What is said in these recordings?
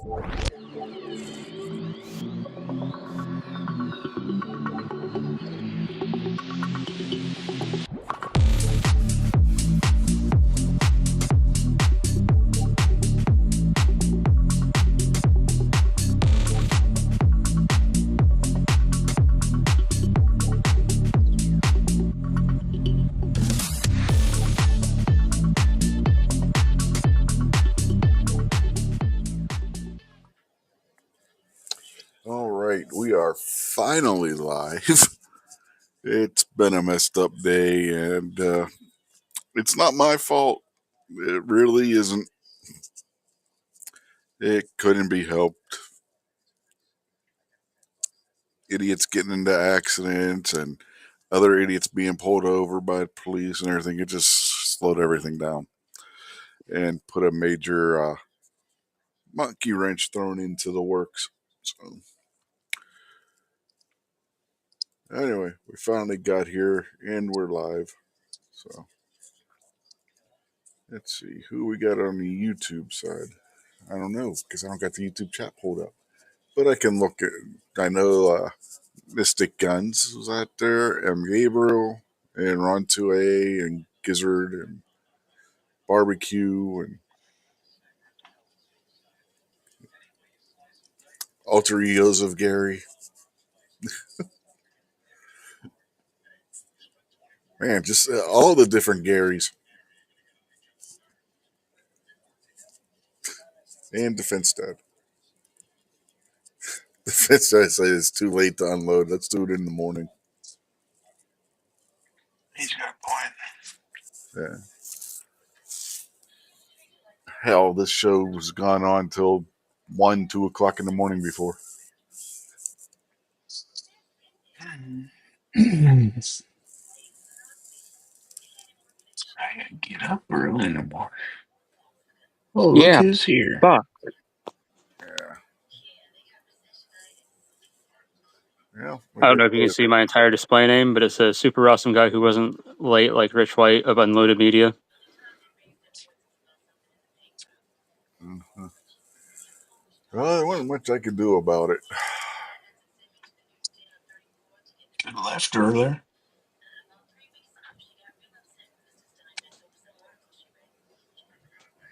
All right, we are finally live. It's been a messed up day, and it's not my fault. It really isn't. It couldn't be helped. Idiots getting into accidents and other idiots being pulled over by police and everything. It just slowed everything down and put a major monkey wrench thrown into the works. So, anyway, we finally got here and we're live. So, let's see who we got on the YouTube side. I don't know because I don't got the YouTube chat pulled up, but I can look at. I know Mystic Guns was out there, M. Gabriel, and Ron 2A, and Gizzard, and Barbecue, and Alter Egos of Gary. Man, just all the different Garys and Defense Dad. Defense Dad says it's too late to unload. Let's do it in the morning. He's got a point. Yeah. Hell, this show was gone on till 1, 2 o'clock in the morning before. I gotta get up early in the morning. Oh, look Yeah. who's here. Fuck. Yeah. Yeah. I don't know if you can see my entire display name, but it says super awesome guy who wasn't late like Rich White of Unloaded Media. Mm-hmm. Well, there wasn't much I could do about it. Could have left earlier.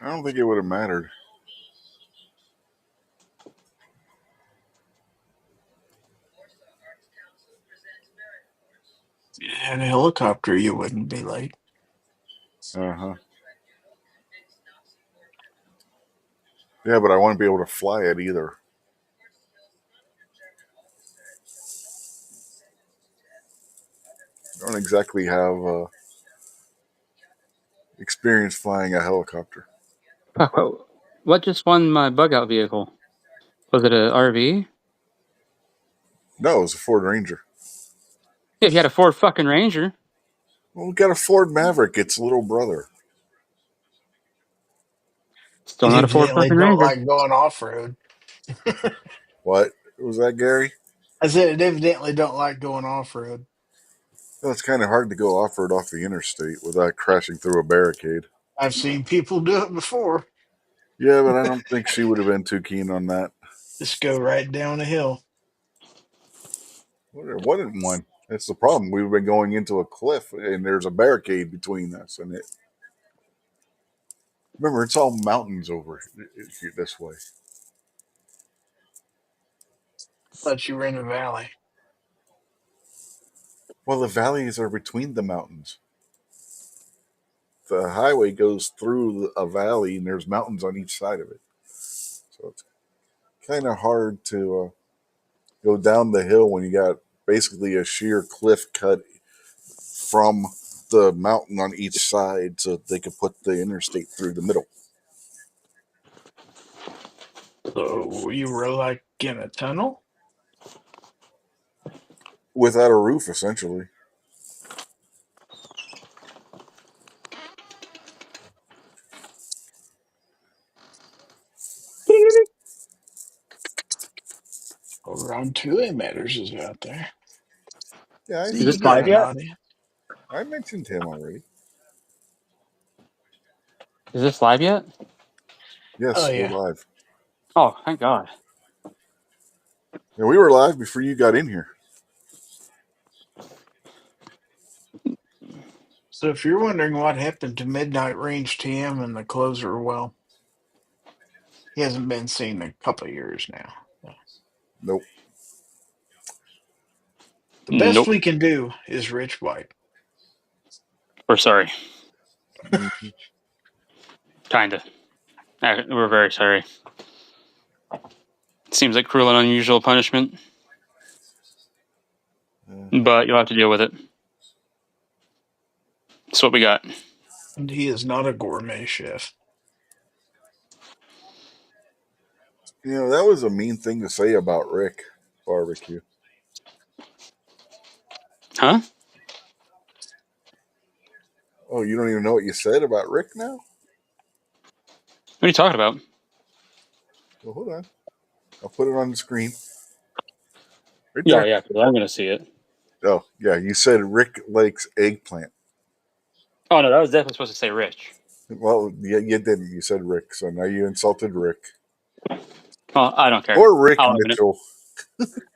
I don't think it would have mattered. If you had a helicopter, you wouldn't be late. Uh-huh. Yeah, but I wouldn't be able to fly it either. I don't exactly have experience flying a helicopter. Fuck, what just won my bug out vehicle? Was it a RV? No, it was a Ford Ranger. Yeah, if you had a Ford fucking Ranger. Well, we got a Ford Maverick. It's little brother. Still not a Ford Evidently fucking don't Ranger. like going off-road. What was that, Gary? I said it evidently don't like going off-road. Well, it's kind of hard to go off-road off the interstate without crashing through a barricade. I've seen people do it before. Yeah, but I don't think she would have been too keen on that. Just go right down a hill. What didn't one? That's the problem. We've been going into a cliff, and there's a barricade between us and it. Remember, it's all mountains over here this way. Thought you were in a valley. Well, the valleys are between the mountains. The highway goes through a valley, and there's mountains on each side of it. So it's kind of hard to go down the hill when you got basically a sheer cliff cut from the mountain on each side, so they could put the interstate through the middle. So you were like in a tunnel? Without a roof, essentially. Around 2 matters is out there. Yeah, See, Is you this got live an yet? audience. I mentioned him already. Is this live yet? Yes, Oh, we're yeah. live. Oh, thank God. Yeah, we were live before you got in here. So if you're wondering what happened to Midnight Range TM and the closer, well, he hasn't been seen in a couple of years now. Nope. The best Nope. we can do is Rich White. We're sorry. Mhm. Kinda. We're very sorry. Seems like cruel and unusual punishment, but you'll have to deal with it. That's what we got. And he is not a gourmet chef. You know, that was a mean thing to say about Rick Barbecue. Huh? Oh, you don't even know what you said about Rick now? What are you talking about? Well, hold on. I'll put it on the screen. Right Yeah, there. yeah, because I'm going to see it. Oh, yeah. You said Rick likes eggplant. Oh, no, that was definitely supposed to say Rich. Well, yeah, you didn't. You said Rick, so now you insulted Rick. Oh, I don't care. Or Rick I'll own it. Mitchell.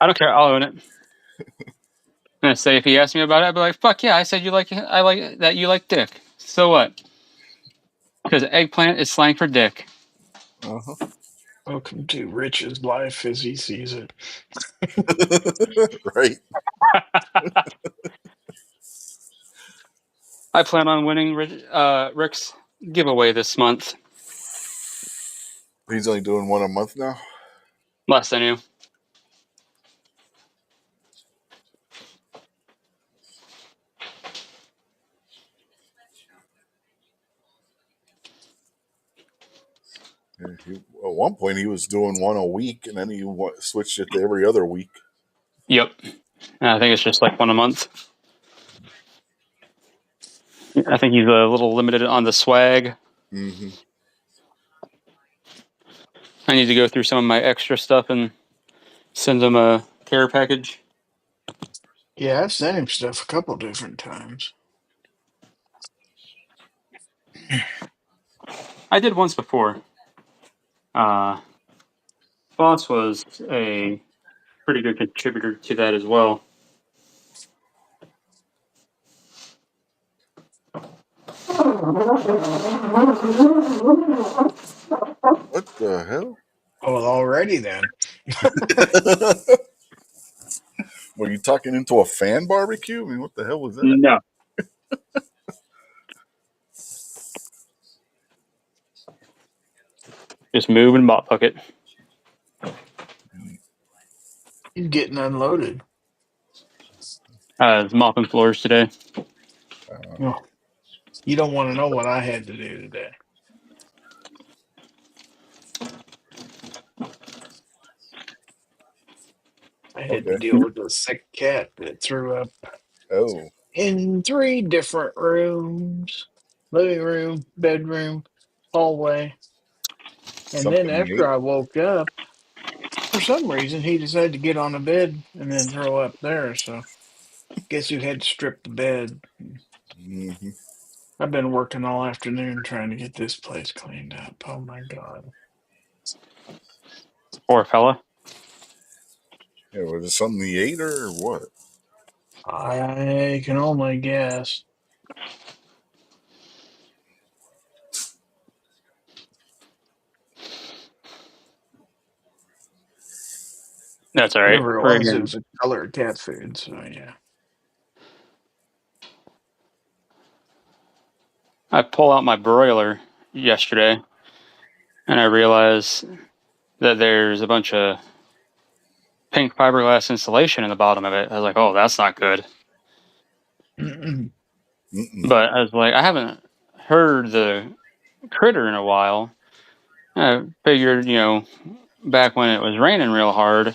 I don't care. I'll own it. I'm gonna say if he asked me about it, I'd be like, "Fuck yeah!" I said I like that you like dick. So what? Because eggplant is slang for dick. Uh-huh. Welcome to Rich's life as he sees it. Right. I plan on winning Rick's giveaway this month. He's only doing one a month now. Less than you. Yeah, at one point, he was doing one a week, and then he switched it to every other week. Yep. And I think it's just like one a month. I think he's a little limited on the swag. Mm-hmm. I need to go through some of my extra stuff and send him a care package. Yeah, I've sent him stuff a couple different times. I did once before. Boss was a pretty good contributor to that as well. What the hell? Oh, already then. Were you talking into a fan barbecue? I mean, what the hell was that? No. Just move and bot bucket. He's getting unloaded. I was mopping floors today. Oh, you don't want to know what I had to do today. I had to Okay. deal with a sick cat that threw up Oh, in 3 different rooms: living room, bedroom, hallway. And then something you after ate? I woke up, for some reason, he decided to get on the bed and then throw up there. So, guess who had to strip the bed? Mm-hmm. I've been working all afternoon trying to get this place cleaned up. Oh my God. Poor fella. Yeah, was it something you ate or what? I can only guess. That's all right. Whatever it We're was, it here. was a colored cat food. So, yeah. I pull out my broiler yesterday, and I realize that there's a bunch of pink fiberglass insulation in the bottom of it. I was like, "Oh, that's not good." Mm-mm. Mm-mm. But I was like, I haven't heard the critter in a while. I figured, back when it was raining real hard,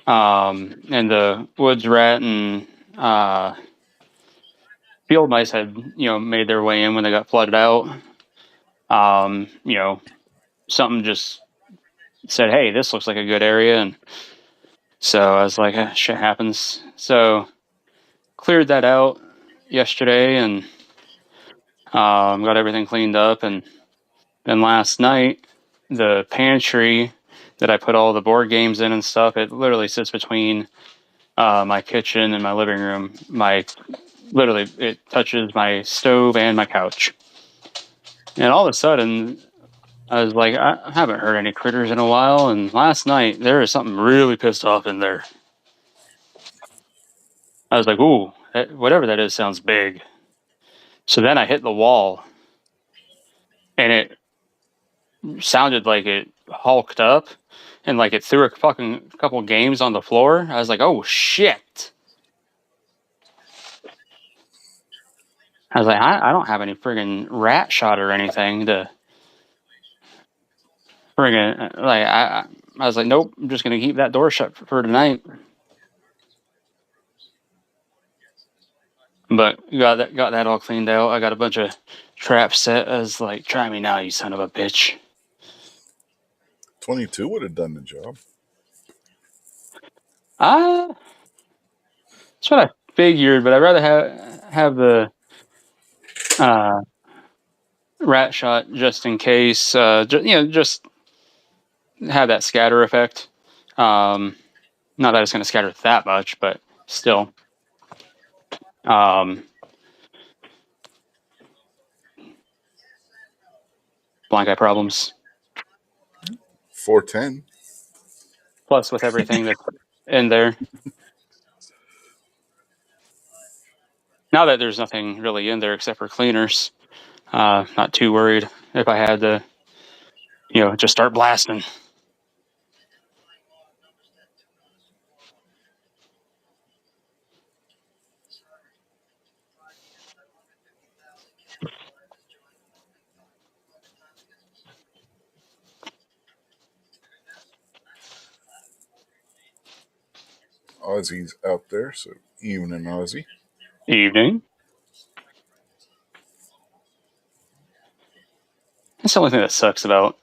and the woods rat and field mice had, made their way in when they got flooded out. Um, you know, something just said, "Hey, this looks like a good area," and so I was like, "Shit happens." So cleared that out yesterday and got everything cleaned up, and then last night the pantry that I put all the board games in and stuff. It literally sits between my kitchen and my living room. Literally, it touches my stove and my couch. And all of a sudden, I was like, I haven't heard any critters in a while. And last night, there was something really pissed off in there. I was like, ooh, whatever that is sounds big. So then I hit the wall, and it sounded like it hulked up, and like it threw a fucking couple games on the floor. I was like, oh shit. I was like, I don't have any friggin' rat shot or anything to friggin' like. I was like, nope, I'm just gonna keep that door shut for tonight. But got that all cleaned out. I got a bunch of traps set. I was like, try me now, you son of a bitch. 22 would have done the job. That's what I figured, but I'd rather have the rat shot just in case. Just have that scatter effect. Not that it's going to scatter that much, but still. Blind eye problems. 410. Plus, with everything that's in there. Now that there's nothing really in there except for cleaners, not too worried if I had to, just start blasting. Ozzy's out there, so evening, Ozzy. Evening. That's the only thing that sucks about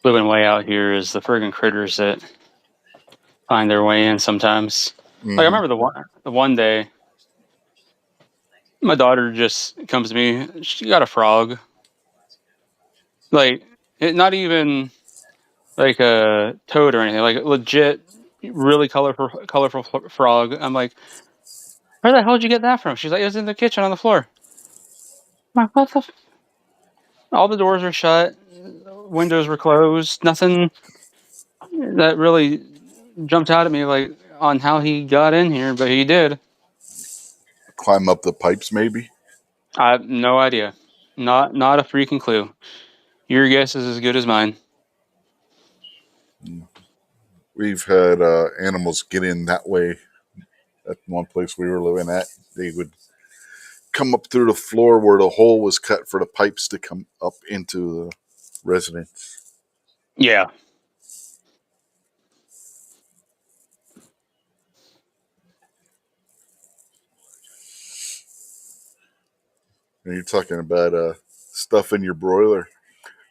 living way out here is the friggin' critters that find their way in sometimes. Mm-hmm. Like I remember the one day, my daughter just comes to me. She got a frog. Like not even like a toad or anything. Like a legit, really colorful frog. I'm like, where the hell did you get that from? She's like, it was in the kitchen on the floor. I'm like, what the? All the doors were shut, windows were closed. Nothing that really jumped out at me like on how he got in here, but he did. Climb up the pipes, maybe? I have no idea. Not a freaking clue. Your guess is as good as mine. We've had animals get in that way. At one place we were living at, they would come up through the floor where the hole was cut for the pipes to come up into the residence. Yeah. And you're talking about stuff in your broiler.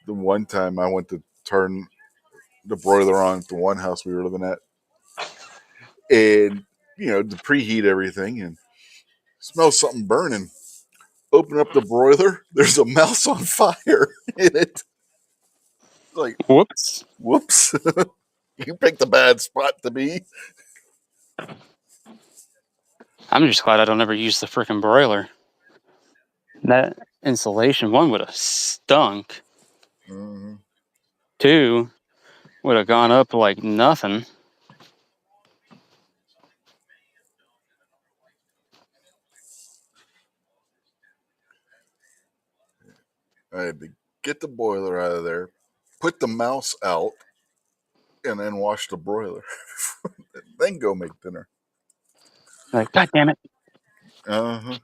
The one time I went to turn the broiler on at the one house we were living at, and to preheat everything, and smell something burning. Open up the broiler. There's a mouse on fire in it. Like, Whoops. You picked a bad spot to be. I'm just glad I don't ever use the freaking broiler. That insulation, one would have stunk. Mm-hmm. Two would have gone up like nothing. I had to get the boiler out of there, put the mouse out, and then wash the broiler. Then go make dinner. Like, God damn it. Uh-huh.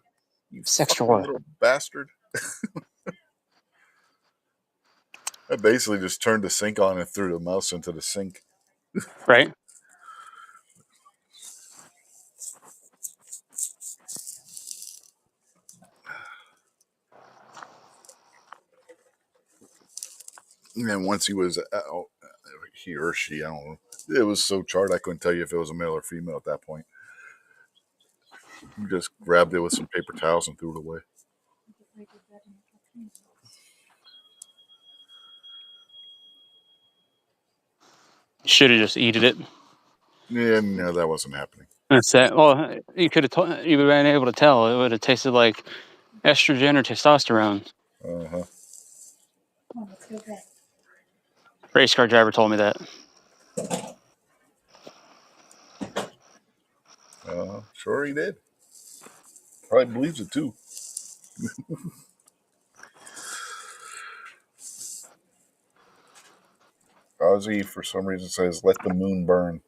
You Extra fucking oil. little bastard. I basically just turned the sink on and threw the mouse into the sink. Right? And then once he was out, he or she, I don't know. It was so charred I couldn't tell you if it was a male or female at that point. He just grabbed it with some paper towels and threw it away. Should have just eaten it. Yeah, no, that wasn't happening. That's it. Well, you could have. You would have been able to tell. It would have tasted like estrogen or testosterone. Uh-huh. Race car driver told me that. Sure he did. Probably believes it too. Ozzy, for some reason, says, "Let the moon burn."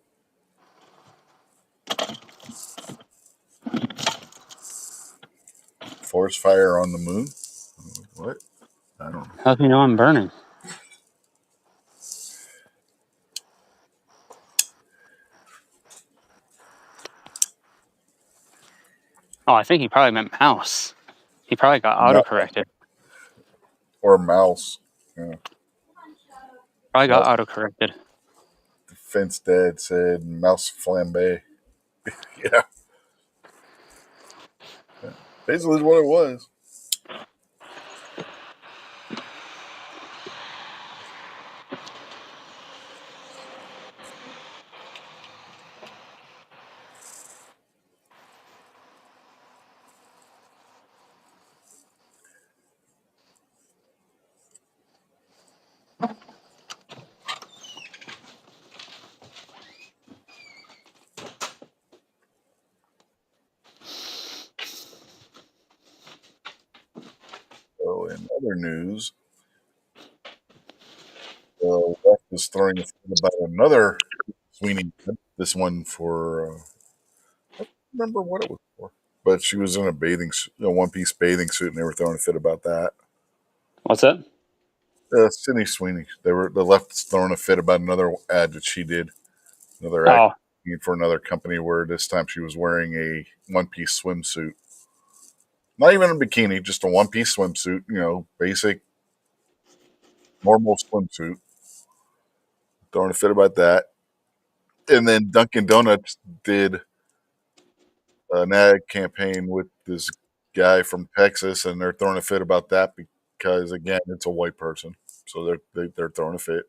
Forest fire on the moon? What? I don't know. How do you know I'm burning? Oh, I think he probably meant mouse. He probably got autocorrected. Or mouse. Yeah. Probably got autocorrected. Defense Dad said mouse flambe. Yeah. Basically what it was. So in other news, the left is throwing a fit about another Sweeney. This one for I don't remember what it was for, but she was in a bathing suit, a one-piece bathing suit, and they were throwing a fit about that. What's that? Sydney Sweeney. The left is throwing a fit about another ad that she did, another ad Oh, for another company where this time she was wearing a one-piece swimsuit. Not even a bikini, just a one-piece swimsuit. Basic, normal swimsuit. Throwing a fit about that. And then Dunkin' Donuts did an ad campaign with this guy from Texas, and they're throwing a fit about that because, again, it's a white person, so they're throwing a fit.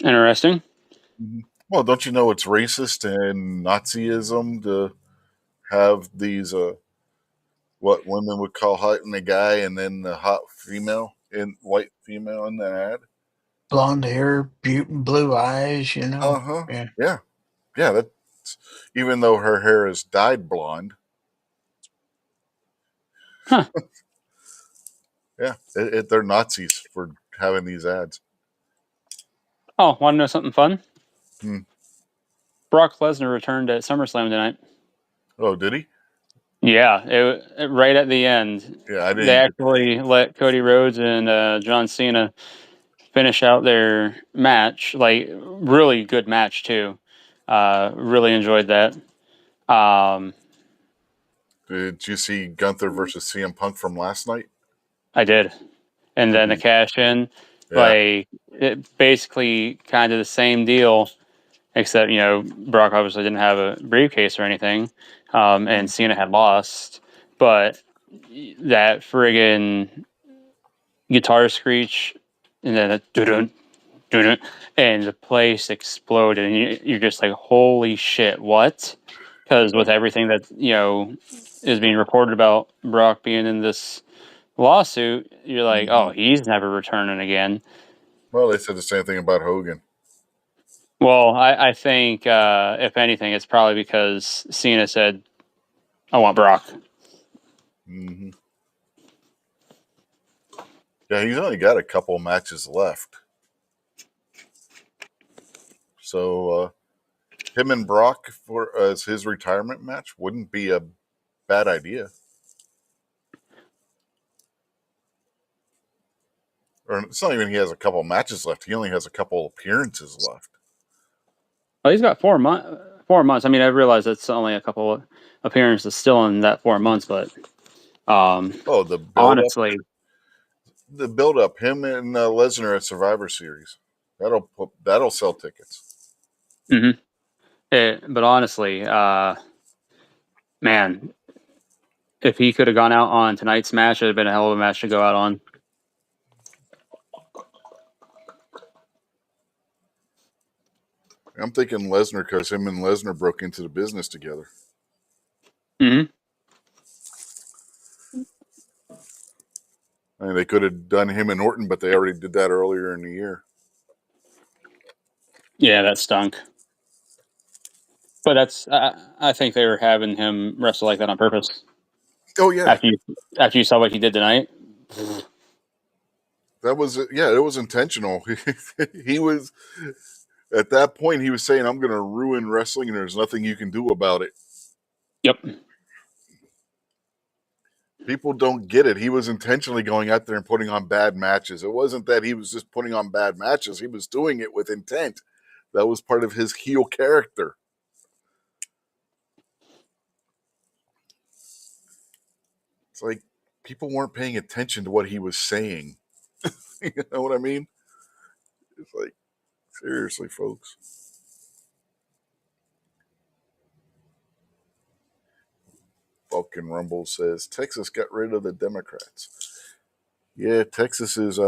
interesting. Well, don't you know it's racist and Nazism to have these what women would call hot in the guy, and then the hot female in white female in the ad? Blonde hair, blue eyes, Uh huh. Yeah. Yeah. Yeah. That's even though her hair is dyed blonde. Huh. Yeah, they're Nazis for having these ads. Oh, want to know something fun? Hmm. Brock Lesnar returned at SummerSlam tonight. Oh, did he? Yeah, right at the end. Yeah, I They didn't. actually let Cody Rhodes and John Cena finish out their match. Like, really good match, too. Really enjoyed that. Did you see Gunther versus CM Punk from last night? I did. And then the cash in, Yeah. like, it basically kind of the same deal, except, Brock obviously didn't have a briefcase or anything, and Cena had lost. But that friggin' guitar screech, and then a doo-doo, doo-doo, and the place exploded, and you're just like, holy shit, what? Because with everything that, is being reported about Brock being in this lawsuit, you're like, oh, he's never returning again. Well, they said the same thing about Hogan. Well, I think, if anything, it's probably because Cena said, I want Brock. Mm-hmm. Yeah, he's only got a couple matches left. So him and Brock for as his retirement match wouldn't be a bad idea. Or it's not even he has a couple matches left. He only has a couple appearances left. Oh, he's got 4 months. 4 months. I mean, I realize it's only a couple of appearances still in that 4 months, but The build honestly, up. Him and Lesnar at Survivor Series. That'll sell tickets. mm-hmm. But honestly, man, if he could have gone out on tonight's match, it'd have been a hell of a match to go out on. I'm thinking Lesnar because him and Lesnar broke into the business together. Hmm. I mean, they could have done him and Orton, but they already did that earlier in the year. Yeah, that stunk. But that's I think they were having him wrestle like that on purpose. Oh yeah, After you saw what he did tonight. that was it was intentional. He was at that point he was saying, "I'm going to ruin wrestling, and there's nothing you can do about it." Yep. People don't get it. He was intentionally going out there and putting on bad matches. It wasn't that he was just putting on bad matches. He was doing it with intent. That was part of his heel character. It's like people weren't paying attention to what he was saying. You know what I mean? It's like, seriously, folks. Vulcan Rumble says Texas got rid of the Democrats. Yeah, Texas is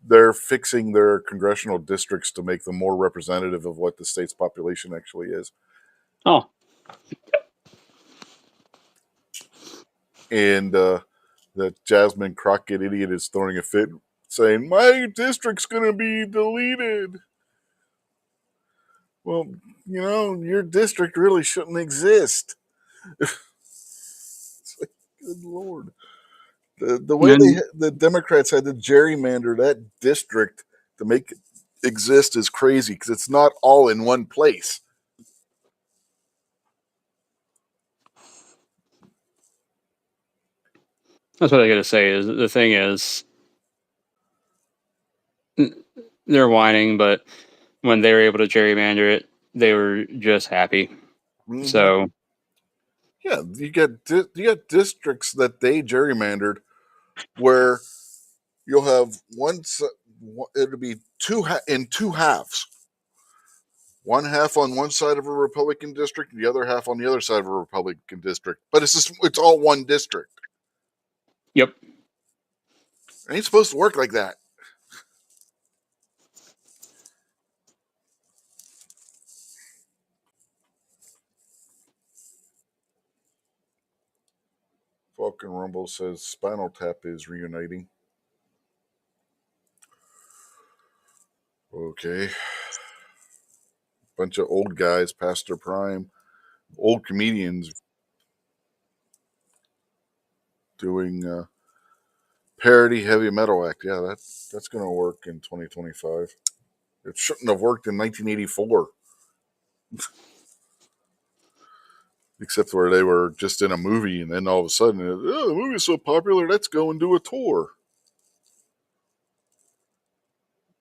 they're fixing their congressional districts to make them more representative of what the state's population actually is. Oh. And that Jasmine Crockett idiot is throwing a fit saying, my district's going to be deleted. Well, you know, your district really shouldn't exist. It's like, good Lord. The way the Democrats had to gerrymander that district to make it exist is crazy because it's not all in one place. That's what I got to say. Is the thing is, they're whining, but when they were able to gerrymander it, they were just happy. Mm-hmm. So, yeah, you got districts that they gerrymandered where you'll have it'll be in two halves. One half on one side of a Republican district, and the other half on the other side of a Republican district. But it's all one district. Yep. It ain't supposed to work like that. Vulcan Rumble says Spinal Tap is reuniting. Okay. Bunch of old guys past their prime. Old comedians doing parody heavy metal act. Yeah, that's going to work in 2025. It shouldn't have worked in 1984. Except where they were just in a movie, and then all of a sudden, the movie's so popular, let's go and do a tour.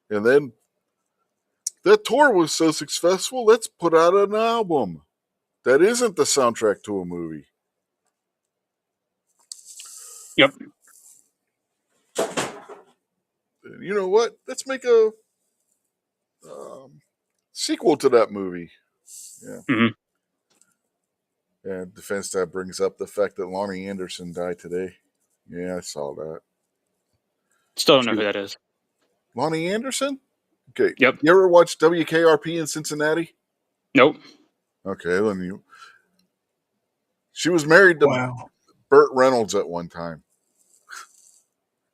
And then that tour was so successful, let's put out an album that isn't the soundtrack to a movie. Yep. And you know what? Let's make a sequel to that movie. Yeah. Mm-hmm. And Defense Tab brings up the fact that Lonnie Anderson died today. Yeah, I saw that. Still don't know who that is. Lonnie Anderson? Okay. Yep. You ever watch WKRP in Cincinnati? Nope. Okay, then she was married to Burt Reynolds at one time.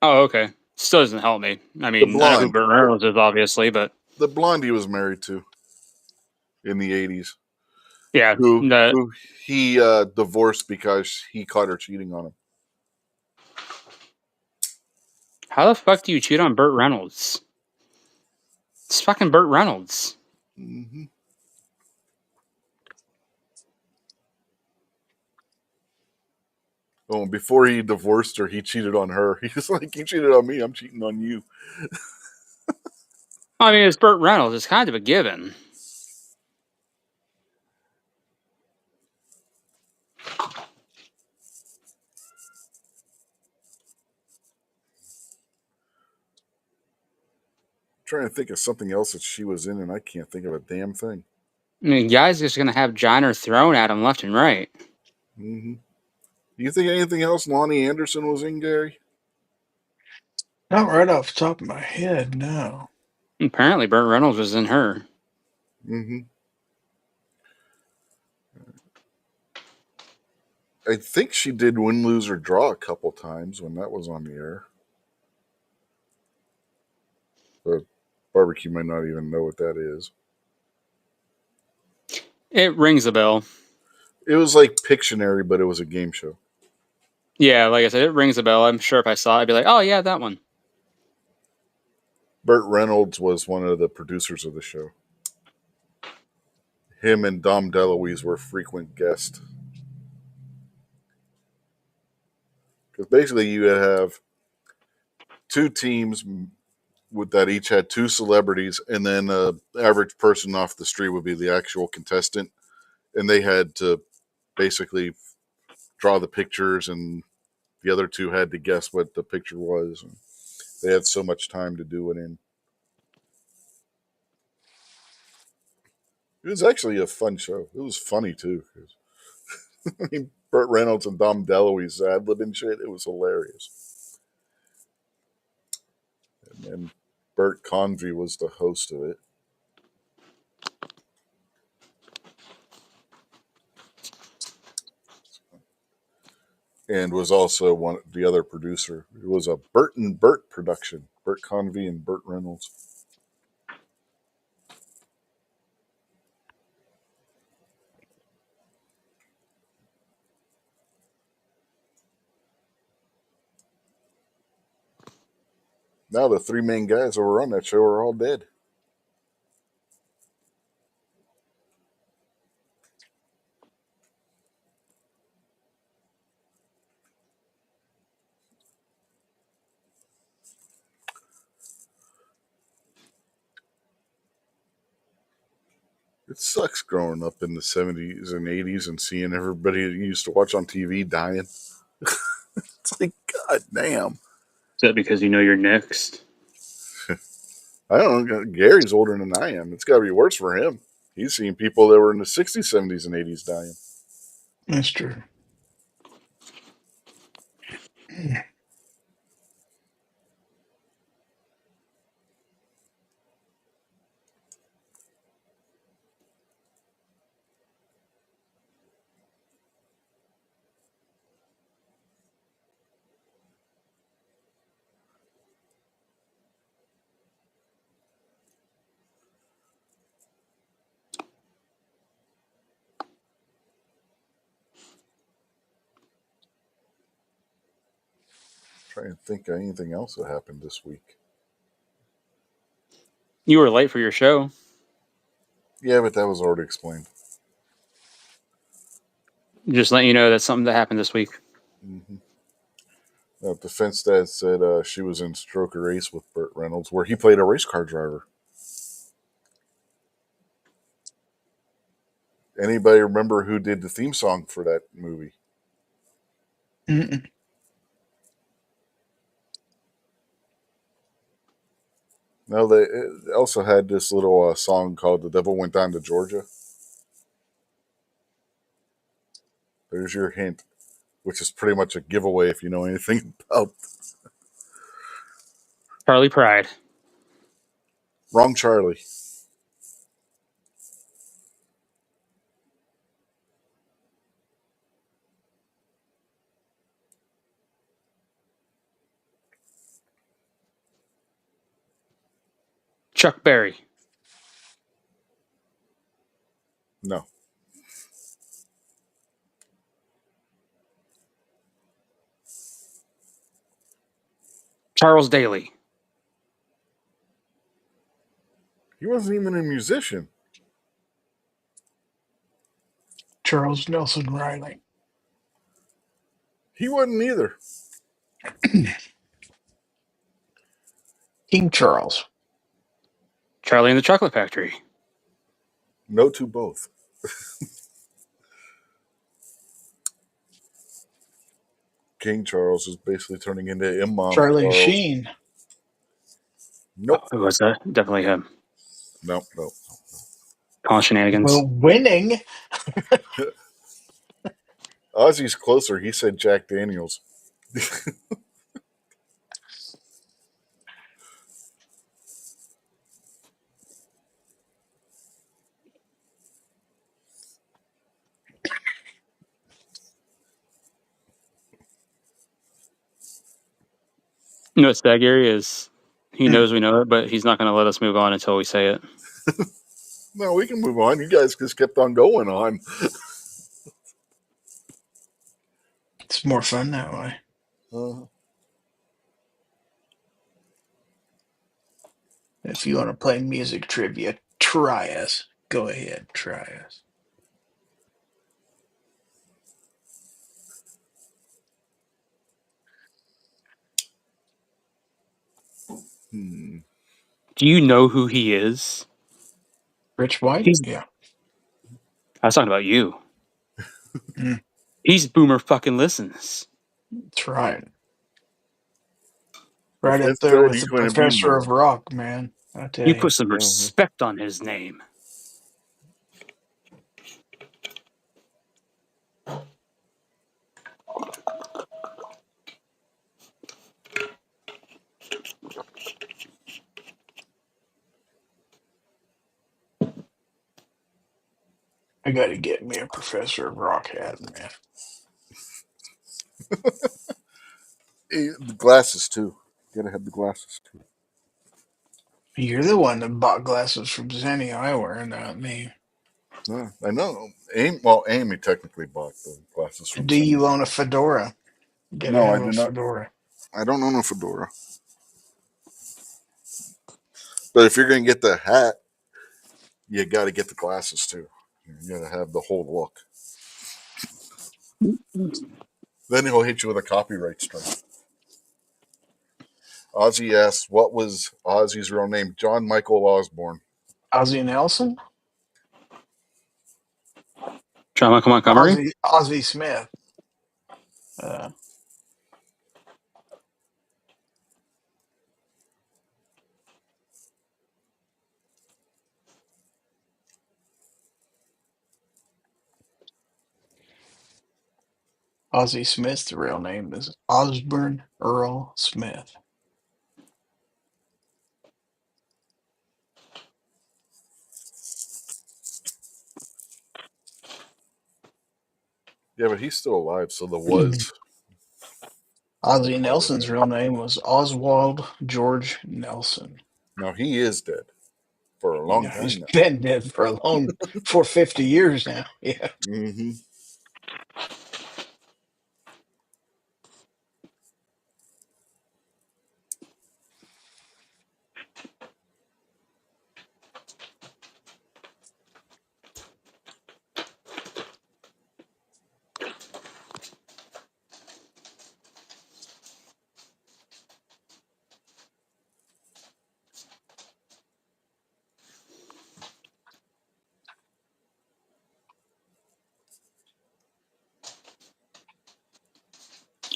Oh, okay. Still doesn't help me. I mean, I know who Burt Reynolds is, obviously, but the blonde he was married to in the 80s. Yeah. Who he divorced because he caught her cheating on him. How the fuck do you cheat on Burt Reynolds? It's fucking Burt Reynolds. Mm-hmm. Oh, before he divorced her, he cheated on her. He's like, you cheated on me, I'm cheating on you. I mean, it's Burt Reynolds. It's kind of a given. Trying to think of something else that she was in, and I can't think of a damn thing. I mean, guys just gonna have Johnner thrown at him left and right. Mm-hmm. Do you think anything else Lonnie Anderson was in, Gary? Not right off the top of my head, no. Apparently, Burt Reynolds was in her. Mm-hmm. I think she did win, lose, or draw a couple times when that was on the air. But barbecue might not even know what that is. It rings a bell. It was like Pictionary, but it was a game show. Yeah, like I said, it rings a bell. I'm sure if I saw it, I'd be like, oh, yeah, that one. Burt Reynolds was one of the producers of the show. Him and Dom DeLuise were frequent guests. Because basically, you would have two teams that each had two celebrities, and then the average person off the street would be the actual contestant, and they had to basically draw the pictures, and the other two had to guess what the picture was. And they had so much time to do it in. It was actually a fun show. It was funny too. I mean, Burt Reynolds and Dom DeLuise ad libbing shit. It was hilarious. And then Bert Convy was the host of it. And was also the other producer. It was a Bert and Bert production. Bert Convy and Burt Reynolds. Now the three main guys that were on that show are all dead. It sucks growing up in the 70s and 80s and seeing everybody that you used to watch on TV dying. It's like, God damn. Is that because you know you're next? I don't know. Gary's older than I am. It's got to be worse for him. He's seen people that were in the 60s, 70s, and 80s dying. That's true. Trying to think of anything else that happened this week. You were late for your show. Yeah, but that was already explained. Just letting you know that's something that happened this week. Mm-hmm. Defense Dad said she was in Stroker Race with Burt Reynolds, where he played a race car driver. Anybody remember who did the theme song for that movie? Mm-mm. No, they also had this little song called "The Devil Went Down to Georgia." There's your hint, which is pretty much a giveaway if you know anything about. Charlie Pride. Wrong, Charlie. Chuck Berry. No. Charles Daly. He wasn't even a musician. Charles Nelson Riley. He wasn't either. King Charles. Charlie and the Chocolate Factory. No to both. King Charles is basically turning into Imam Charlie Charles. Sheen. Nope. Who was that? Definitely him. Nope. Nope. Con shenanigans. Well, winning. Ozzy's closer. He said Jack Daniels. You know what Stag Gary is? He knows we know it, but he's not going to let us move on until we say it. No, we can move on. You guys just kept on going on. It's more fun that way. If you want to play music trivia, try us. Go ahead, try us. Do you know who he is? Rich White? He's. Yeah. I was talking about you. Mm. He's Boomer fucking Listens. That's right. If Right up that's there so, with he's the going to be Professor more. of Rock, man. I tell You you. put some respect on his name. I got to get me a Professor of Rock hat, man. The glasses, too. You got to have the glasses, too. You're the one that bought glasses from Zenny Eyewear, not me. I know. Amy technically bought the glasses from Do Zen. you own a fedora? Gotta No, I have do a not. fedora. I don't own a fedora. But if you're going to get the hat, you got to get the glasses, too. You got to have the whole look. Then he'll hit you with a copyright strike. Ozzy asks, what was Ozzy's real name? John Michael Osborne. Ozzy Nelson? John Michael Montgomery? Ozzy Smith. Ozzy Smith's real name is Osborne Earl Smith. Yeah, but he's still alive, so there was. Ozzy Nelson's real name was Oswald George Nelson. Now, he is dead for a long Yeah, he's time now. been dead for 50 years now. Yeah. Mm-hmm.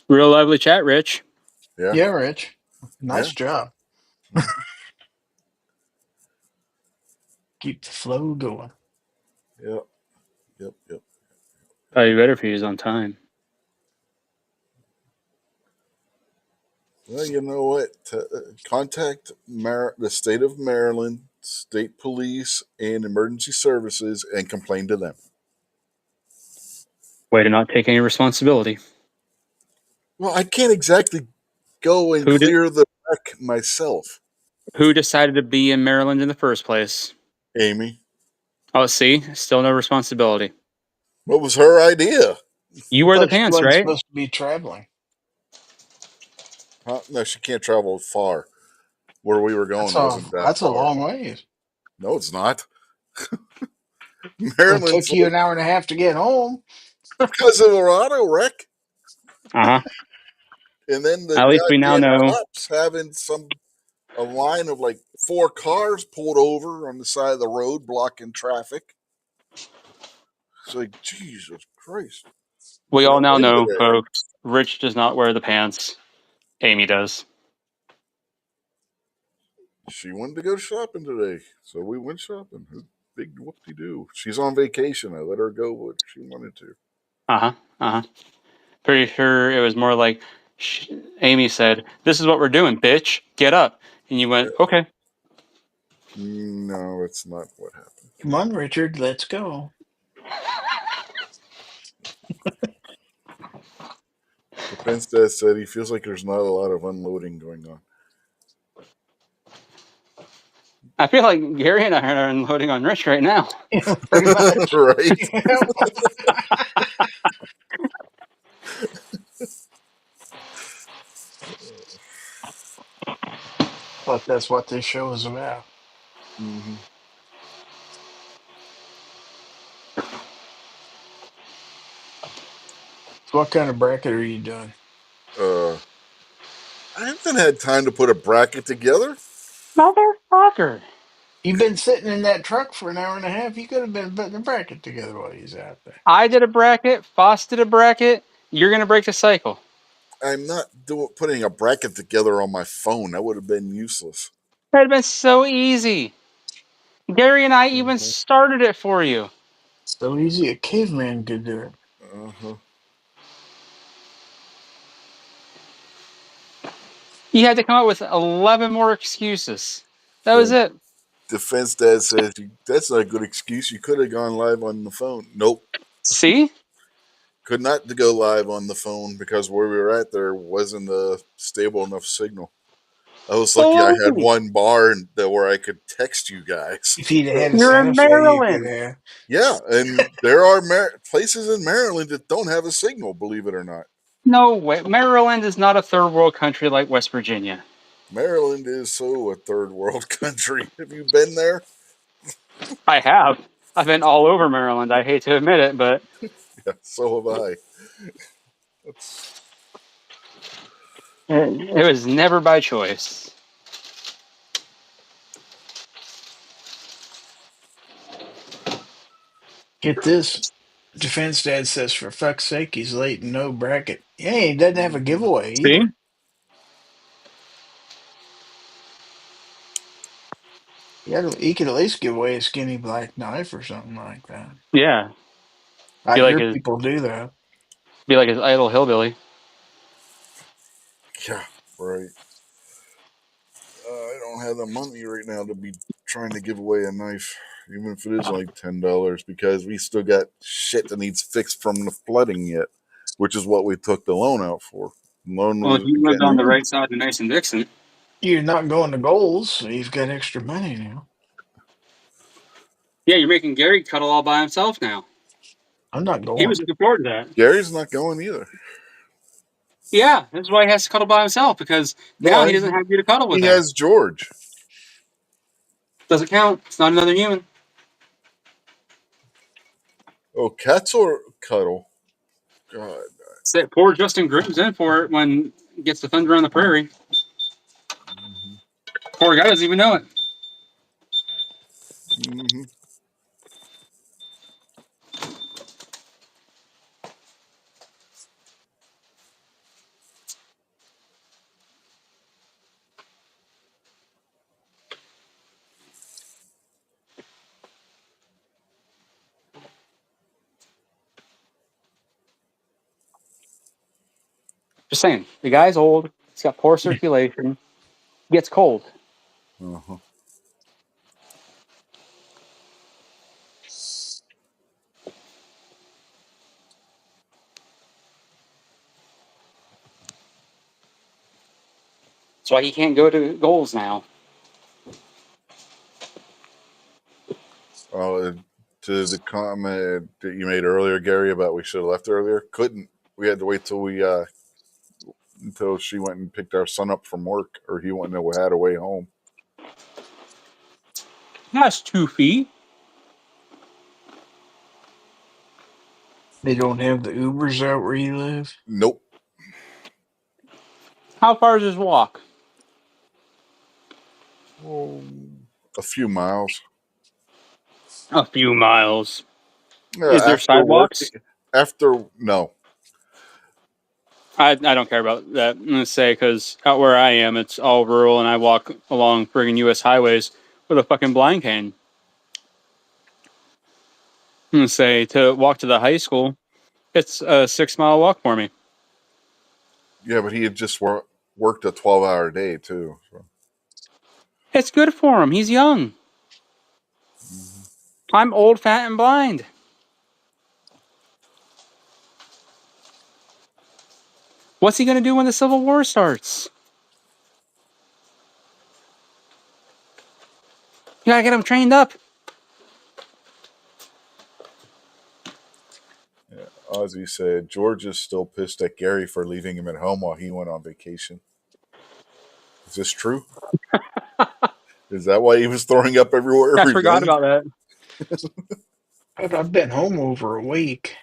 Real lively chat, Rich. Yeah. Yeah, Rich. Yeah. Nice job. Keep the flow going. Yep. Yep. Probably better if he was on time. Well, you know what? Contact the state of Maryland, state police, and emergency services and complain to them. Way to not take any responsibility. Well, I can't exactly go and Who clear the wreck myself. Who decided to be in Maryland in the first place? Amy. Oh, see? Still no responsibility. What was her idea? You wear the But she pants, wasn't right? supposed to be traveling. Huh? No, she can't travel far. Where we were going wasn't that That's a far. long ways. No, it's not. It Maryland's took you an hour and a half to get home. because of the auto wreck. Uh-huh. And then the At least we now goddamn know. cops having a line of like 4 cars pulled over on the side of the road blocking traffic. It's like, Jesus Christ. We all Went now over know, there. folks, Rich does not wear the pants. Amy does. She wanted to go shopping today, so we went shopping. Big whoop-de-doo. She's on vacation. I let her go what she wanted to. Uh-huh. Uh-huh. Pretty sure it was more like Amy said, "This is what we're doing, bitch. Get up." And you went, "Okay." No, it's not what happened. Come on, Richard, let's go. Defense Dad said he feels like there's not a lot of unloading going on. I feel like Gary and I are unloading on Rich right now. Pretty much. Right? But that's what this show is about. Mm-hmm. So what kind of bracket are you doing? I haven't had time to put a bracket together. Motherfucker. You've been sitting in that truck for an hour and a half. You could have been putting a bracket together while he's out there. I did a bracket. Foss did a bracket. You're going to break the cycle. I'm not putting a bracket together on my phone. That would have been useless. That would have been so easy. Gary and I even Uh-huh. started it for you. So easy a caveman could do it. Uh-huh. You had to come up with 11 more excuses. That Yeah. was it. Defense Dad says that's not a good excuse. You could have gone live on the phone. Nope. See? Could not go live on the phone because where we were at there wasn't a stable enough signal. I was lucky I had Baloney. one bar where I could text you guys. If he'd had a You're in Santa Fe, you could Maryland. have. Yeah, and there are places in Maryland that don't have a signal, believe it or not. No way. Maryland is not a third world country like West Virginia. Maryland is so a third world country. Have you been there? I have. I've been all over Maryland. I hate to admit it, but Yeah, so have I. it was never by choice. Get this. Defense Dad says, for fuck's sake, he's late and no bracket. Yeah, he doesn't have a giveaway See? either. He could at least give away a skinny black knife or something like that. Yeah. I Be like hear his people do that. idol hillbilly. Yeah, right. I don't have the money right now to be trying to give away a knife, even if it is only $10, because we still got shit that needs fixed from the flooding yet, which is what we took the loan out for. The loan Well, if was you lived on getting. the right side of Nice and Dixon. You're not going to goals, so you've got extra money now. Yeah, you're making Gary cuddle all by himself now. I'm not He going. was looking forward to that. Gary's not going either. Yeah, that's why he has to cuddle by himself, because No, now he doesn't have you to cuddle with he her. has George. Doesn't count. It's not another human. Oh, cats or cuddle? God. Poor Justin Grimm's in for it when he gets the thunder on the prairie. Mm-hmm. Poor guy doesn't even know it. Mm-hmm. Just saying, the guy's old. He's got poor circulation. Gets cold. Uh-huh. That's why he can't go to goals now. To the comment that you made earlier, Gary, about we should have left earlier, couldn't. We had to wait till until she went and picked our son up from work, or he wouldn't have had a way home. That's 2 feet. They don't have the Ubers out where you live. Nope. How far is his walk? Oh, a few miles. A few miles. Is there After work. sidewalks? No. I don't care about that. I'm gonna say, because out where I am, it's all rural, and I walk along friggin' U.S. highways with a fucking blind cane. I'm gonna say, to walk to the high school, it's a 6-mile walk for me. Yeah, but he had just worked a 12-hour day too. So. It's good for him. He's young. Mm-hmm. I'm old, fat, and blind. What's he going to do when the Civil War starts? You got to get him trained up. Ozzy said George is still pissed at Gary for leaving him at home while he went on vacation. Is this true? Is that why he was throwing up everywhere? I forgot about that. But I've been home over a week.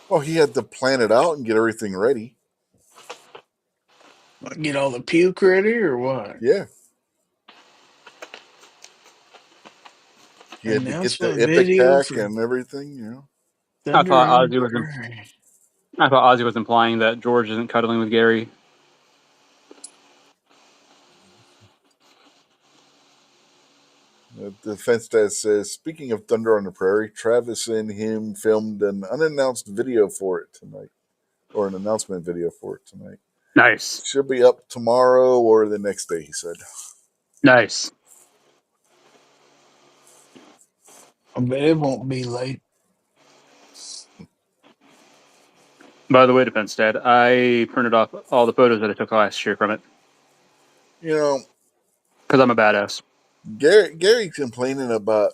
Well, he had to plan it out and get everything ready. Get all the puke ready or what? Yeah. He had to get the Announcement video Ipecac for and everything, you know. Thunder on the Prairie. I thought Ozzy was implying that George isn't cuddling with Gary. The defense dad says, speaking of Thunder on the Prairie, Travis and him filmed an unannounced video for it tonight, or an announcement video for it tonight. Nice. Should be up tomorrow or the next day, he said. Nice. But it won't be late. By the way, Defense Dad, I printed off all the photos that I took last year from it. You know, because I'm a badass. Gary complaining about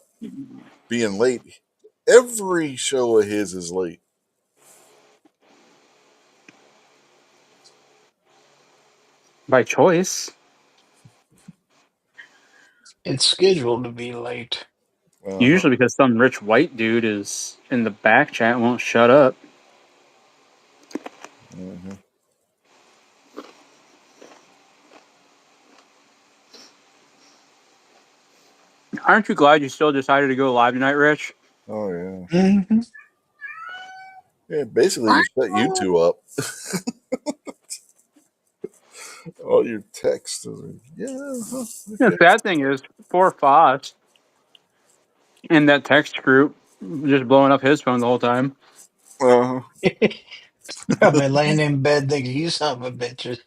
being late. Every show of his is late. By choice. It's scheduled to be late. Usually because some rich white dude is in the back chat and won't shut up. Mm-hmm. Aren't you glad you still decided to go live tonight, Rich? Oh, yeah. Mm-hmm. Yeah, basically you set you two up. All your texts. Yeah. Okay. The sad thing is, poor Foss in that text group just blowing up his phone the whole time. Probably laying in bed thinking, you son of a bitch.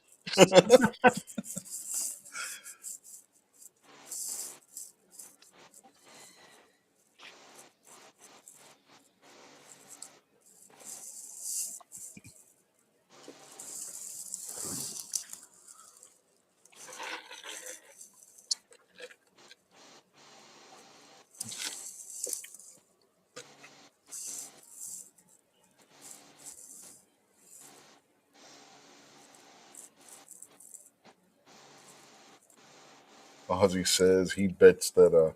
Ozzy says he bets that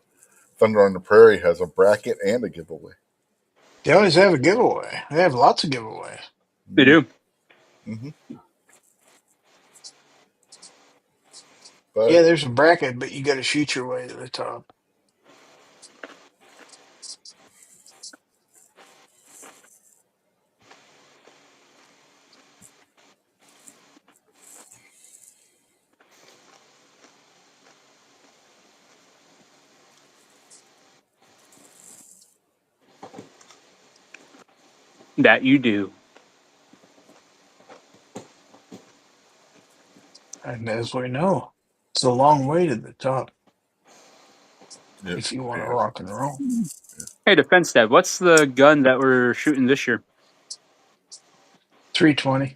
Thunder on the Prairie has a bracket and a giveaway. They always have a giveaway. They have lots of giveaways. They do. Mm-hmm. Yeah, there's a bracket, but you got to shoot your way to the top. That you do. And as we know, it's a long way to the top if you want to rock and roll. Hey, Defense Dad, what's the gun that we're shooting this year? 320.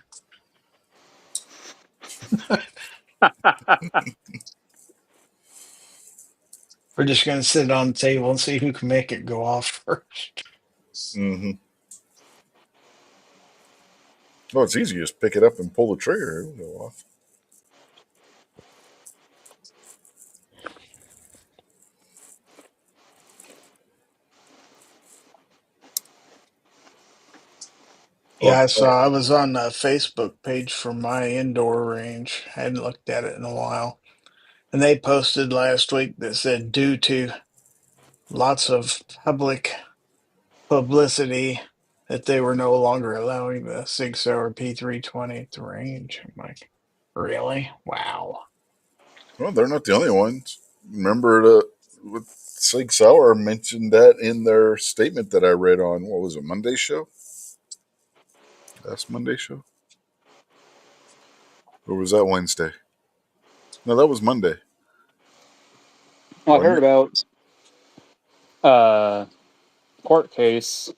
We're just going to sit on the table and see who can make it go off first. Mm-hmm. Well, it's easy. Just pick it up and pull the trigger. It'll go off. Yeah, I was on a Facebook page for my indoor range. I hadn't looked at it in a while. And they posted last week that said due to lots of public publicity that they were no longer allowing the 6-hour P320 at the range. I'm like, really? Wow. Well, they're not the only ones. Remember with Sig Sauer mentioned that in their statement that I read on, what was it, Monday's show? Last Monday's show? Or was that Wednesday? No, that was Monday. Well, I heard about court case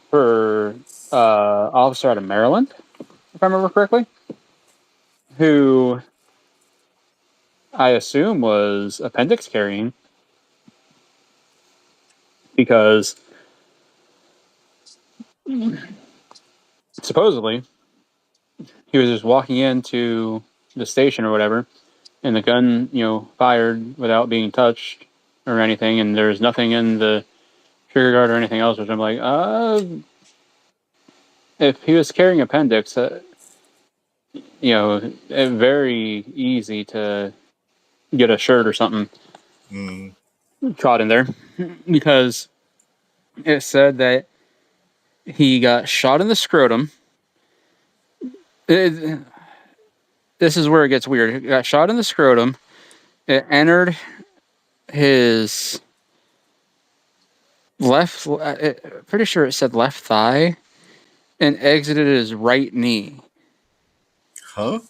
for officer out of Maryland. if I remember correctly, who I assume was appendix carrying, because supposedly he was just walking into the station or whatever, and the gun, fired without being touched or anything, and there's nothing in the trigger guard or anything else, which I'm like, if he was carrying appendix, very easy to get a shirt or something caught in there, because it said that he got shot in the scrotum. This is where it gets weird. He got shot in the scrotum. It entered his left, pretty sure it said left thigh, and exited his right knee. Huh?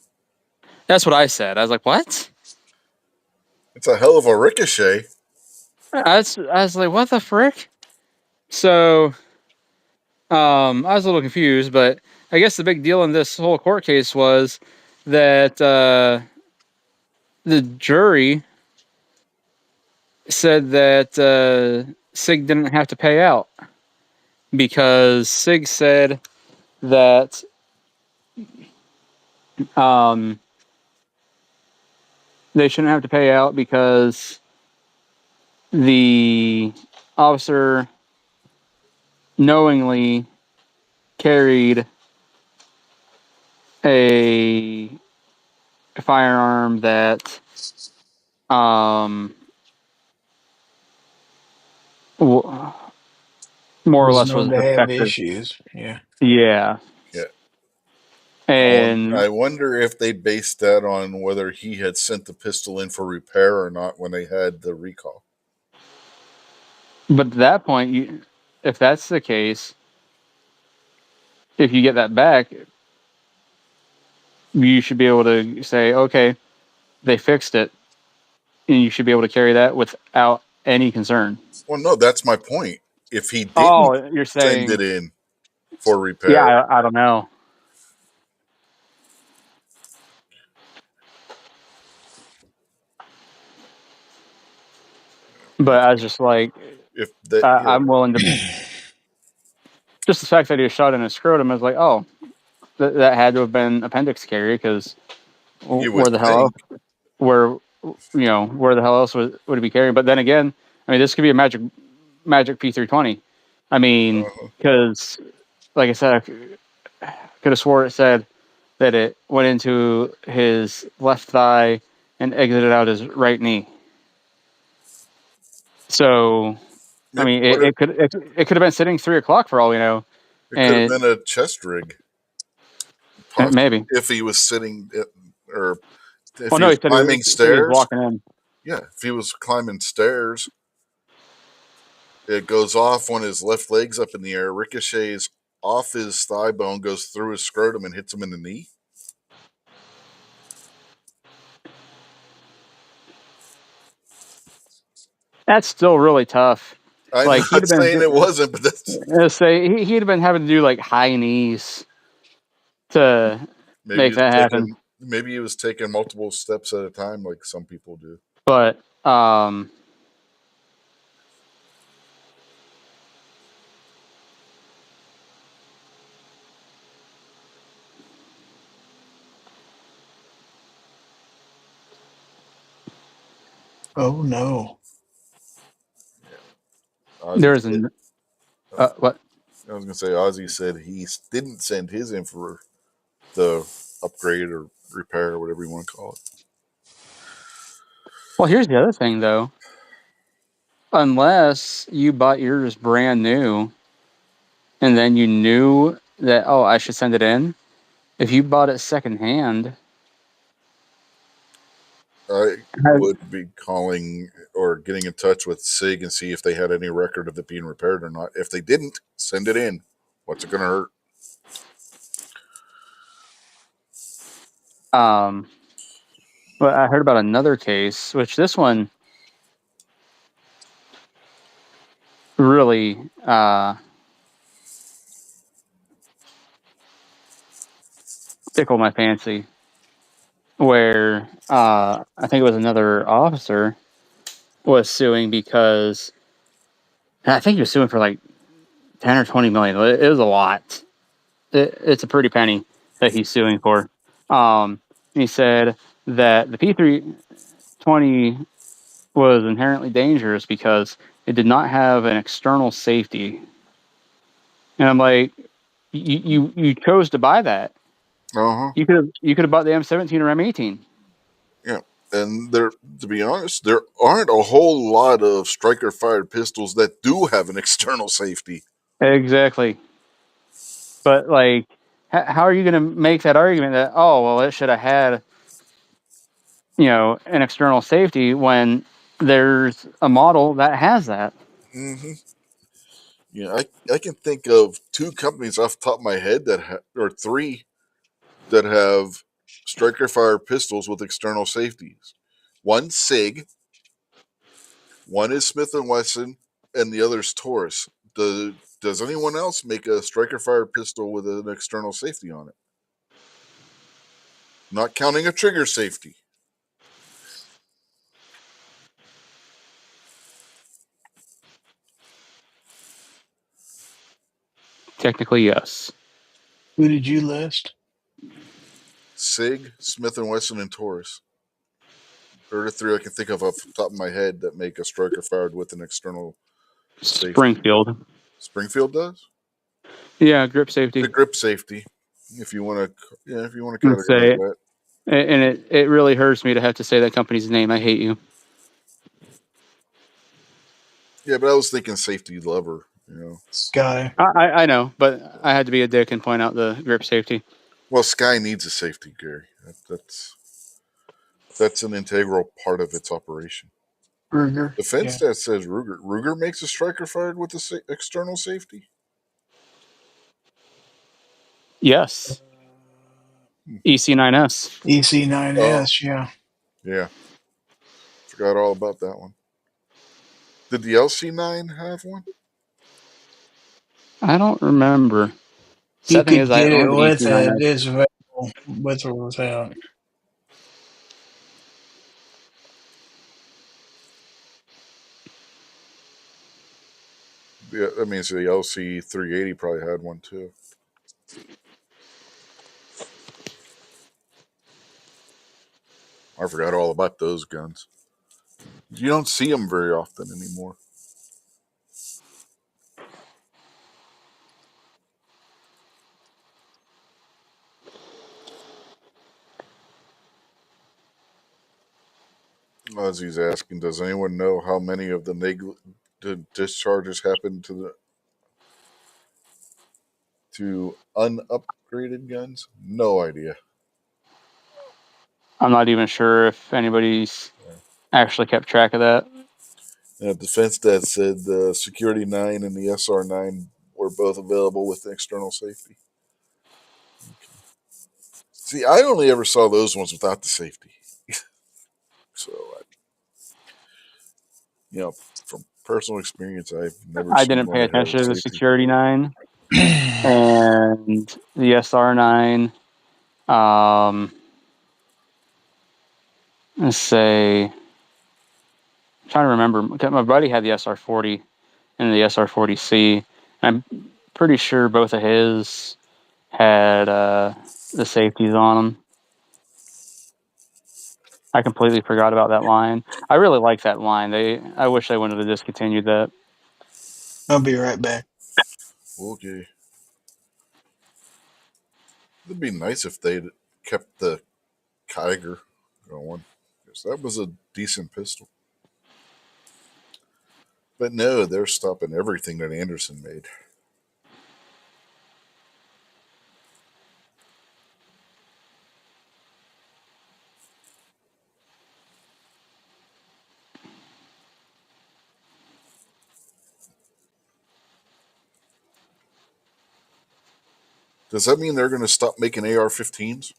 That's what I said. I was like, what? It's a hell of a ricochet. I was like, what the frick? So, I was a little confused, but I guess the big deal in this whole court case was that the jury said that SIG didn't have to pay out, because SIG said that they shouldn't have to pay out because the officer knowingly carried a firearm that more or Was less was known to have defective. issues. Yeah. Yeah. Yeah. And I wonder if they based that on whether he had sent the pistol in for repair or not when they had the recall. but at that point, if that's the case, if you get that back, you should be able to say, okay, they fixed it, and you should be able to carry that without any concern. Well, no, that's my point. If he didn't Oh, you're send saying, it in for repair, yeah, I don't know. But I was just like, if that, I'm willing to. Just the fact that he was shot in his scrotum, I was like, oh, that had to have been appendix carry, because you would where the hell think. else, where the hell else would it be carrying? But then again, I mean, this could be a magic P320. I mean, because like I said, I could have swore it said that it went into his left thigh and exited out his right knee. So, I mean, it could have been sitting 3 o'clock for all we know. It could have been a chest rig. Maybe. If he was sitting or if Well, he no, was he said climbing he was stairs. walking in. Yeah, if he was climbing stairs, it goes off when his left leg's up in the air, ricochets off his thigh bone, goes through his scrotum, and hits him in the knee. That's still really tough. I'm Like, not saying it wasn't, but that's he'd have been having to do like high knees to make that happen. Maybe he was taking multiple steps at a time, like some people do. But Oh no. there's an what? I was gonna say Ozzy said he didn't send his in for the upgrade or repair or whatever you want to call it. Well, here's the other thing, though. Unless you bought yours brand new, and then you knew that, oh, I should send it in. If you bought it secondhand, I would be calling or getting in touch with SIG and see if they had any record of it being repaired or not. If they didn't, send it in. What's it going to hurt? But I heard about another case, which this one really tickle my fancy, where I think it was another officer was suing because I think he was suing for like 10 or 20 million. It was a lot. It's a pretty penny that he's suing for. He said that the P320 was inherently dangerous because it did not have an external safety. And I'm like, you chose to buy that. Uh-huh. You could have bought the M17 or M18. Yeah. And to be honest, there aren't a whole lot of striker fired pistols that do have an external safety. Exactly. But like, how are you going to make that argument that, oh, well, it should have had, an external safety when there's a model that has that? Mm-hmm. Yeah, I can think of 2 companies off the top of my head or 3 that have striker fire pistols with external safeties. One SIG, one is Smith & Wesson, and the other is Taurus. Does anyone else make a striker fire pistol with an external safety on it? Not counting a trigger safety. Technically, yes. Who did you list? SIG, Smith & Wesson, and Taurus. They're the 3 I can think of off the top of my head that make a striker fired with an external safety. Springfield. Springfield does? Yeah, grip safety. The grip safety, if you want to categorize that. And it really hurts me to have to say that company's name. I hate you. Yeah, but I was thinking safety lever, Sky. I know, but I had to be a dick and point out the grip safety. Well, Sky needs a safety, Gary. That's an integral part of its operation. Ruger. The fence stat says Ruger. Ruger makes a striker fired with the external safety? Yes. EC9S. EC9S, yeah. Yeah. Forgot all about that one. Did the LC9 have one? I don't remember. You could get it with it. It's available with or without. Yeah, that means the LC380 probably had one too. I forgot all about those guns. You don't see them very often anymore. As he's asking, does anyone know how many of the discharges happen to unupgraded guns? No idea. I'm not even sure if anybody's actually kept track of that. Defense Stat said the Security 9 and the SR9 were both available with external safety. Okay. See, I only ever saw those ones without the safety. So, from personal experience, I've never. I didn't pay attention to the Security 9 and the SR9. Let's say, I'm trying to remember. My buddy had the SR40 and the SR40C. I'm pretty sure both of his had the safeties on them. I completely forgot about that line. I really like that line. I wish they wouldn't have discontinued that. I'll be right back. Okay. It'd be nice if they'd kept the Kiger going, because that was a decent pistol. But no, they're stopping everything that Anderson made. Does that mean they're going to stop making AR-15s?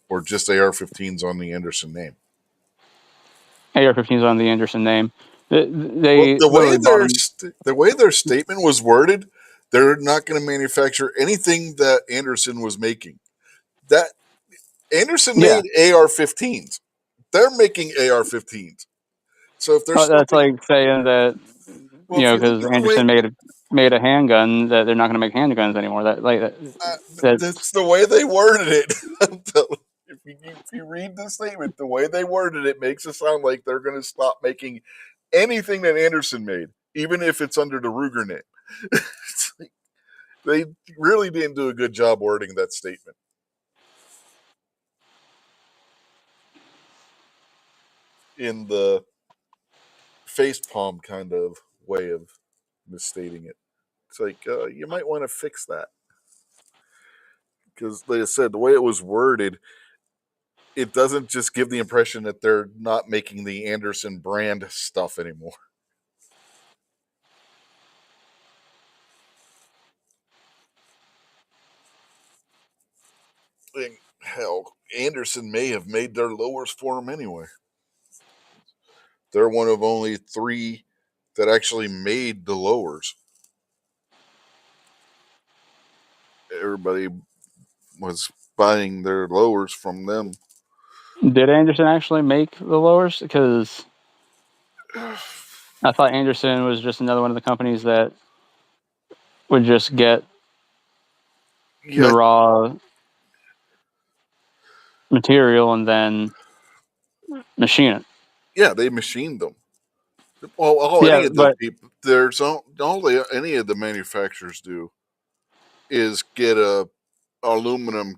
Or just AR-15s on the Anderson name? AR-15s on the Anderson name. The way their statement was worded, they're not going to manufacture anything that Anderson was making. that Anderson Yeah, made AR-15s. They're making AR-15s. So if they're still that's like saying that well, if you look because at the way Anderson made a handgun that they're not going to make handguns anymore. That's that's the way they worded it. If you read the statement, the way they worded it makes it sound like they're going to stop making anything that Anderson made, even if it's under the Ruger name. Like, they really didn't do a good job wording that statement in the facepalm kind of way of misstating it. It's like you might want to fix that because, like I said, the way it was worded, it doesn't just give the impression that they're not making the Anderson brand stuff anymore. And hell, Anderson may have made their lowers for them anyway. They're one of only 3 that actually made the lowers. Everybody was buying their lowers from them. Did Anderson actually make the lowers? Because I thought Anderson was just another one of the companies that would just get the Yeah, raw material and then machine it. yeah, they machined them. Well, all any Yeah, of the but people, any of the manufacturers do is get a aluminum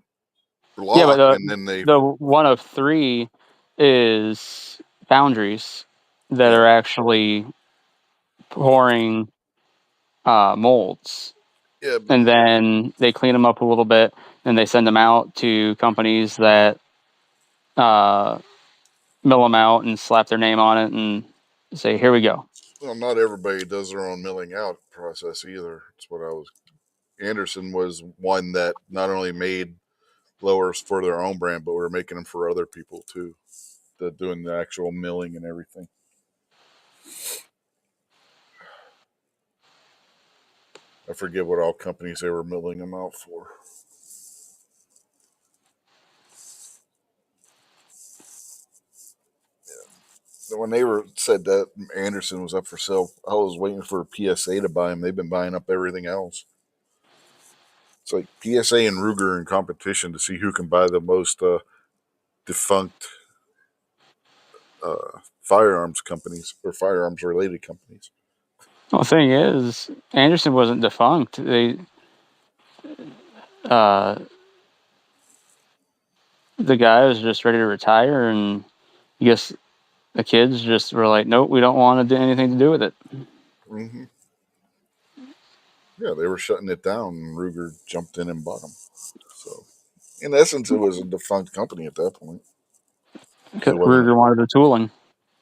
yeah, but block, and then they the one of 3 is foundries that yeah are actually pouring molds, yeah and then they clean them up a little bit, and they send them out to companies that uh, mill them out and slap their name on it and say, "Here we go." well, not everybody does their own milling out process either. That's what I was. Anderson was one that not only made lowers for their own brand, but were making them for other people too, doing the actual milling and everything. I forget what all companies they were milling them out for. When they were said that Anderson was up for sale, I was waiting for PSA to buy them. They've been buying up everything else. It's like PSA and Ruger in competition to see who can buy the most defunct firearms companies or firearms related companies. Well, the thing is, Anderson wasn't defunct. Uh, the guy was just ready to retire, and I guess the kids just were like, "Nope, we don't want to do anything to do with it." Mm-hmm. Yeah, they were shutting it down, and Ruger jumped in and bought them. So, in essence, it was a defunct company at that point. It wasn't. Ruger wanted the tooling.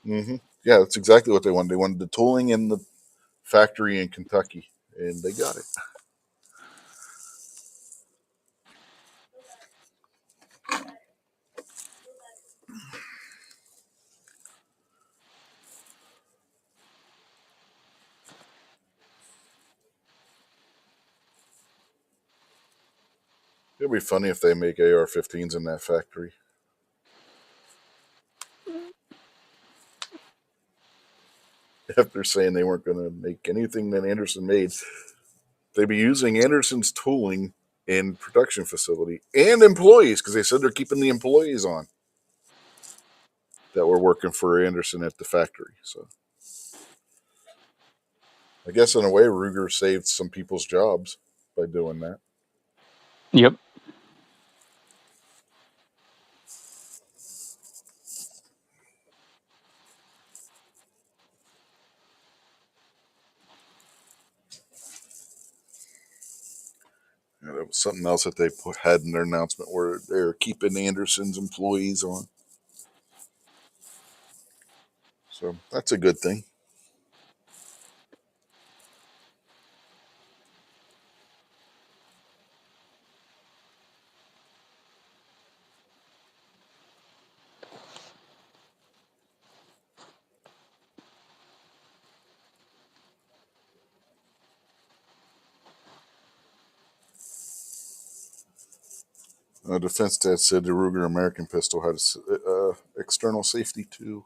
Mm-hmm. Yeah, that's exactly what they wanted. They wanted the tooling in the factory in Kentucky, and they got it. It'd be funny if they make AR-15s in that factory. After saying they weren't going to make anything that Anderson made, they'd be using Anderson's tooling in production facility and employees because they said they're keeping the employees on that were working for Anderson at the factory. So I guess in a way, Ruger saved some people's jobs by doing that. Yep. Yeah, that was something else that they had in their announcement where they're keeping Anderson's employees on. So that's a good thing. Defense Dad said the Ruger American pistol had external safety too.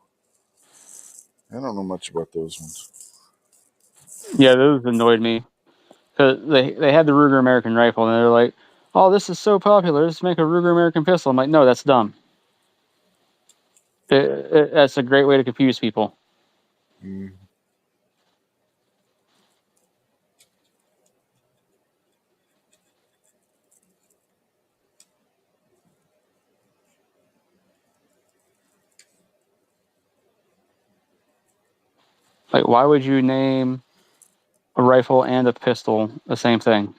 I don't know much about those ones. Yeah, those annoyed me because they had the Ruger American rifle and they're like, "Oh, this is so popular. Let's make a Ruger American pistol." I'm like, "No, that's dumb. That's a great way to confuse people." Mm. Like, why would you name a rifle and a pistol the same thing?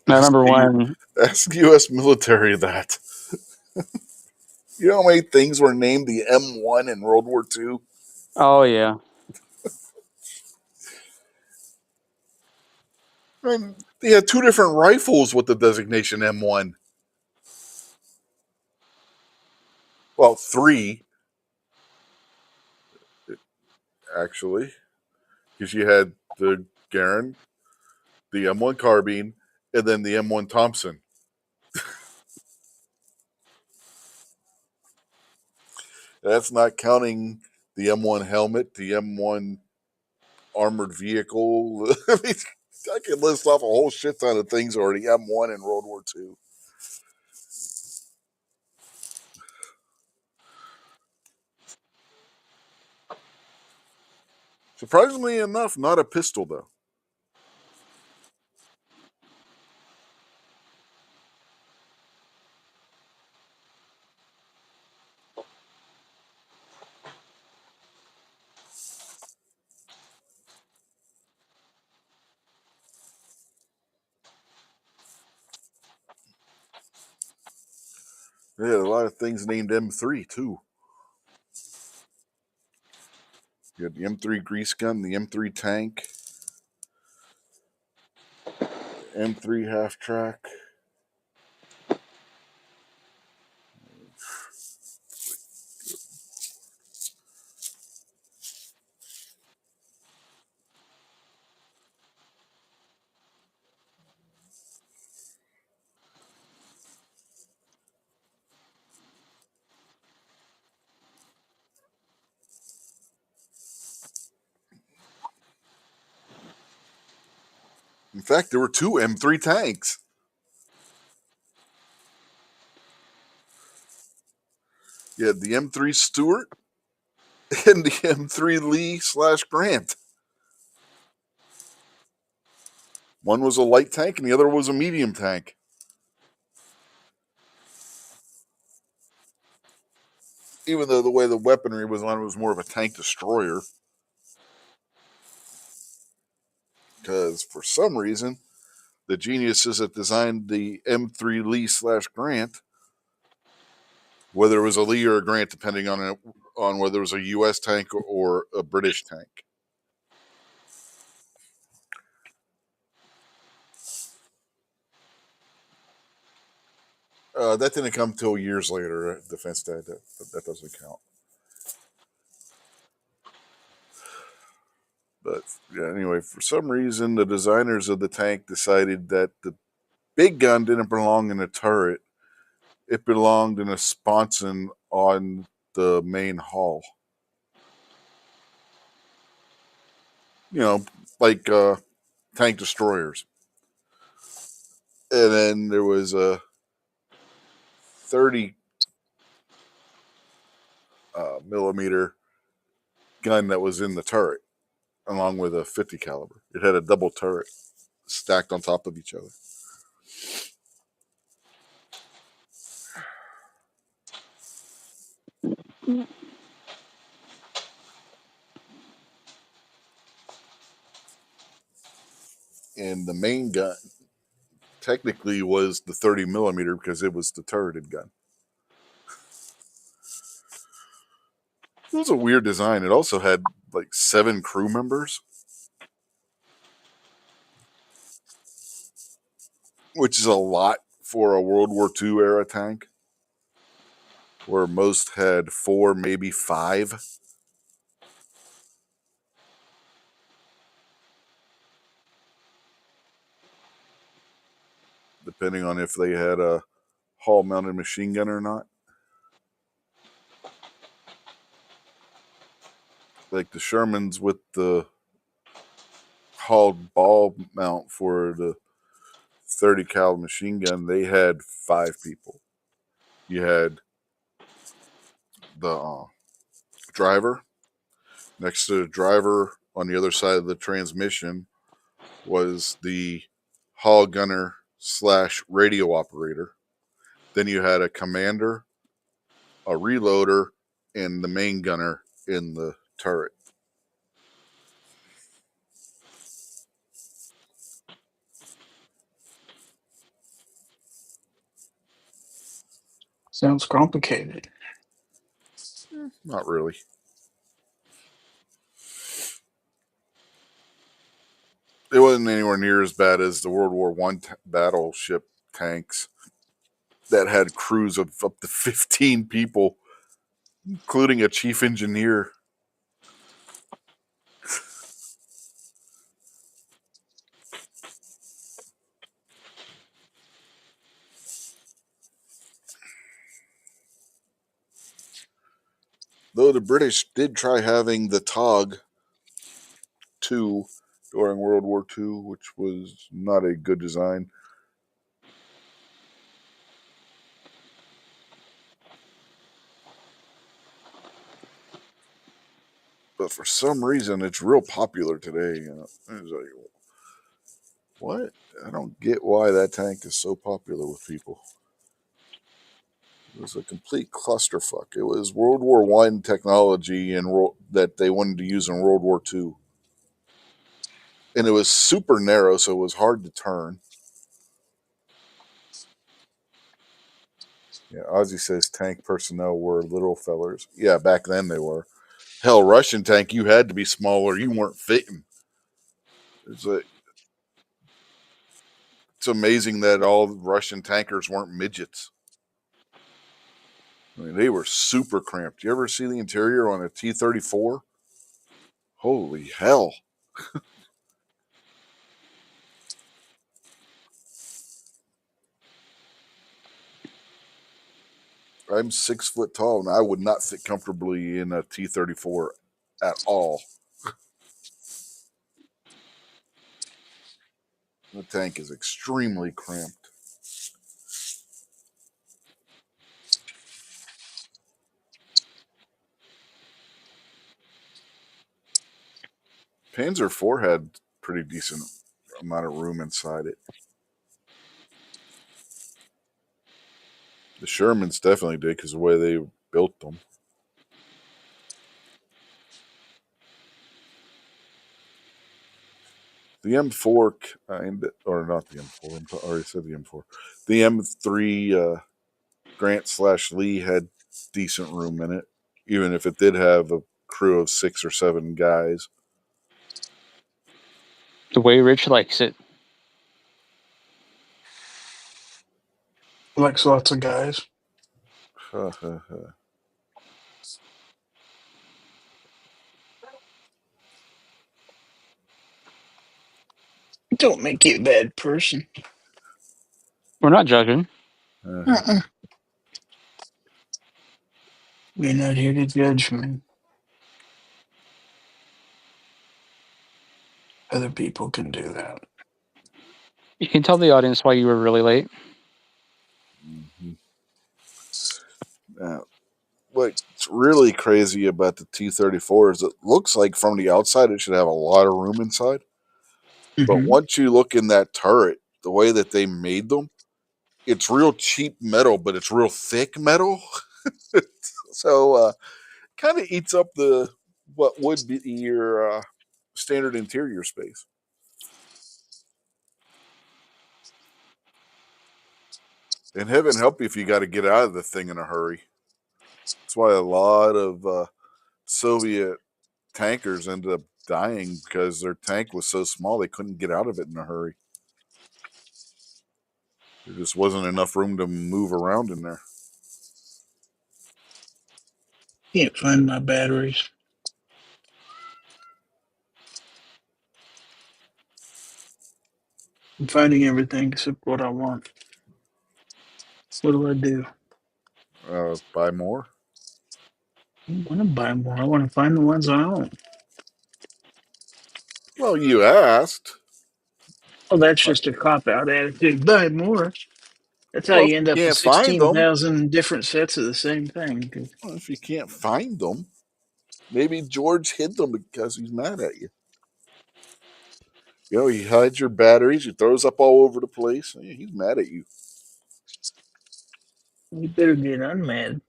I remember when. Ask U.S. military that. You know how many things were named the M1 in World War II? Oh yeah. I mean, they had two different rifles with the designation M1. Well, three, actually, because you had the Garand, the M1 carbine, and then the M1 Thompson. That's not counting the M1 helmet, the M1 armored vehicle. I mean, I could list off a whole shit ton of things already M1 in World War II. Surprisingly enough, not a pistol, though. They had a lot of things named M3, too. You had the M3 grease gun, the M3 tank, M3 half track. In fact, there were two M3 tanks. You had the M3 Stuart and the M3 Lee/Grant. One was a light tank and the other was a medium tank. Even though the way the weaponry was on, it was more of a tank destroyer. Because for some reason, the geniuses that designed the M3 Lee/Grant, whether it was a Lee or a Grant, depending on whether it was a U.S. tank or a British tank. That didn't come till years later. Defense Dad, that doesn't count. But yeah, anyway, for some reason, the designers of the tank decided that the big gun didn't belong in a turret. It belonged in a sponson on the main hull. You know, like tank destroyers. And then there was a 30 millimeter gun that was in the turret, along with a 50 caliber. It had a double turret stacked on top of each other. And the main gun technically was the 30 millimeter because it was the turreted gun. It was a weird design. It also had like 7 crew members, which is a lot for a World War II era tank, where most had 4, maybe 5. depending on if they had a hull-mounted machine gun or not. Like the Shermans with the hauled ball mount for the 30 cal machine gun, they had 5 people. You had the driver. Next to the driver on the other side of the transmission was the hull gunner / radio operator. Then you had a commander, a reloader, and the main gunner in the turret. Sounds complicated. Not really. It wasn't anywhere near as bad as the World War I battleship tanks that had crews of up to 15 people, including a chief engineer. Though the British did try having the TOG 2 during World War II, which was not a good design. But for some reason, it's real popular today. It's like, what? I don't get why that tank is so popular with people. It was a complete clusterfuck. It was World War I technology that they wanted to use in World War II. And it was super narrow, so it was hard to turn. Yeah, Ozzy says tank personnel were little fellers. Yeah, back then they were. Hell, Russian tank, you had to be smaller. You weren't fitting. It's amazing that all Russian tankers weren't midgets. I mean, they were super cramped. You ever see the interior on a T-34? Holy hell. I'm 6 foot tall, and I would not fit comfortably in a T-34 at all. The tank is extremely cramped. Panzer IV had pretty decent amount of room inside it. The Shermans definitely did because of the way they built them. The M4, or not the M4, I already said the M4. The M3 Grant / Lee had decent room in it, even if it did have a crew of 6 or 7 guys. The way Rich likes it. Likes lots of guys. Don't make you a bad person. We're not judging. Uh-uh. We're not here to judge, man. Other people can do that. You can tell the audience why you were really late. What's really crazy about the T-34 is it looks like from the outside it should have a lot of room inside. But once you look in that turret, the way that they made them, it's real cheap metal, but it's real thick metal. So kind of eats up what would be your standard interior space. And heaven help you if you got to get out of the thing in a hurry. That's why a lot of Soviet tankers ended up dying because their tank was so small they couldn't get out of it in a hurry. There just wasn't enough room to move around in there. Can't find my batteries. I'm finding everything except what I want. What do I do? Buy more. I don't want to buy more. I want to find the ones I own. Well, you asked. Oh, that's But, just a cop out attitude. Buy more. That's how well, if you you end up with can't find them, 16,000 different sets of the same thing. well, if you can't find them, maybe George hid them because he's mad at you. You know, he hides your batteries. He throws up all over the place. Yeah, he's mad at you. You better get unmad.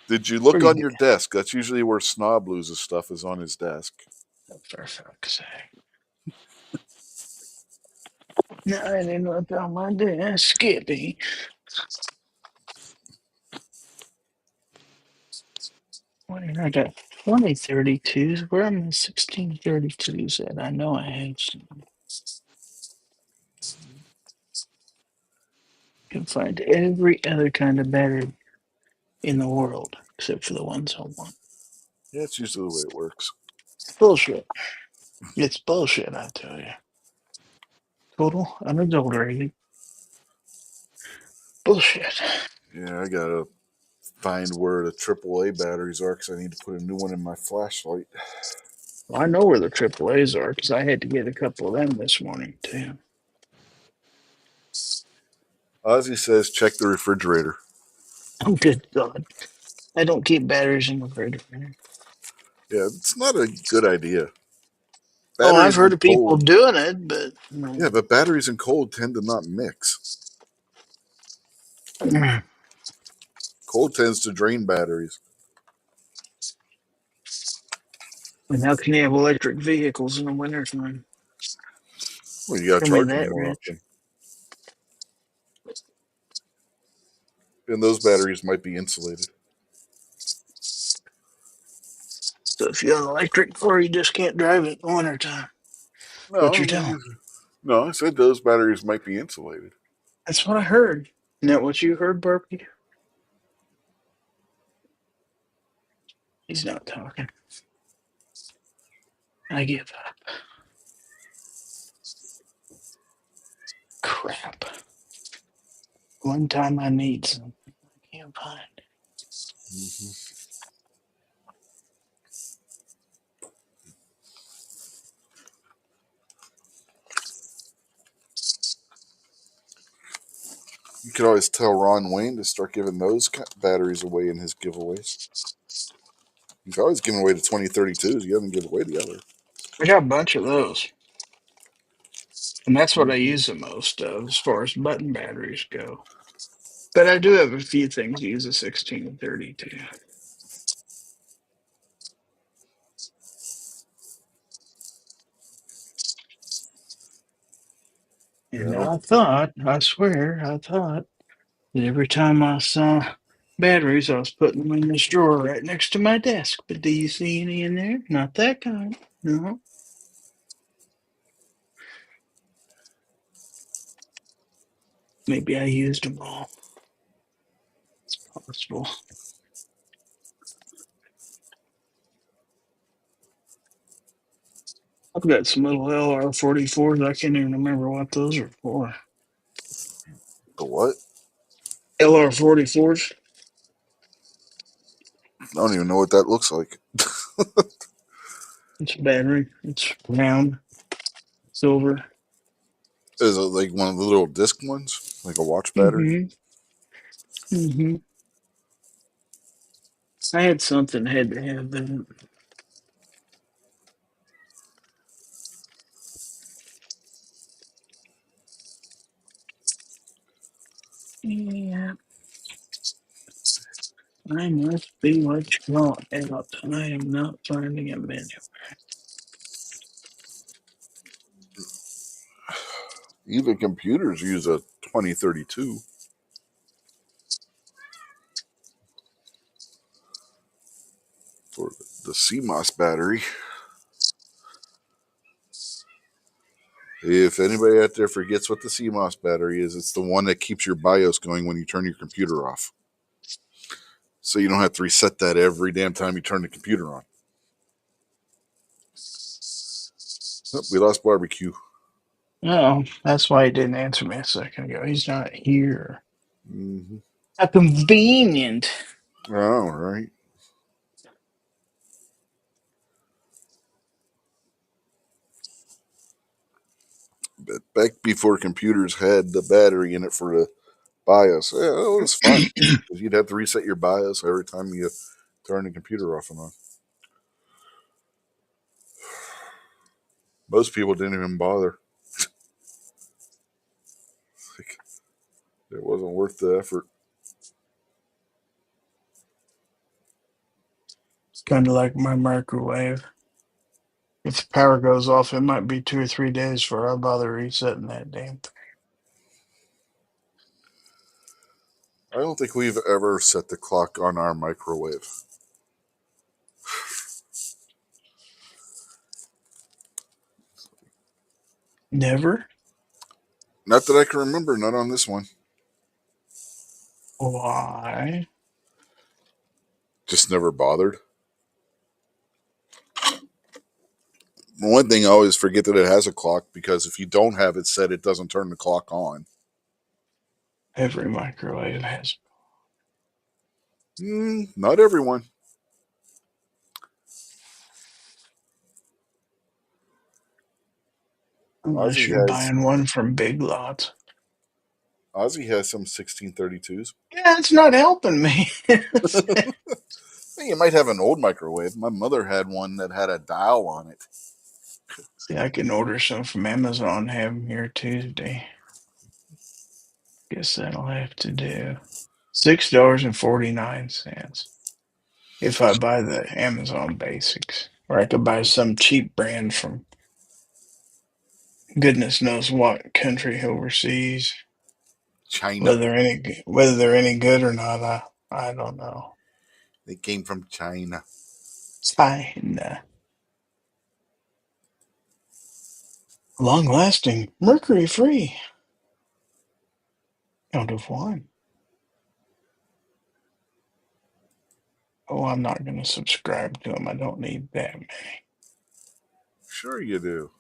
Did you look Pretty on good. your desk? That's usually where Snob loses stuff, is on his desk. For fuck's sake. No, I didn't look on my desk, Skippy. Wait, I got 2032s. Where are my 1632s at? I know I have some. Can find every other kind of battery in the world except for the ones I want. Yeah, it's usually the way it works. Bullshit. It's bullshit, I tell you. Total unadulterated bullshit. Yeah, I gotta find where the AAA batteries are because I need to put a new one in my flashlight. Well, I know where the AAAs are because I had to get a couple of them this morning, too. Ozzy says check the refrigerator. Oh, good God. I don't keep batteries in the refrigerator. Yeah, it's not a good idea. Oh, I've Batteries heard and of people cold. doing it, but no. Yeah, but batteries and cold tend to not mix. Cold tends to drain batteries. And how can you have electric vehicles in the wintertime? Well, you gotta Tell me charge them that, more Rich. often. And those batteries might be insulated. So if you have an electric car, you just can't drive it in the wintertime. What you're telling me. No, I said those batteries might be insulated. That's what I heard. Isn't that what you heard, Burpee? He's not talking. I give up. Crap. One time I need something I can't find. Mm-hmm. You could always tell Ron Wayne to start giving those batteries away in his giveaways. He's always giving away the 2032s. He doesn't give away the other. I got a bunch of those. And that's what I Mm-hmm. use the most of as far as button batteries go. But I do have a few things to use a 1632. And Yeah, I swear, I thought that every time I saw batteries, I was putting them in this drawer right next to my desk. But do you see any in there? Not that kind. No. Maybe I used them all. It's possible. I've got some little LR44s. I can't even remember what those are for. the what? LR44s? I don't even know what that looks like. It's a battery. It's round, silver. Is it like one of the little disc ones? Like a watch battery? Mm-hmm. Mm-hmm. I had something had to have that. Yeah. I must be what's wrong. Out. I am not finding a menu. Even computers use a 2032 for the CMOS battery. If anybody out there forgets what the CMOS battery is, it's the one that keeps your BIOS going when you turn your computer off. So you don't have to reset that every damn time you turn the computer on. Oh, we lost barbecue. Oh, that's why he didn't answer me a second ago. He's not here. Mm-hmm. How convenient. Oh, right. But back before computers had the battery in it for the BIOS, yeah, it was fun. 'Cause you'd have to reset your BIOS every time you turn the computer off and on. Most people didn't even bother. Like, it wasn't worth the effort. It's kind of like my microwave. If the power goes off, it might be 2 or 3 days before I bother resetting that damn thing. I don't think we've ever set the clock on our microwave. Never? Not that I can remember, not on this one. Why? Just never bothered. One thing I always forget that it has a clock because if you don't have it set, it doesn't turn the clock on. Every microwave has. Not everyone. Unless Ozzy you're has buying one from Big Lots. Ozzy has some 1632s. Yeah, it's not helping me. You might have an old microwave. My mother had one that had a dial on it. See, I can order some from Amazon, have them here Tuesday. Guess that'll have to do. $6.49 if I buy the Amazon Basics. Or I could buy some cheap brand from goodness knows what country overseas. China. Whether they're any good or not, I don't know. They came from China. China. Long lasting, mercury free. Count of one. Oh, I'm not going to subscribe to them. I don't need that Sure you do.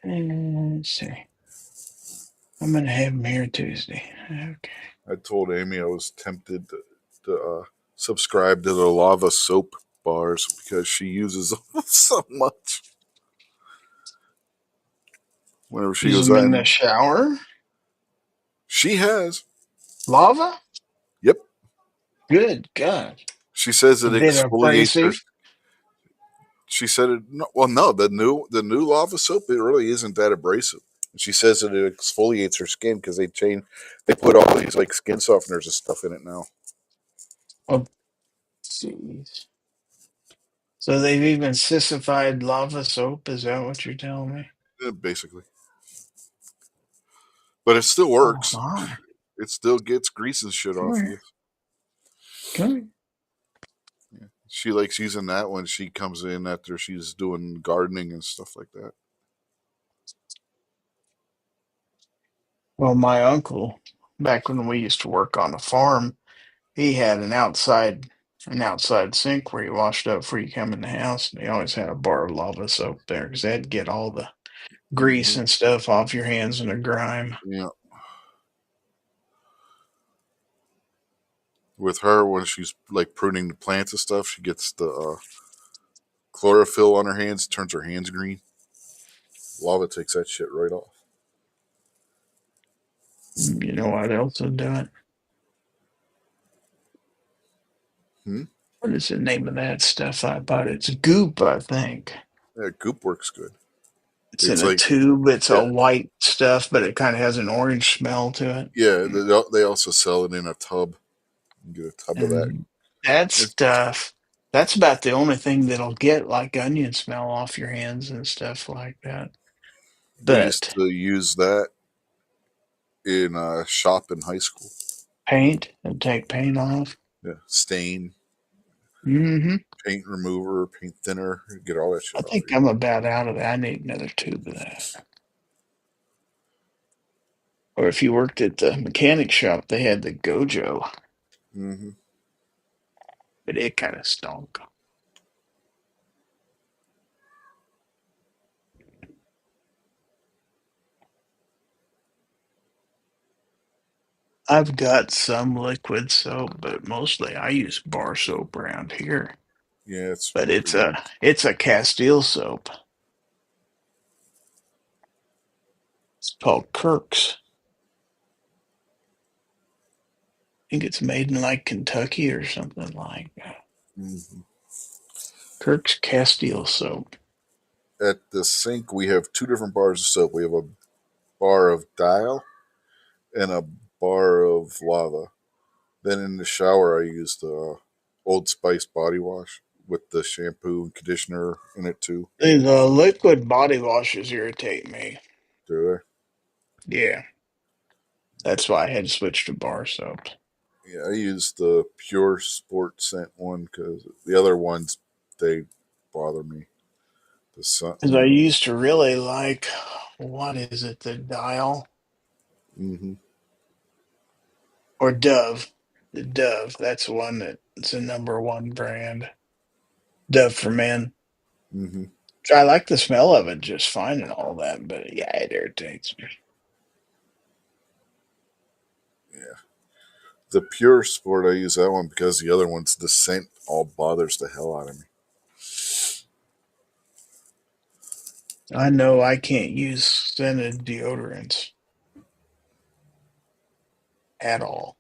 many. Let's see. I'm going to have them here Tuesday. Okay. I told Amy I was tempted to subscribe to the lava soap bars because she uses them so much. Whenever she Use goes them out, in the and shower. she has. Lava? Yep. Good God. She says A it bit exfoliates her. abrasive. She said it. No, well, no, the new lava soap it really isn't that abrasive. She says that it exfoliates her skin because they put all these like skin softeners and stuff in it now. Oh, jeez. So they've even sissified lava soap? Is that what you're telling me? Basically, but it still Oh, works. my. It still gets grease and shit Come off here. you. Come here. She likes using that when she comes in after she's doing gardening and stuff like that. Well, my uncle, back when we used to work on a farm, he had an outside sink where he washed up before you come in the house, and he always had a bar of lava soap there because that'd get all the grease Hmm. and stuff off your hands and the grime. Yeah. With her, when she's like pruning the plants and stuff, she gets the chlorophyll on her hands, turns her hands green. Lava takes that shit right off. You know what else would do it? Hmm? What is the name of that stuff I bought? It's Goop, I think. Yeah, goop works good. It's in It's a like, tube. It's yeah, a white stuff, but it kind of has an orange smell to it. yeah. They also sell it in a tub. You get a tub of that. And that It's, stuff, that's about the only thing that'll get like onion smell off your hands and stuff like that. we used But to use that in shop in high school. paint and take paint off. Yeah, stain, Hmm. paint remover, paint thinner, get all that I shit off of think you. I'm about out of that. I need another tube of that. Or if you worked at the mechanic shop, they had the Gojo, Hmm. but it kind of stunk. I've got some liquid soap, but mostly I use bar soap around here. Yeah, it's But pretty good. it's a Castile soap. It's called Kirk's. I think it's made in like Kentucky or something like that. Hmm. Kirk's Castile soap. At the sink, we have two different bars of soap. We have a bar of Dial and a bar of Lava. Then in the shower, I use the Old Spice body wash with the shampoo and conditioner in it too. The liquid body washes irritate me. Do Yeah, that's why I had to switch to bar soap. they? Yeah, I use the Pure Sport scent one because the other ones they bother me. The sun. Because I used to really like, what is it, the Dial Mm-hmm. or Dove? The Dove, that's the one that's the number one brand. Dove for men. Mm-hmm. I like the smell of it just fine and all that, but yeah, it irritates me. Yeah. The Pure Sport, I use that one because the other ones, the scent all bothers the hell out of me. I know I can't use scented deodorants at all.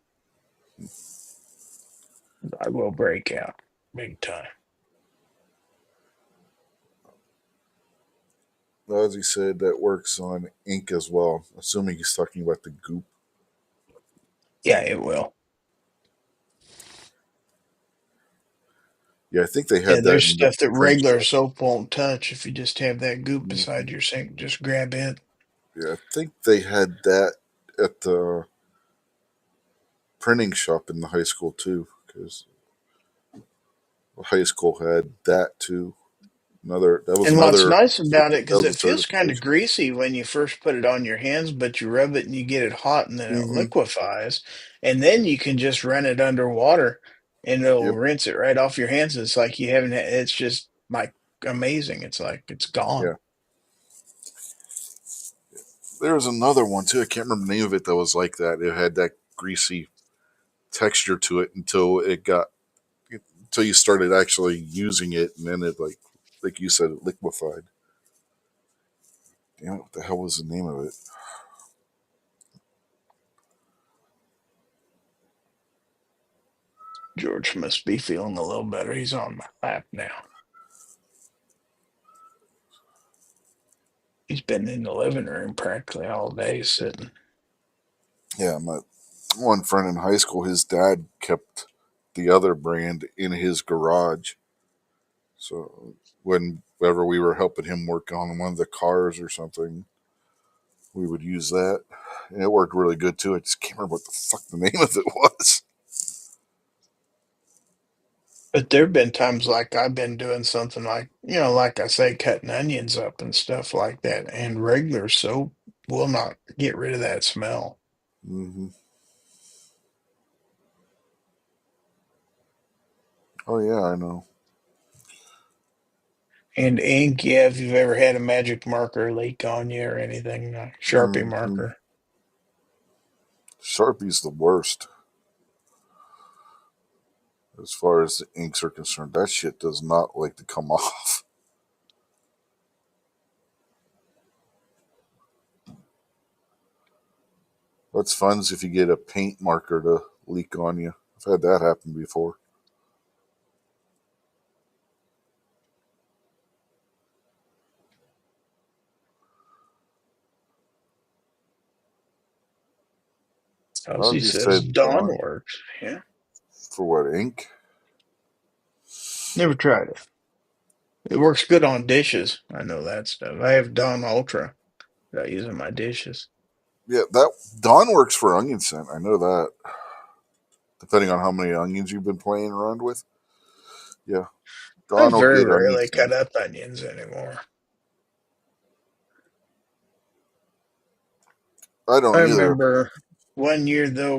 I will break out big time. Well, as he said, that works on ink as well. Assuming he's talking about the goop. Yeah, it will. Yeah, I think they Yeah, had that there's in the stuff that print regular shop. soap won't touch. If you just have that goop Hmm. beside your sink, just grab it. Yeah, I think they had that at the printing shop in the high school too, because the high school had that too. Another that was And what's another nice about it, that because was a it feels kind of certification. greasy when you first put it on your hands, but you rub it and you get it hot and then it Hmm. liquefies. And then you can just run it under water and it'll Yep. rinse it right off your hands. It's like you haven't, it's just like amazing. It's like it's gone. Yeah. There was another one too. I can't remember the name of it that was like that. It had that greasy texture to it until you started actually using it, and then it like you said, it liquefied. Damn it! What the hell was the name of it? George must be feeling a little better. He's on my lap now. He's been in the living room practically all day sitting. Yeah, my one friend in high school, his dad kept the other brand in his garage. So whenever we were helping him work on one of the cars or something, we would use that. And it worked really good too. I just can't remember what the fuck the name of it was. But there have been times like I've been doing something like, like I say, cutting onions up and stuff like that. And regular soap will not get rid of that smell. Hmm. Oh yeah, I know. And ink, yeah, if you've ever had a magic marker leak on you or anything, Sharpie Hmm. marker. Sharpie's the worst as far as the inks are concerned. That shit does not like to come off. What's fun is if you get a paint marker to leak on you. I've had that happen before. Elsie As you says said, Dawn works. Yeah. for what ink? Never tried it. It works good on dishes. I know that stuff. I have Dawn Ultra that I use in my dishes. Yeah, that Dawn works for onion scent. I know that. Depending on how many onions you've been playing around with. Yeah, I Dawn will very get onion rarely cut scent. up onions anymore. I I don't either. remember one year though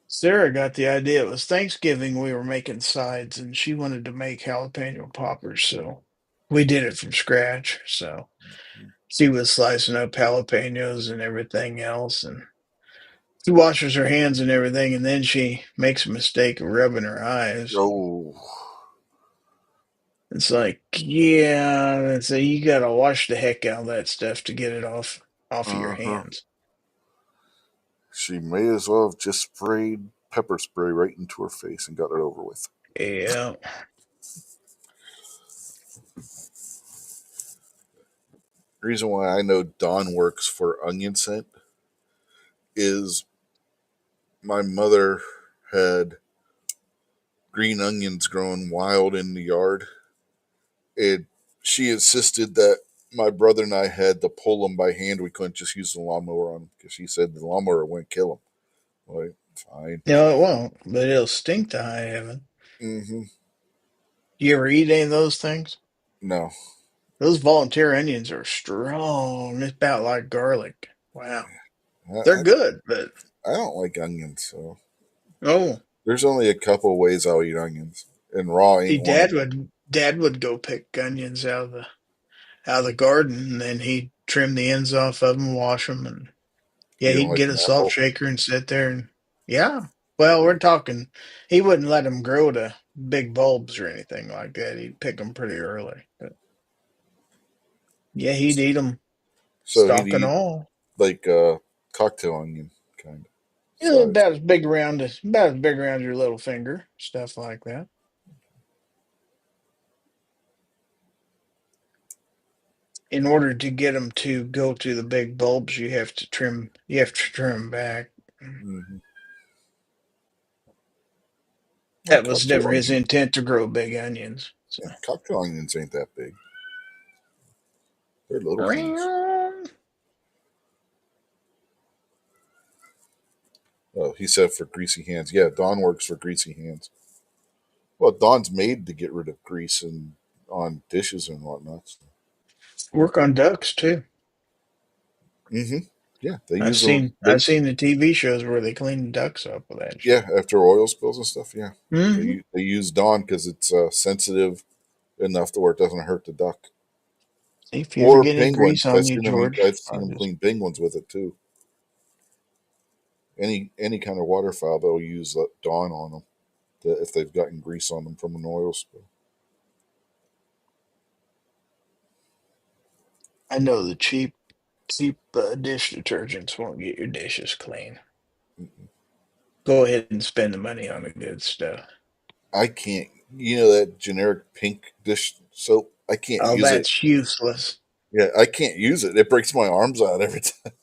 Sarah got the idea. It was Thanksgiving. We were making sides, and she wanted to make jalapeno poppers, so we did it from scratch. So she was slicing up jalapenos and everything else, and She washes her hands and everything, and then she makes a mistake of rubbing her eyes. Oh, It's like, yeah, so you gotta wash the heck out of that stuff to get it off of your uh-huh. hands. She may as well have just sprayed pepper spray right into her face and got it over with. Yeah. The reason why I know Dawn works for onion scent is my mother had green onions growing wild in the yard. It She insisted that my brother and I had to pull them by hand. We couldn't just use the lawnmower on them because she said the lawnmower wouldn't kill them. Like, fine. No, it won't, but it'll stink to high heaven. Mm-hmm. You ever eat any of those things? No, Those volunteer onions are strong. It's about like garlic. Wow. I, They're I, good, but I don't like onions, so oh, there's only a couple ways I'll eat onions, and raw see, ain't one of them. Dad would go pick onions out of the garden, and then he'd trim the ends off of them, wash them, and yeah, You don't he'd like get an a salt apple? shaker and sit there and yeah. Well, we're talking. He wouldn't let them grow to big bulbs or anything like that. He'd pick them pretty early. But yeah, he'd eat them So he'd stalk and eat all. like cocktail onion kind of Yeah, size. about as big around your little finger, stuff like that. In order to get them to go to the big bulbs, you have to trim. You have to trim 'em back. Mm-hmm. Well, That was cocktail never his onion. intent to grow big onions. So. Yeah, cocktail onions ain't that big. They're little things. Oh, he said for greasy hands. Yeah, Dawn works for greasy hands. Well, Dawn's made to get rid of grease and on dishes and whatnot. So. Work on ducks too. Mm-hmm. Yeah, they I've use a seen I've base. seen the TV shows where they clean ducks up with that shit. Yeah, after oil spills and stuff. Yeah, Hmm. they use Dawn because it's sensitive enough to where it doesn't hurt the duck If you ever or get any penguins. grease on you, I've George, seen I'll them just clean penguins with it too. Any kind of waterfowl, they'll use Dawn on them if they've gotten grease on them from an oil spill. I know the cheap dish detergents won't get your dishes clean. Go ahead and spend the money on the good stuff. I can't. You know that generic pink dish soap? I can't Oh, use it. that's useless. Yeah, I can't use it. It breaks my arms out every time.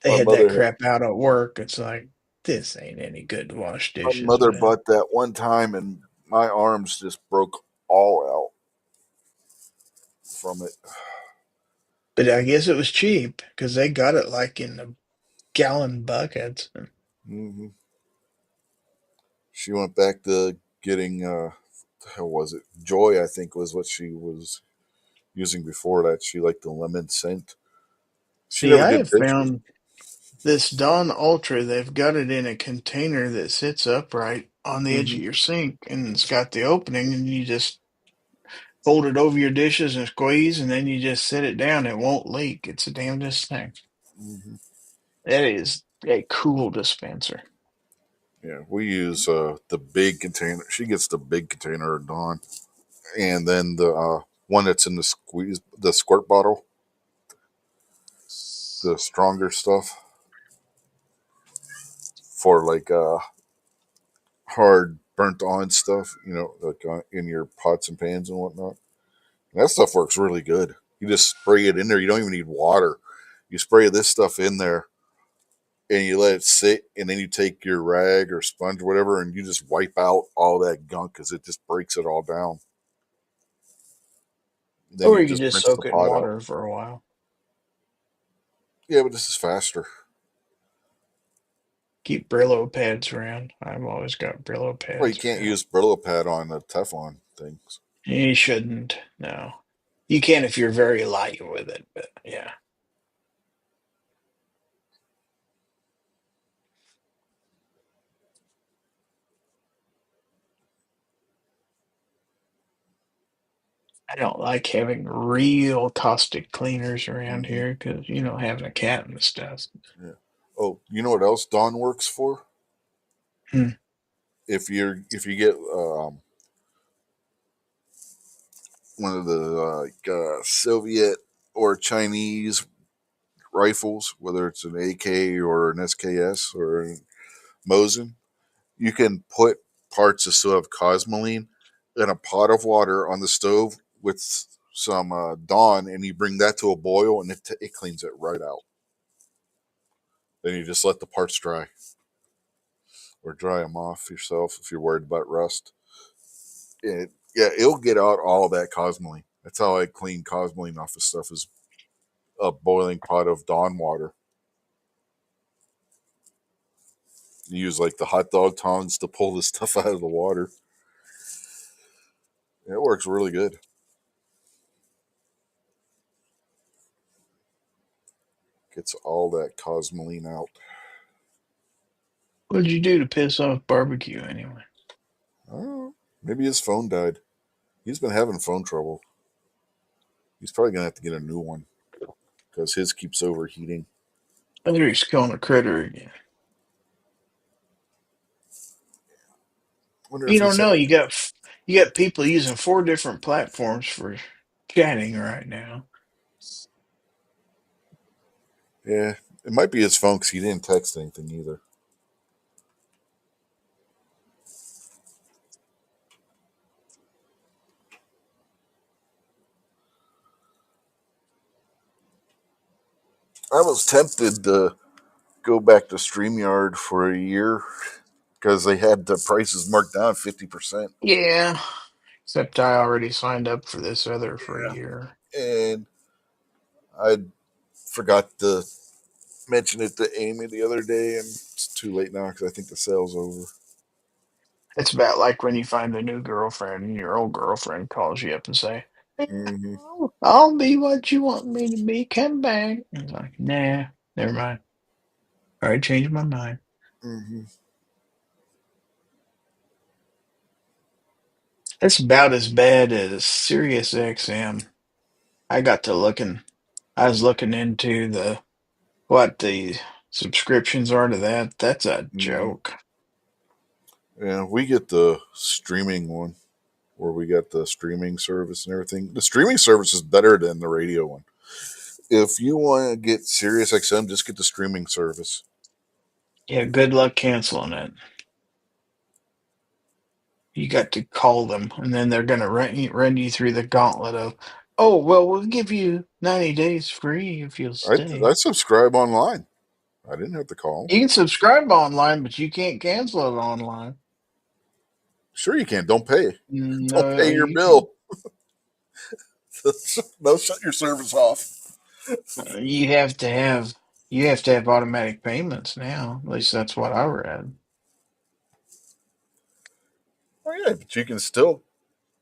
They My had that mother, crap out at work. It's like this ain't any good to wash my dishes mother with. bought that one time, and my arms just broke all out from it. But I guess it was cheap because they got it like in the gallon buckets. Hmm. She went back to getting how was it? Joy, I think, was what she was using before that. She liked the lemon scent. She See, never I did have dishes. found this Dawn Ultra. They've got it in a container that sits upright on the edge Hmm. of your sink, and it's got the opening, and you just fold it over your dishes and squeeze, and then you just set it down. It won't leak. It's the damnedest thing. Hmm. That is a cool dispenser. Yeah, we use the big container. She gets the big container of Dawn, and then the one that's in the squirt bottle, the stronger stuff for like hard burnt on stuff. You know, like in your pots and pans and whatnot. And that stuff works really good. You just spray it in there. You don't even need water. You spray this stuff in there, and you let it sit, and then you take your rag or sponge or whatever, and you just wipe out all that gunk because it just breaks it all down. Then Or you you can just just rinse the soak it in pot out. water for a while. Yeah, but this is faster. Keep Brillo pads around. I've always got Brillo Well, you pads can't around. use Brillo pad on the Teflon things. You shouldn't. No. You can if you're very light with it, but yeah. I don't like having real caustic cleaners around Hmm. here because, having a cat and stuff. Yeah. Oh, you know what else Dawn works for? Hmm. If you get one of the Soviet or Chinese rifles, whether it's an AK or an SKS or a Mosin, you can put parts that still have cosmoline in a pot of water on the stove with some Dawn, and you bring that to a boil, and it cleans it right out. Then you just let the parts dry or dry them off yourself if you're worried about rust. Yeah, it'll get out all of that cosmoline. That's how I clean cosmoline off of stuff is a boiling pot of Dawn water. You use like the hot dog tongs to pull the stuff out of the water. It works really good. Gets all that cosmoline out. What'd you do to piss off barbecue anyway? Oh, maybe his phone died. He's been having phone trouble. He's probably gonna have to get a new one because his keeps overheating. I think he's killing a critter again. Wonder You if don't he's know. You got people using 4 different platforms for chatting right now. yeah. It might be his phone because he didn't text anything either. I was tempted to go back to StreamYard for a year because they had the prices marked down 50%. Yeah, except I already signed up for this other for a year. And I forgot to mention it to Amy the other day, and it's too late now because I think the sale's over. It's about like when you find a new girlfriend and your old girlfriend calls you up and say, "Hey, Hmm. I'll be what you want me to be. Come back." And it's like, nah, never mind. All right, changed my mind. Hmm. It's about as bad as Sirius XM. I got to looking. I was looking into what the subscriptions are to that. That's a Hmm. joke. Yeah, we get the streaming one where we got the streaming service and everything. The streaming service is better than the radio one. If you want to get Sirius XM, just get the streaming service. Yeah, good luck canceling it. You got to call them, and then they're gonna run you through the gauntlet of, oh well, we'll give you 90 days free if you'll I stay. subscribe online. I didn't have to call 'em. You can subscribe online, but you can't cancel it online. Sure, you can. Don't pay. Don't No, pay your you can. bill. They'll shut your service off. You have to have automatic payments now. At least that's what I read. Oh yeah, but you can still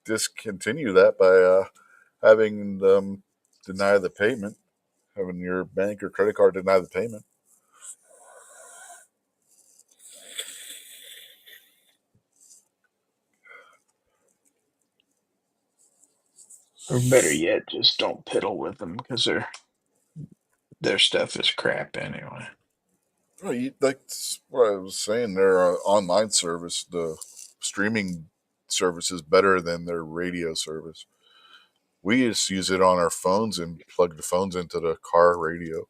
discontinue that by having them deny the payment, having your bank or credit card deny the payment. Or better yet, just don't piddle with them because their stuff is crap anyway. Well, that's what I was saying. Their online service, the streaming service, is better than their radio service. We just use it on our phones and plug the phones into the car radio.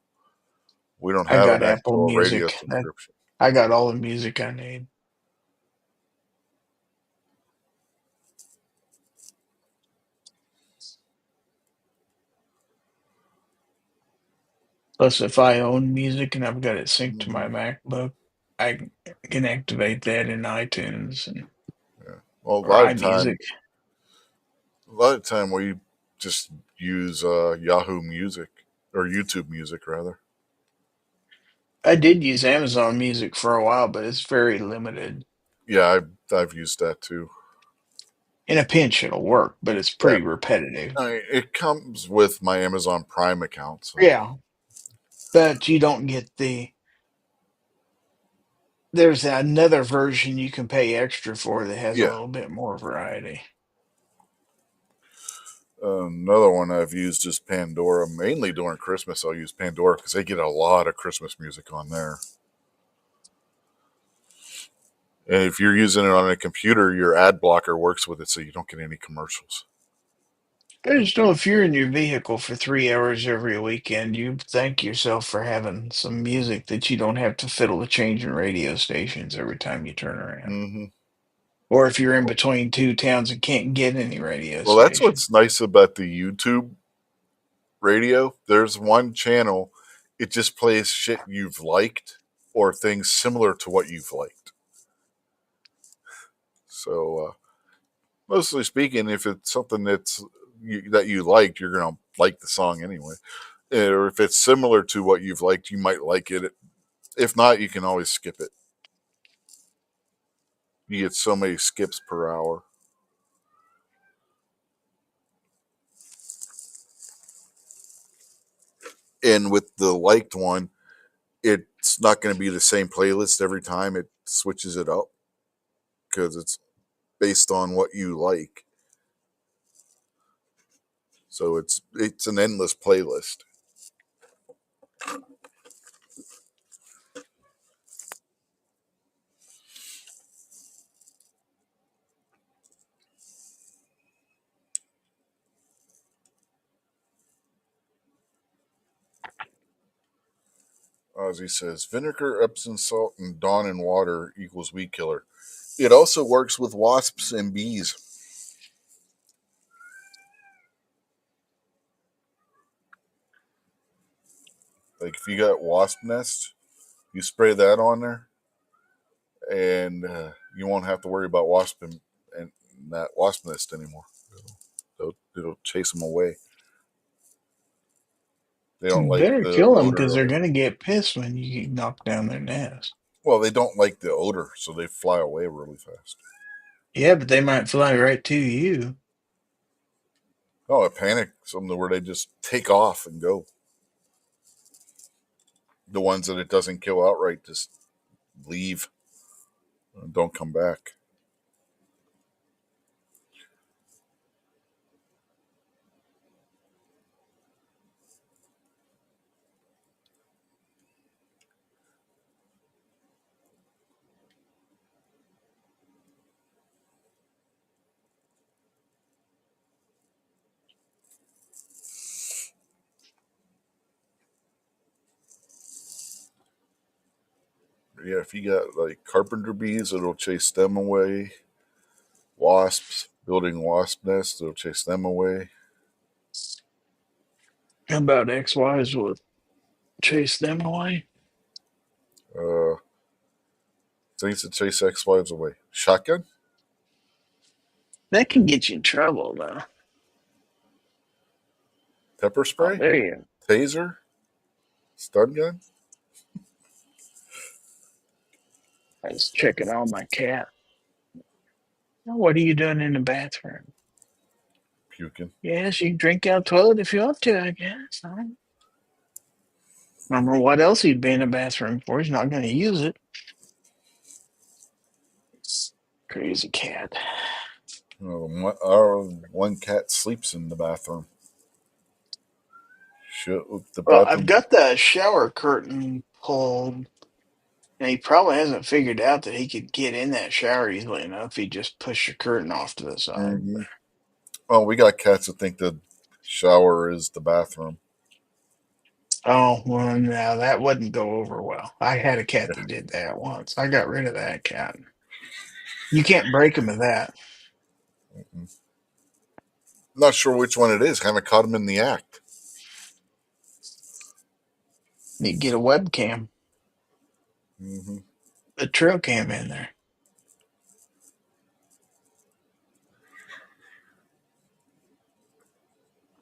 We don't I have got an Apple actual radio Music. That subscription. I got all the music I need. Plus, if I own music and I've got it synced to my Hmm. MacBook, I can activate that in iTunes and Yeah. Well, or iMusic. a lot of time we just use Yahoo Music or YouTube Music rather. I did use Amazon Music for a while, but it's very limited. Yeah, I've used that too. In a pinch, it'll work, but it's Yeah, pretty repetitive. it comes with my Amazon Prime account, so Yeah, but you don't get there's another version you can pay extra for that has a yeah. little bit more variety. Another one I've used is Pandora. Mainly during Christmas, I'll use Pandora because they get a lot of Christmas music on there. And if you're using it on a computer, your ad blocker works with it so you don't get any commercials. I just know if you're in your vehicle for 3 hours every weekend, you thank yourself for having some music that you don't have to fiddle with changing radio stations every time you turn around. Mm-hmm. Or if you're in between two towns and can't get any radio Well, that's station. what's nice about the YouTube radio. There's one channel, it just plays shit you've liked or things similar to what you've liked. So, mostly speaking, if it's something that you liked, you're gonna like the song anyway. Or if it's similar to what you've liked, you might like it. If not, you can always skip it. You get so many skips per hour. And with the liked one, it's not going to be the same playlist every time. It switches it up because it's based on what you like. So it's an endless playlist. Ozzy says vinegar, Epsom salt, and Dawn and water equals weed killer. It also works with wasps and bees. Like if you got wasp nest, you spray that on there, and you won't have to worry about wasp and that wasp nest anymore. It'll chase them away. They don't You like better the kill them odor because of they're it. going to get pissed when you knock down their nest. Well, they don't like the odor, so they fly away really fast. Yeah, but they might fly right to you. Oh, a panic, something where they just take off and go. The ones that it doesn't kill outright just leave and don't come back. Yeah, if you got like carpenter bees, it'll chase them away. Wasps, building wasp nests, it'll chase them away. How about XYs will chase them away? Uh, Things that chase ex-wives away. Shotgun, That can get you in trouble, though. pepper Oh, spray, there you taser, stun gun. go. I was checking on my cat. Oh, what are you doing in the bathroom? Puking. Yes, you can drink out toilet if you want to, I guess. I don't remember what else he'd be in the bathroom for. He's not going to use it. Crazy cat. Our one cat sleeps in the bathroom. The Well, I've bathroom. got the shower curtain pulled, and he probably hasn't figured out that he could get in that shower easily enough if he just pushed the curtain off to the side. Mm-hmm. Oh, we got cats that think the shower is the bathroom. Oh, well, no, that wouldn't go over well. I had a cat that did that once. I got rid of that cat. You can't break him of that. Not sure which one it is. Haven't caught him in the act. You get a webcam, Mm-hmm. a trail cam in there.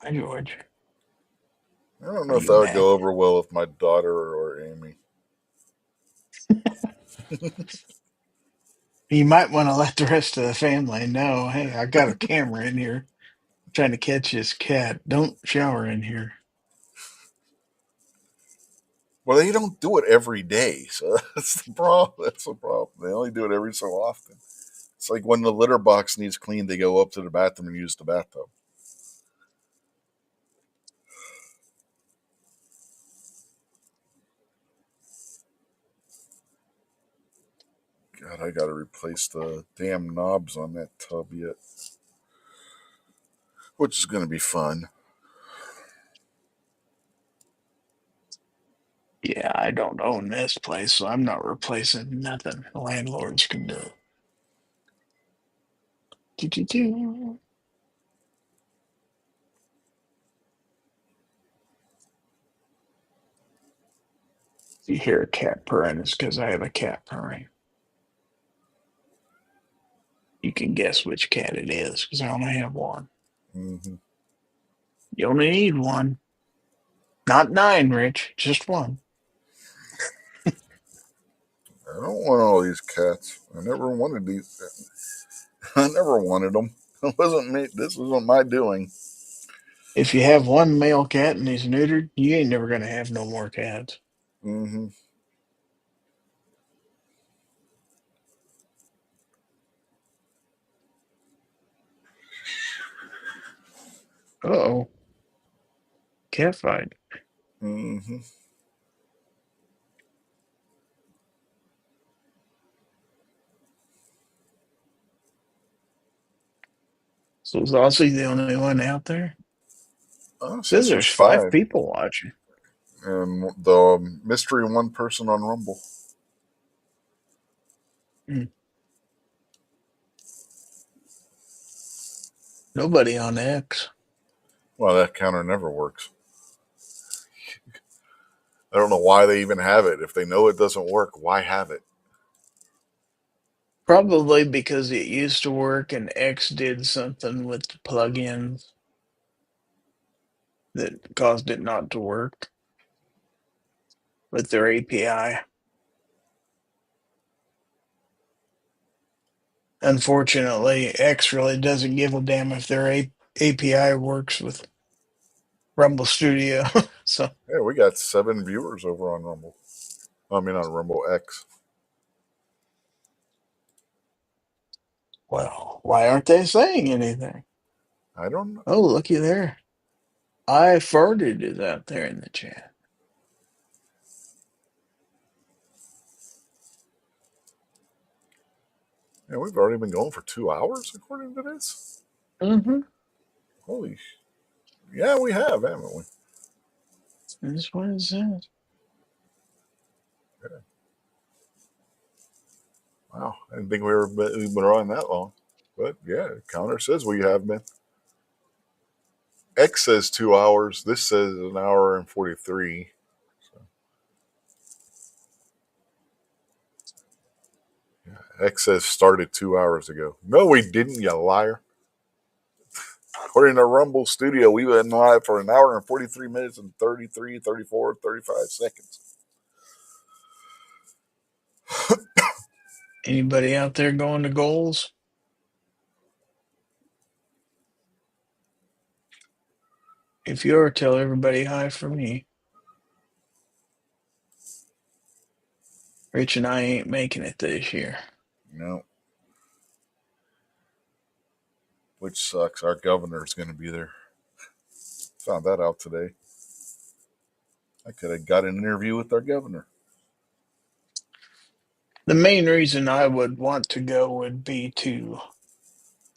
Hi, George. I don't know Are if you that would back? go over well with my daughter or Amy. You might want to let the rest of the family know, hey, I got a camera in here trying to catch this cat. Don't shower in here. Well, they don't do it every day, so that's the problem. That's the problem. They only do it every so often. It's like when the litter box needs cleaned, they go up to the bathroom and use the bathtub. God, I got to replace the damn knobs on that tub yet, which is going to be fun. Yeah, I don't own this place, so I'm not replacing nothing. The landlords can do it. Do-do-do. If you hear a cat purring, it's because I have a cat purring. You can guess which cat it is because I only have one. Mm-hmm. You only need one. Not 9, Rich. Just one. I don't want all these cats. I never wanted these. I never wanted them. It wasn't me. This wasn't my doing. If you have one male cat and he's neutered, you ain't never going to have no more cats. Mm-hmm. Uh-oh. Cat fight. Mm-hmm. So is Ozzy the only one out there? It Says says there's there's 5 5. people watching. And the mystery one person on Rumble. Nobody on X. Well, that counter never works. I don't know why they even have it. If they know it doesn't work, why have it? Probably because it used to work and X did something with the plugins that caused it not to work with their API. Unfortunately, X really doesn't give a damn if their API works with Rumble Studio. So, Yeah, we got 7 viewers over on Rumble. I mean, on Rumble X. well, why aren't they saying anything? I don't know. Oh, looky there. I farted is out there in the chat. Yeah, we've already been going for 2 hours according to this. Mm-hmm. Holy, yeah, we have, haven't we? That's what it says. Yeah. Wow, I didn't think we've been on that long. But yeah, counter says we have been. X says 2 hours. This says an hour and 43. So, yeah, X says started 2 hours ago. No, we didn't, you liar. According to Rumble Studio, we've been live for an hour and 43 minutes and 33, 34, 35 seconds. Anybody out there going to goals? If you are, tell everybody hi for me. Rich and I ain't making it this year. No. Which sucks. Our governor's going to be there. Found that out today. I could have got an interview with our governor. The main reason I would want to go would be to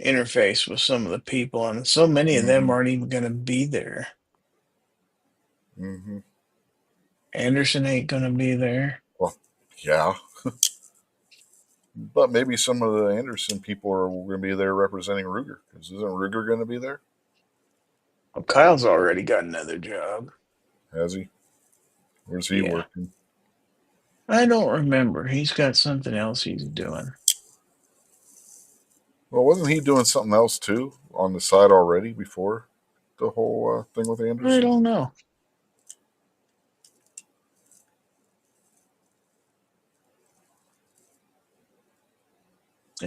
interface with some of the people, and so many of them Mm-hmm. aren't even going to be there. Mm-hmm. Anderson ain't going to be there. Well, yeah. But maybe some of the Anderson people are going to be there representing Ruger. Because isn't Ruger going to be there? Well, Kyle's already got another job. Has he? Where's he Yeah. working? I don't remember. He's got something else he's doing. Well, wasn't he doing something else too on the side already before the whole thing with I Anderson? don't know.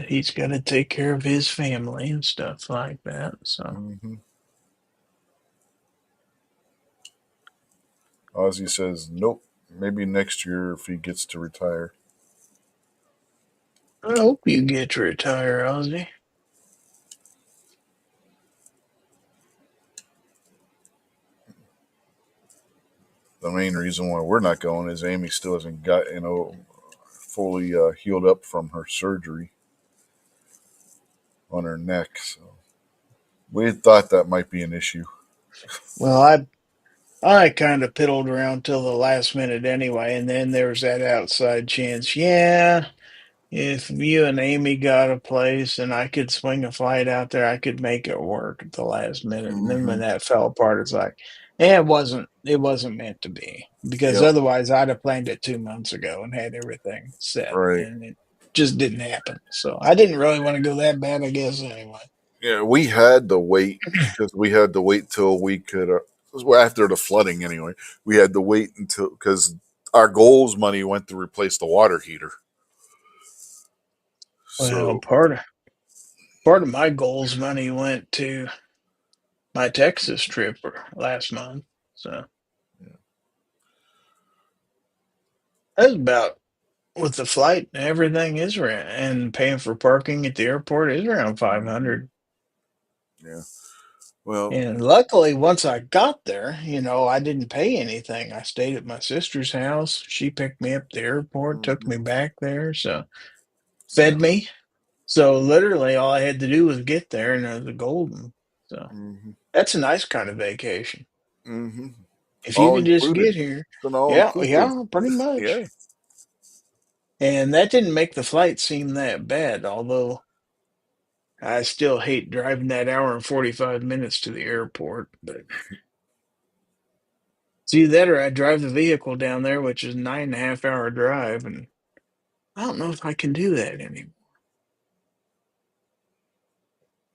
He's got to take care of his family and stuff like that. So Mm-hmm. Ozzy says, nope, maybe next year if he gets to retire. I hope you get to retire, Ozzy. The main reason why we're not going is Amy still hasn't got, fully healed up from her surgery on her neck. So we thought that might be an issue. Well, I kind of piddled around till the last minute anyway, and then there was that outside chance. Yeah, if you and Amy got a place and I could swing a flight out there, I could make it work at the last minute. And then when Mm-hmm. that fell apart, it's like, it wasn't meant to be because Yep. otherwise I'd have planned it 2 months ago and had everything set, Right. and it just didn't happen. So I didn't really want to go that bad, I guess. Anyway, Yeah, we had to wait because we had to wait till we could. Well, after the flooding, anyway, we had to wait until because our goals money went to replace the water heater. well, So part of my goals money went to my Texas trip last month. So yeah. that's about with the flight and everything is around, and paying for parking at the airport is around Mm-hmm. 500. Yeah. Well. And luckily, once I got there, I didn't pay anything. I stayed at my sister's house. She picked me up at the airport, took Mm-hmm. me back there, so Yeah. fed me. So literally, all I had to do was get there, and it was golden. So Mm-hmm. that's a nice kind of vacation. Mm-hmm. If you All can just included. get here, It's an all yeah, inclusive. yeah, pretty much. Yeah. And that didn't make the flight seem that bad, although I still hate driving that hour and 45 minutes to the airport. But it's either that or I drive the vehicle down there, which is a 9.5 hour drive, and I don't know if I can do that anymore.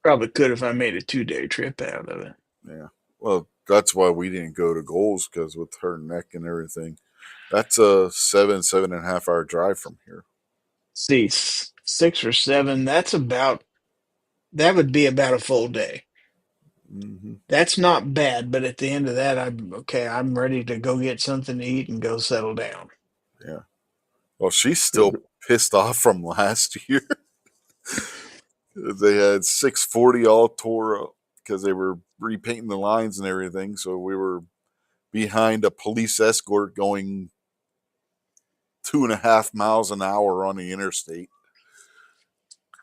Probably could if I made a 2-day trip out of it. Yeah. Well, that's why we didn't go to goals because with her neck and everything, that's a 7.5 hour drive from here. See, 6 or 7, that would be about a full day. Mm-hmm. That's not bad, but at the end of that, I'm ready to go get something to eat and go settle down. Yeah. Well, she's still pissed off from last year. They had 640 all tore up because they were repainting the lines and everything. So we were behind a police escort going 2.5 miles an hour on the interstate.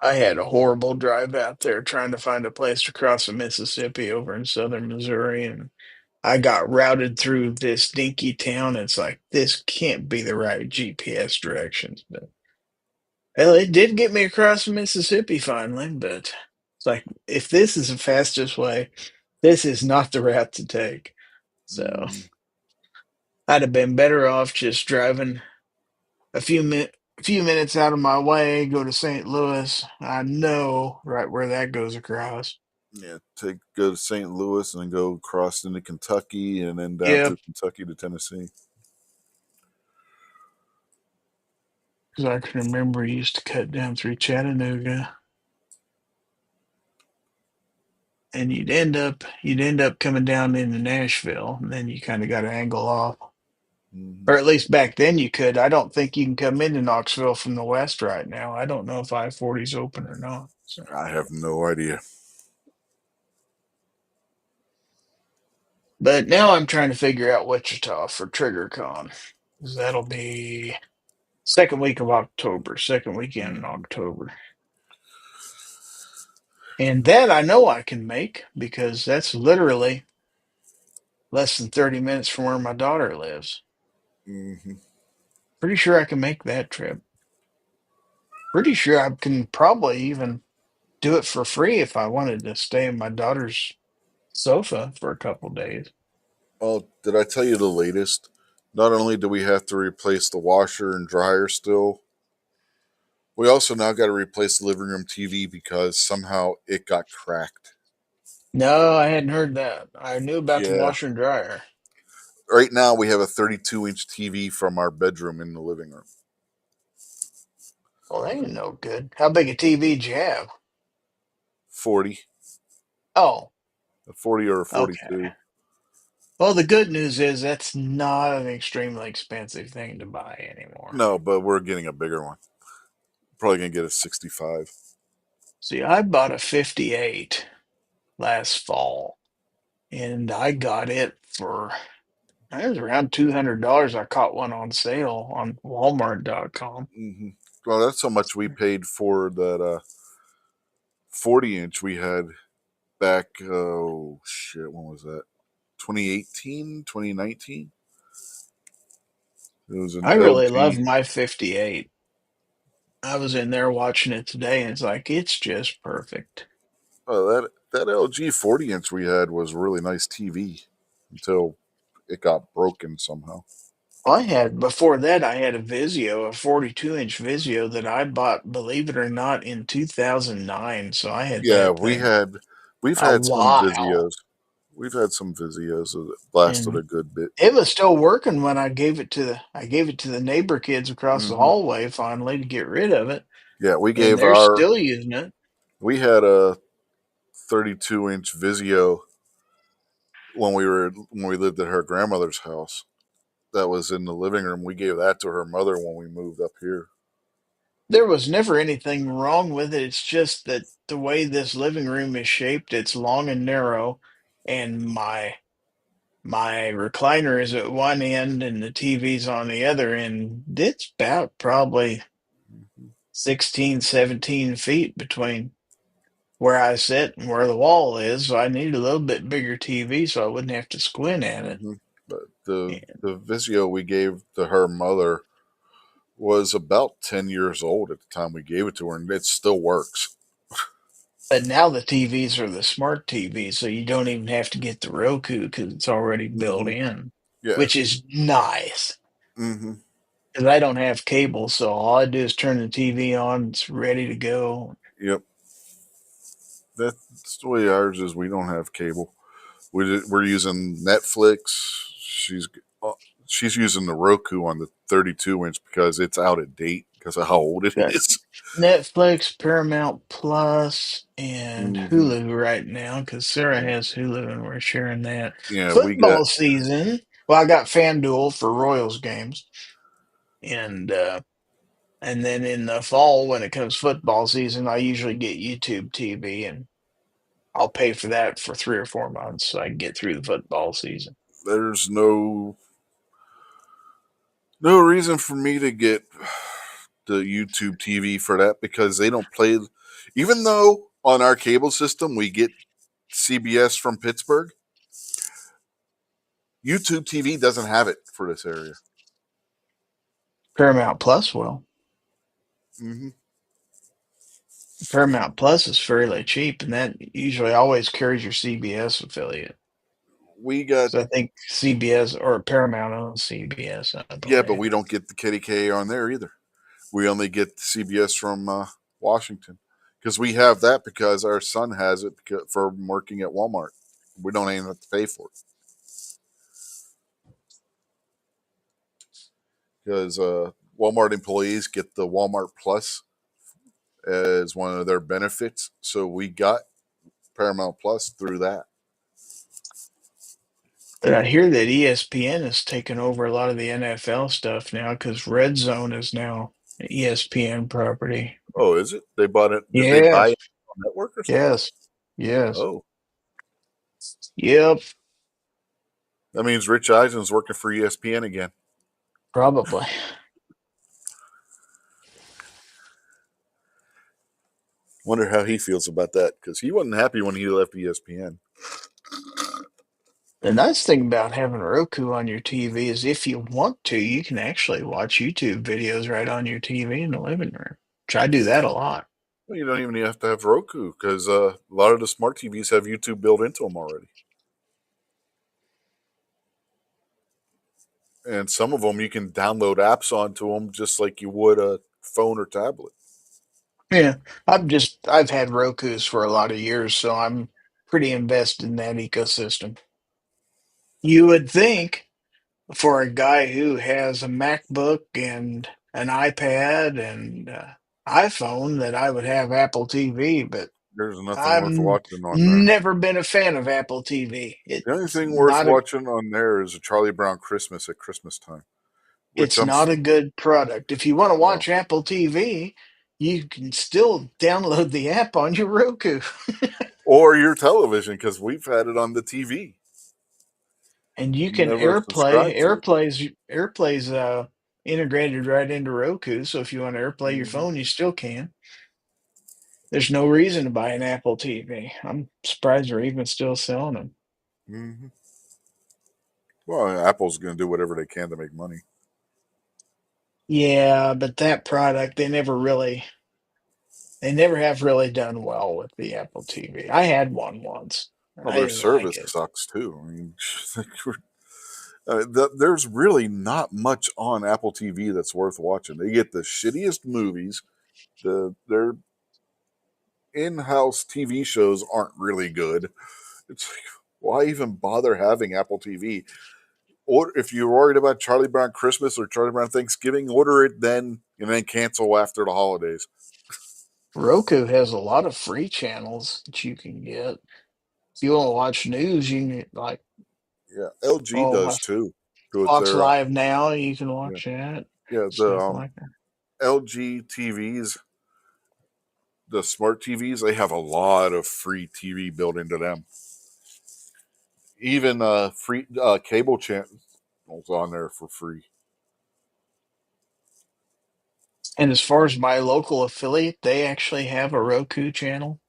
I had a horrible drive out there trying to find a place to cross the Mississippi over in southern Missouri, and I got routed through this dinky town. It's like, this can't be the right GPS directions. But well, it did get me across the Mississippi finally, but it's like, if this is the fastest way, this is not the route to take. So Mm, I'd have been better off just driving a few minutes out of my way, go to St. Louis. I know right where that goes across. yeah, go to St. Louis and then go across into Kentucky and then down Yep, through Kentucky to Tennessee. because I can remember he used to cut down through Chattanooga, and you'd end up coming down into Nashville, and then you kind of got to angle off, Hmm. or at least back then you could. I don't think you can come into Knoxville from the west right now. I don't know if I-40's open or not. So, I have no idea. but now I'm trying to figure out Wichita for TriggerCon, 'cause that'll be second week of October, second weekend in Hmm. October. And that I know I can make because that's literally less than 30 minutes from where my daughter lives. Hmm. Pretty sure I can make that trip. Pretty sure I can probably even do it for free if I wanted to stay in my daughter's sofa for a couple days. Oh, did I tell you the latest? Not only do we have to replace the washer and dryer still, we also now got to replace the living room TV because somehow it got cracked. No, I hadn't heard that. I knew about the Yeah. washer and dryer. Right now we have a 32-inch TV from our bedroom in the living room. Well, that ain't no good. How big a TV did you have? 40, Oh, a 40 or a okay. 42. Well, the good news is that's not an extremely expensive thing to buy anymore. No, but we're getting a bigger one. Probably going to get a 65. See, I bought a 58 last fall, and I got it for It was around $200. I caught one on sale on Walmart.com. Mm-hmm. Well, that's how much we paid for that 40-inch we had back. Oh shit, when was that? 2018, 2019. It was an I really love LG. my 58. I was in there watching it today, and it's like it's just perfect. That LG 40-inch we had was a really nice TV until it got broken somehow. I had before that. I had a Vizio, a 42-inch Vizio that I bought, believe it or not, in 2009. So I had Yeah, that thing we've a had some while, Vizios. We've had some Vizios that lasted and a good bit. it was still working when I gave it to the neighbor kids across the Hmm. hallway finally to get rid of it, Yeah, and they're still using it. we had a 32-inch Vizio when we lived at her grandmother's house. That was in the living room. We gave that to her mother when we moved up here. There was never anything wrong with it. It's just that the way this living room is shaped, it's long and narrow, and my recliner is at one end and the TV's on the other end. It's about probably Hmm. 16, 17 feet between where I sit and where the wall is. So I need a little bit bigger TV so I wouldn't have to squint at it. Hmm. But the And- the Vizio we gave to her mother was about 10 years old at the time we gave it to her, and it still works. But now the TVs are the smart TVs, so you don't even have to get the Roku because it's already built Hmm. in, Yeah. which is nice. Hmm. Because I don't have cable, so all I do is turn the TV on. It's ready to go. Yep. That's the way ours is. We don't have cable. We're using Netflix. Uh, she's using the Roku on the 32-inch because it's out of date because of how old it Got is. Netflix, Paramount Plus, and Hmm. Hulu right now because Sarah has Hulu and we're sharing that. Yeah, we got Football season. Well, I got FanDuel for Royals games, and and then in the fall when it comes football season, I usually get YouTube TV, and I'll pay for that for 3 or 4 months so I can get through the football season. there's no reason for me to get the YouTube TV for that because they don't play. Even though on our cable system we get CBS from Pittsburgh, YouTube TV doesn't have it for this area. Paramount Plus will. Hmm. Paramount Plus is fairly cheap, and that usually always carries your CBS affiliate. We got So I think CBS or Paramount owns CBS, I Yeah, but believe. we don't get the KDK on there either. We only get the CBS from Washington because we have that because our son has it from working at Walmart. We don't even have to pay for it because Walmart employees get the Walmart Plus as one of their benefits. So we got Paramount Plus through that. But I hear that ESPN has taken over a lot of the NFL stuff now because Red Zone is now an ESPN property. Oh, is it? They bought it. Did they buy Yes, it on network or something? yes, yes. Oh, Yep, that means Rich Eisen's working for ESPN again. probably. Wonder how he feels about that because he wasn't happy when he left ESPN. The nice thing about having Roku on your TV is if you want to, you can actually watch YouTube videos right on your TV in the living room. Which I do that a lot. Well, you don't even have to have Roku because a lot of the smart TVs have YouTube built into them already. And some of them you can download apps onto them just like you would a phone or tablet. Yeah, I've had Roku's for a lot of years, so I'm pretty invested in that ecosystem. You would think for a guy who has a MacBook and an iPad and iPhone that I would have Apple TV, but There's nothing I've worth watching on there. never been a fan of Apple TV. The only It's thing worth not a watching on there is a Charlie Brown Christmas at Christmas time, which it's not a good product. If you want to no, watch Apple TV, you can still download the app on your Roku. or your television because we've had it on the TV. And you can Never subscribed to it. AirPlay's integrated right into Roku, so if you want to AirPlay your Hmm. phone, you still can. There's no reason to buy an Apple TV. I'm surprised they're even still selling them. Hmm. Well, Apple's going to do whatever they can to make money. Yeah, but that product they never have really done well with the Apple TV. I had one once. Well, I their didn't like service it. sucks too. I mean, there's really not much on Apple TV that's worth watching. They get the shittiest movies. Their in-house TV shows aren't really good. It's like, why even bother having Apple TV? Or if you're worried about Charlie Brown Christmas or Charlie Brown Thanksgiving, order it then and then cancel after the holidays. Roku has a lot of free channels that you can get. If you want to watch news, you can get like Yeah, LG oh does too. With Fox their Live Now, you can yeah, watch that yeah, the stuff like that. LG TVs, the smart TVs, they have a lot of free TV built into them. Even free cable channels on there for free. And as far as my local affiliate, they actually have a Roku channel.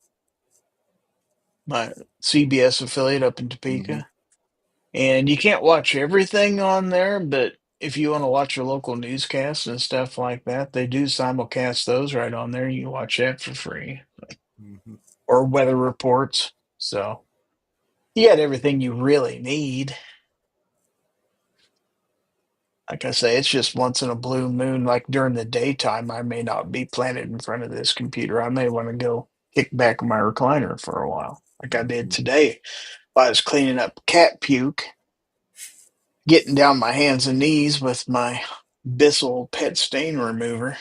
My CBS affiliate up in Hmm. Topeka. And you can't watch everything on there, but if you want to watch your local newscasts and stuff like that, they do simulcast those right on there. You can watch that for free Hmm. or weather reports. So you got everything you really need. Like I say, it's just once in a blue moon. Like during the daytime, I may not be planted in front of this computer. I may want to go kick back in my recliner for a while, like I did Hmm. today. I was cleaning up cat puke, getting down my hands and knees with my Bissell pet stain remover.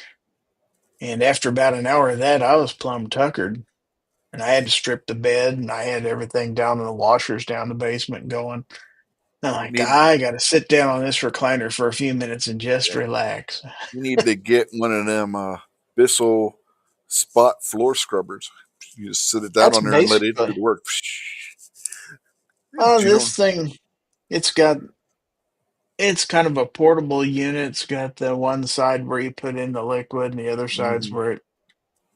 And after about an hour of that, I was plumb tuckered. And I had to strip the bed and I had everything down in the washers down the basement going. I'm You like, need I got to sit down on this recliner for a few minutes and just yeah, relax. you need to get one of them Bissell spot floor scrubbers. You just sit it down That's on there and let it do basically, the work. oh, But you this don't. thing, it's got, it's kind of a portable unit. It's got the one side where you put in the liquid and the other side's Hmm. where it,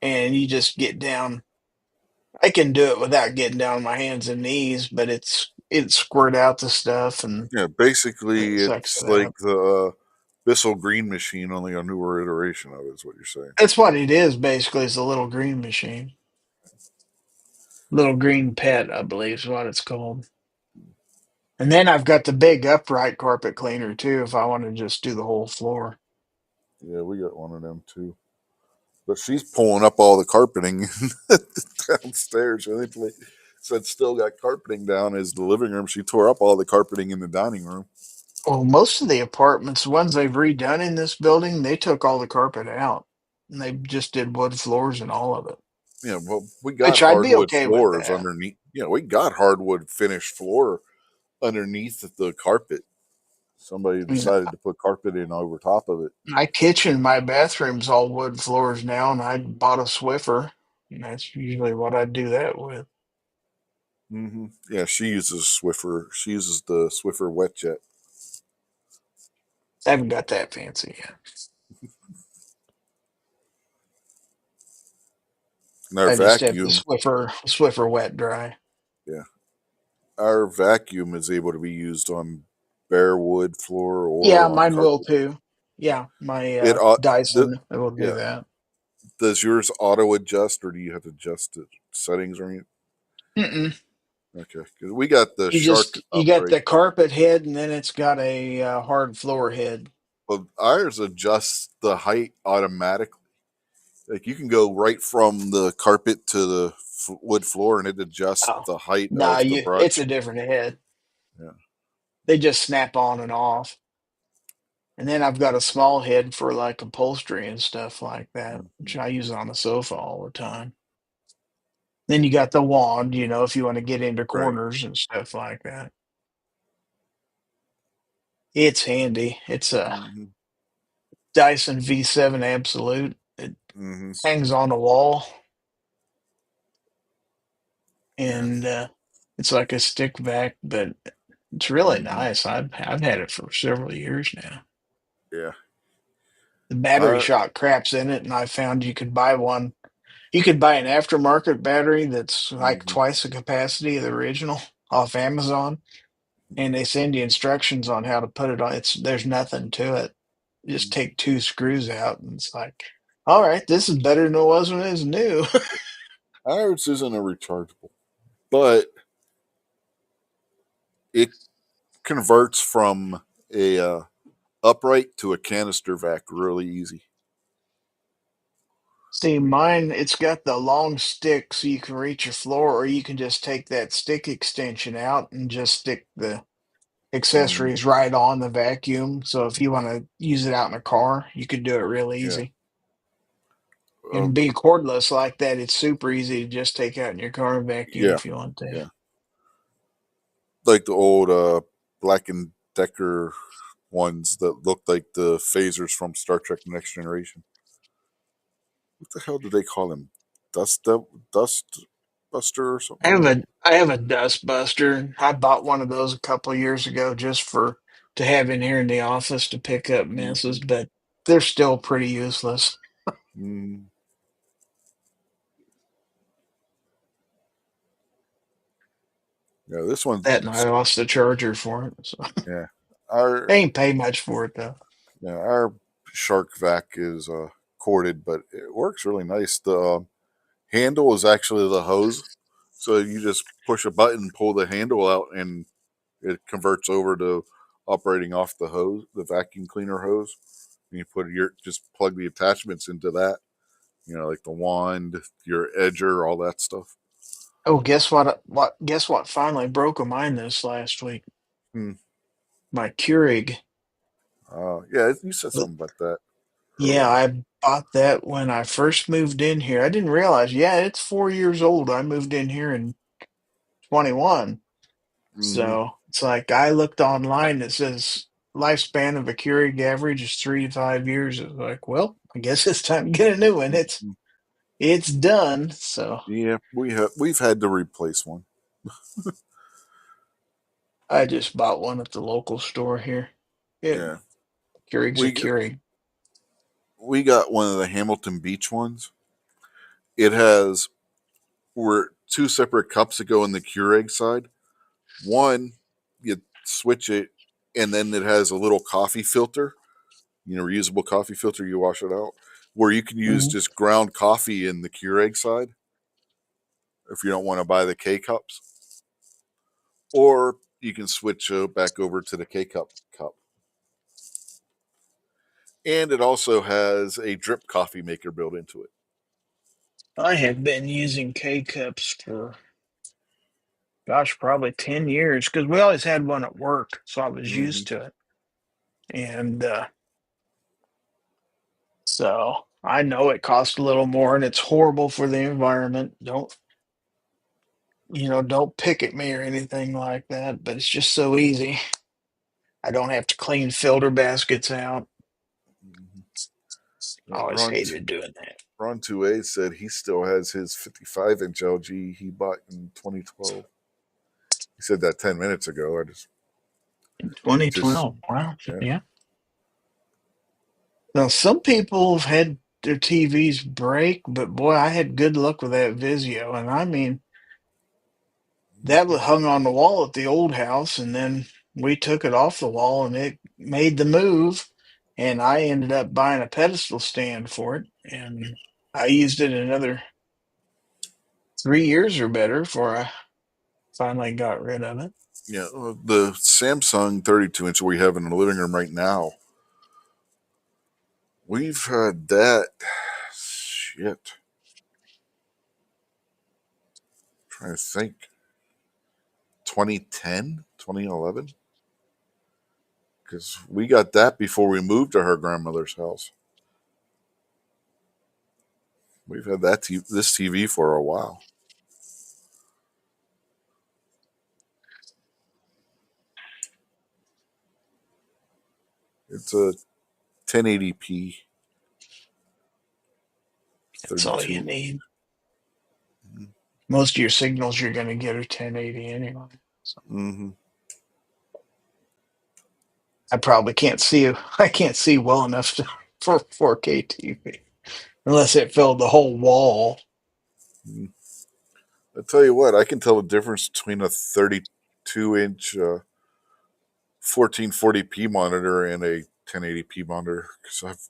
and you just get down. I can do it without getting down on my hands and knees, but it squirt out the stuff and Yeah, it basically, sucks it's it like out. the Bissell Green machine, only a newer iteration of it. Is what you're saying? That's what it is basically. It's a little green machine, little green pet, I believe is what it's called. And then I've got the big upright carpet cleaner too, if I want to just do the whole floor. Yeah, we got one of them too. But she's pulling up all the carpeting downstairs. I think they said still got carpeting down as the living room. She tore up all the carpeting in the dining room. Well, most of the apartments, the ones they've redone in this building, they took all the carpet out and they just did wood floors and all of it, Yeah, well, we got which I'd be hardwood okay with floors that. underneath. Yeah, we got hardwood finished floor underneath the carpet. Somebody You know, decided to put carpet in over top of it. my kitchen, my bathroom's all wood floors now, and I bought a Swiffer, and that's usually what I do that with. Hmm. Yeah, she uses Swiffer. She uses the Swiffer wet jet. I haven't got that fancy yet. And our I just have the vacuum, Swiffer wet dry. yeah, our vacuum is able to be used on bare wood floor Yeah, or on mine will carpet. too. Yeah, my It the Dyson it will do yeah. that. Does yours auto adjust or do you have to adjust the settings or anything? Mm-mm. Okay, 'cause we got the Shark You got upgrade. the carpet head, and then it's got a hard floor head. Well, ours adjusts the height automatically. Like you can go right from the carpet to the wood floor, and it adjusts Oh, the height nah, of the you it's brush. a different head. Yeah. They just snap on and off. And then I've got a small head for like upholstery and stuff like that, which Mhm. I use on the sofa all the time. Then you got the wand, if you want to get into Right. corners and stuff like that. It's handy. It's a Hmm. Dyson V7 Absolute. It Hmm. hangs on the wall Yeah. and it's like a stick vac, but It's really Mhm. nice. I've had it for several years now. Yeah. The battery Our shot craps in it, and I found you could buy one. You could buy an aftermarket battery that's like mhm, twice the capacity of the original off Amazon, and they send you instructions on how to put it on. There's nothing to it. You just mhm. take two screws out, and it's like, all right, this is better than it was when it was new. Ours isn't a rechargeable, but it converts from a upright to a canister vac really easy. See, mine, it's got the long stick so you can reach your floor, or you can just take that stick extension out and just stick the Mhm. accessories right on the vacuum. So if you want to use it out in a car, you could do it real Yeah. easy. And being cordless like that, it's super easy to just take out in your car and vacuum Yeah. if you want to. Yeah. Like the old Black and Decker ones that looked like the phasers from Star Trek Next Generation. What the hell do they call them? Dust Buster or something like that? I have a dust buster. I bought one of those a couple of years ago just for to have in here in the office to pick up messes, Mm-hmm. but they're still pretty useless. Mm, yeah, this one. That and I lost the charger for it. So Yeah, I our ain't pay much for it though. our Shark Vac is corded, but it works really nice. The handle is actually the hose, so you just push a button, pull the handle out, and it converts over to operating off the hose, the vacuum cleaner hose. And you put your just plug the attachments into that. You know, like the wand, your edger, all that stuff. Oh, guess what? Guess what? Finally broke a mine this last week. Hmm. My Keurig. Yeah, you said something about that Yeah, earlier. I bought that when I first moved in here. I didn't realize. Yeah, it's 4 years old. I moved in here in 21. Mm-hmm. So it's like I looked online. It says lifespan of a Keurig average is 3 to 5 years. It's like, well, I guess it's time to get a new one. Mm-hmm. It's done. So Yeah, we've had to replace one. I just bought one at the local store here. Yeah, Yeah, Keurig's a we Keurig. we got one of the Hamilton Beach ones. It has where two separate cups that go in the Keurig side. One, you switch it, and then it has a little coffee filter, reusable coffee filter. You wash it out, where you can use Mhm. just ground coffee in the Keurig side if you don't want to buy the K cups, or you can switch back over to the K cup. And it also has a drip coffee maker built into it. I have been using K cups for, gosh, probably 10 years because we always had one at work. So I was Mm-hmm. used to it. And so I know it costs a little more and it's horrible for the environment. Don't pick at me or anything like that, but it's just so easy. I don't have to clean filter baskets out. Mm-hmm. I Yeah, always hated doing that. Ron 2A said he still has his 55-inch LG he bought in 2012. He said that 10 minutes ago. In Just, 2012. Wow. yeah. Yeah. Now, some people have had their TVs break, but boy, I had good luck with that Vizio. And I mean, that was hung on the wall at the old house, and then we took it off the wall and it made the move. And I ended up buying a pedestal stand for it. And I used it another 3 years or better before I finally got rid of it. Yeah, the Samsung 32-inch we have in the living room right now, we've had that, shit, trying to think, 2010, 2011, because we got that before we moved to her grandmother's house. We've had this TV for a while. It's a 1080p That's all you 32. need. Mm-hmm. Most of your signals you're going to get are 1080 anyway. So Mm-hmm. I probably can't see. I can't see well enough for 4K TV unless it filled the whole wall. I tell you what, I can tell the difference between a 32-inch 1440p monitor and a 1080p monitor because I've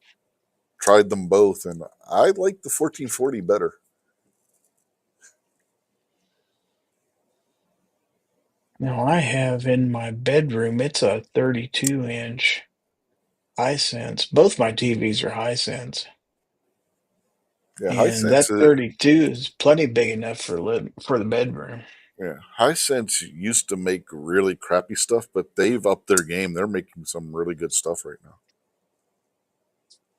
tried them both, and I like the 1440 better. Now I have in my bedroom. It's a 32-inch Hisense. Both my TVs are Hisense, Yeah, and that Hisense. 32 is plenty big enough for the bedroom. Yeah, Hisense used to make really crappy stuff, but they've upped their game. They're making some really good stuff right now.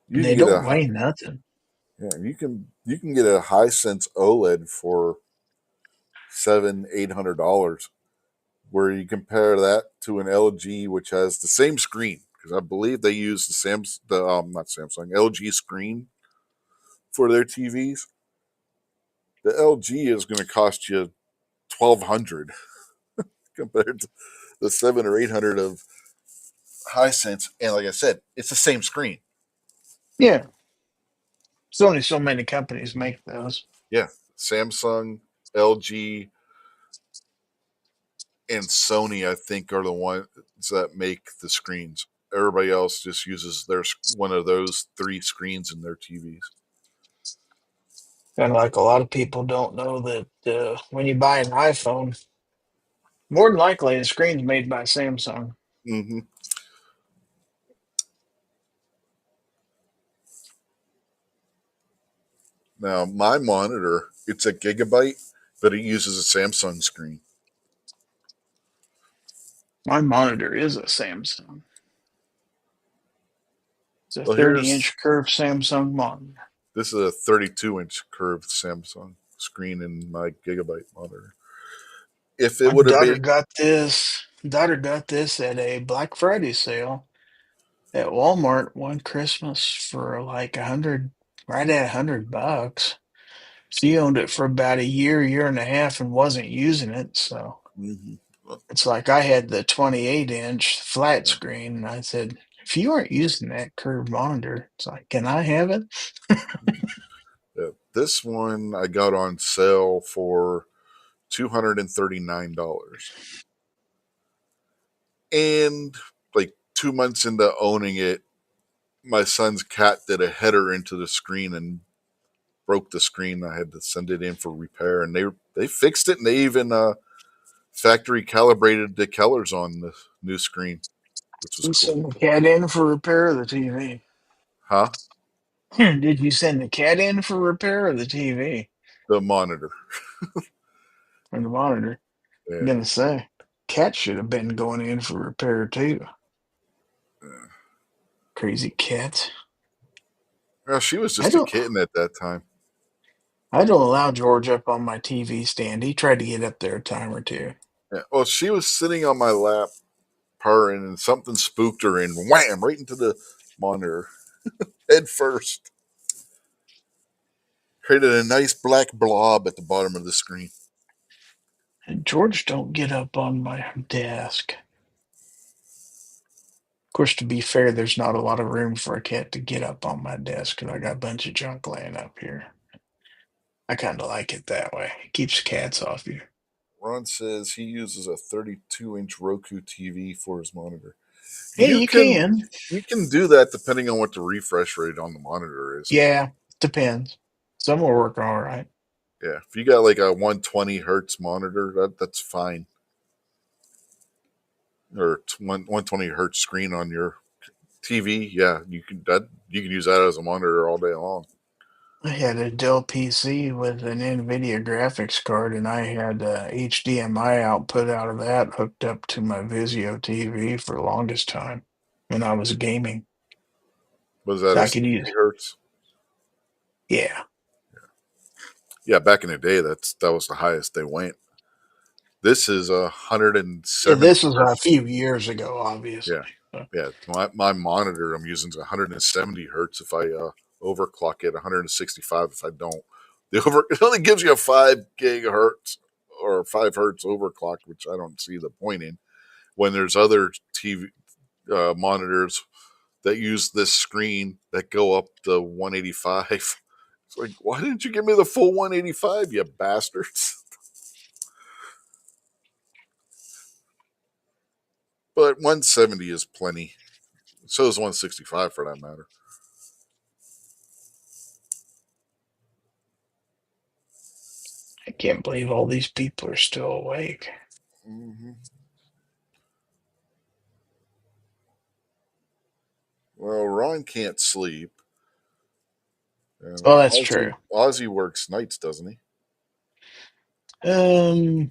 You And can they get don't weigh nothing. you can get a Hisense OLED for $700-800, where you compare that to an LG which has the same screen because I believe they use not Samsung LG screen for their TVs. The LG is going to cost you $1,200 compared to the 700 or 800 of Hisense, and like I said, it's the same screen. Yeah, there's only so many companies make those. Yeah, Samsung, LG, and Sony, I think, are the ones that make the screens. Everybody else just uses one of those three screens in their TVs. And like a lot of people don't know that when you buy an iPhone, more than likely the screen's made by Samsung. Mm-hmm. Now, my monitor, it's a gigabyte, but it uses a Samsung screen. My monitor is a Samsung. It's a Well, 30-inch curved Samsung monitor. this is a 32-inch curved Samsung screen in my gigabyte monitor. If it My would have been, daughter got this at a Black Friday sale at Walmart one Christmas for like right at $100. She owned it for about a year and a half, and wasn't using it. So mm-hmm. it's like I had the 28-inch flat screen, and I said, if you aren't using that curved monitor, it's like, can I have it? This one I got on sale for $239. And like 2 months into owning it, my son's cat did a header into the screen and broke the screen. I had to send it in for repair, and they fixed it, and they even factory calibrated the colors on the new screen, which was You cool. send the cat in for repair of the TV. Huh? Did you send the cat in for repair of the TV The monitor. or the monitor? I'm Yeah. gonna say, cat should have been going in for repair too. Crazy cat. Well, she was I just a don't. kitten at that time. I don't allow George up on my TV stand. He tried to get up there a time or two. Yeah. Well, she was sitting on my lap, purring, and something spooked her, and wham, right into the monitor, head first. Created a nice black blob at the bottom of the screen. And George don't get up on my desk. Of course, to be fair, there's not a lot of room for a cat to get up on my desk because I got a bunch of junk laying up here. I kind of like it that way. It keeps cats off you. Ron says he uses a 32-inch Roku TV for his monitor. Hey, You you can can. you can do that depending on what the refresh rate on the monitor is. Yeah, depends. Some will work all right. Yeah, if you got like a 120 hertz monitor, that's fine. Or 120 hertz screen on your TV, yeah, you can use that as a monitor all day long. I had a Dell PC with an NVIDIA graphics card, and I had HDMI output out of that hooked up to my Vizio TV for the longest time when I was gaming. Was that So a I could 60 use, hertz? yeah. Yeah, back in the day, that was the highest they went. This is Yeah, 170 this was a hertz. few years ago, obviously. Yeah, So, yeah. My monitor I'm using is 170 hertz. If I overclock it, 165 if I don't. It only gives you a 5 gigahertz or 5 hertz overclock, which I don't see the point in. When there's other monitors that use this screen that go up to 185. It's like, why didn't you give me the full 185, you bastards? But 170 is plenty. So is 165 for that matter. I can't believe all these people are still awake. Mm-hmm. Well, Ron can't sleep. And Oh, that's true. Ozzy works nights, doesn't he? A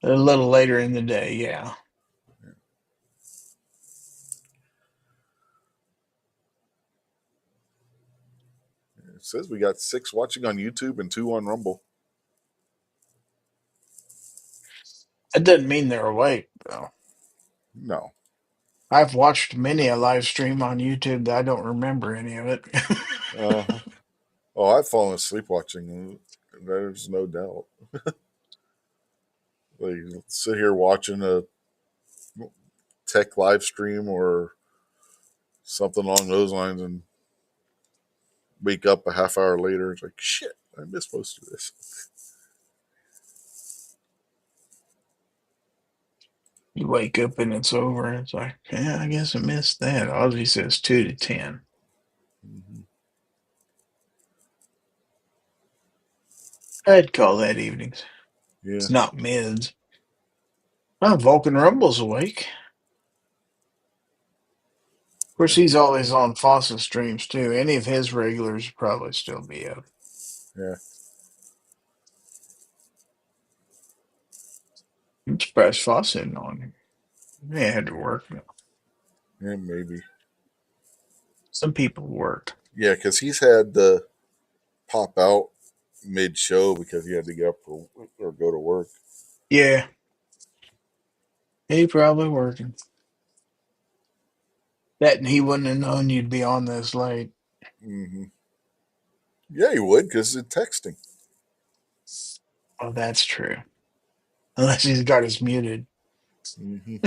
little later in the day, yeah. It says we got 6 watching on YouTube and 2 on Rumble. That doesn't mean they're awake, though. No. I've watched many a live stream on YouTube that I don't remember any of it. Uh-huh. Oh, I've fallen asleep watching. There's no doubt. Like, sit here watching a tech live stream or something along those lines and wake up a half hour later. It's like, shit, I missed most of this. You wake up and it's over. And it's like, yeah, I guess I missed that. Ozzy says 2 to 10. Mm-hmm. I'd call that evenings. Yeah. It's not mids. Oh, Vulcan Rumble's awake. Of course, he's always on Fawcett streams, too. Any of his regulars would probably still be up. Yeah. I'm surprised Fawcett isn't on him. He had to work. Yeah, maybe. Some people work. Yeah, because he's had to pop out mid show because he had to get up or go to work. Yeah. He probably working. That and he wouldn't have known you'd be on this late. Mm-hmm. Yeah, he would because it's texting. Oh, that's true. Unless he's got us muted. Mm-hmm.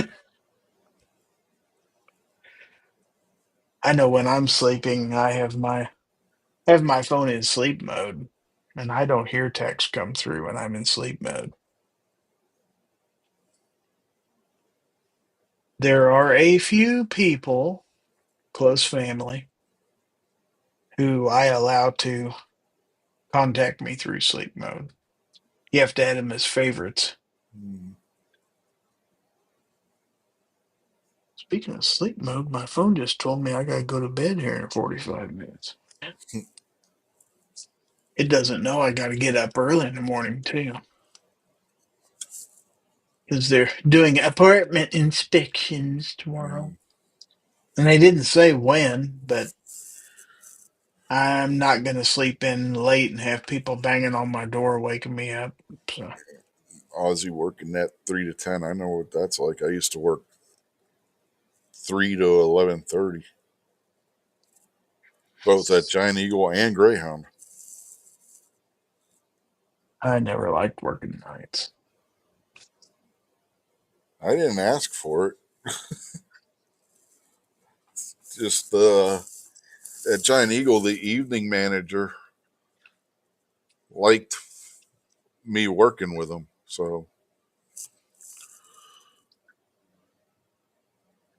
I know when I'm sleeping, I have my phone in sleep mode, and I don't hear text come through when I'm in sleep mode. There are a few people, close family, who I allow to contact me through sleep mode. You have to add them as favorites. Mm-hmm. Speaking of sleep mode, my phone just told me I gotta go to bed here in 45 minutes. It doesn't know I gotta get up early in the morning, too. Because they're doing apartment inspections tomorrow. And they didn't say when, but I'm not going to sleep in late and have people banging on my door waking me up. So. Ozzy working that 3 to 10. I know what that's like. I used to work 3 to 11:30, both at Giant Eagle and Greyhound. I never liked working nights. I didn't ask for it. Just at Giant Eagle, the evening manager liked me working with him. So,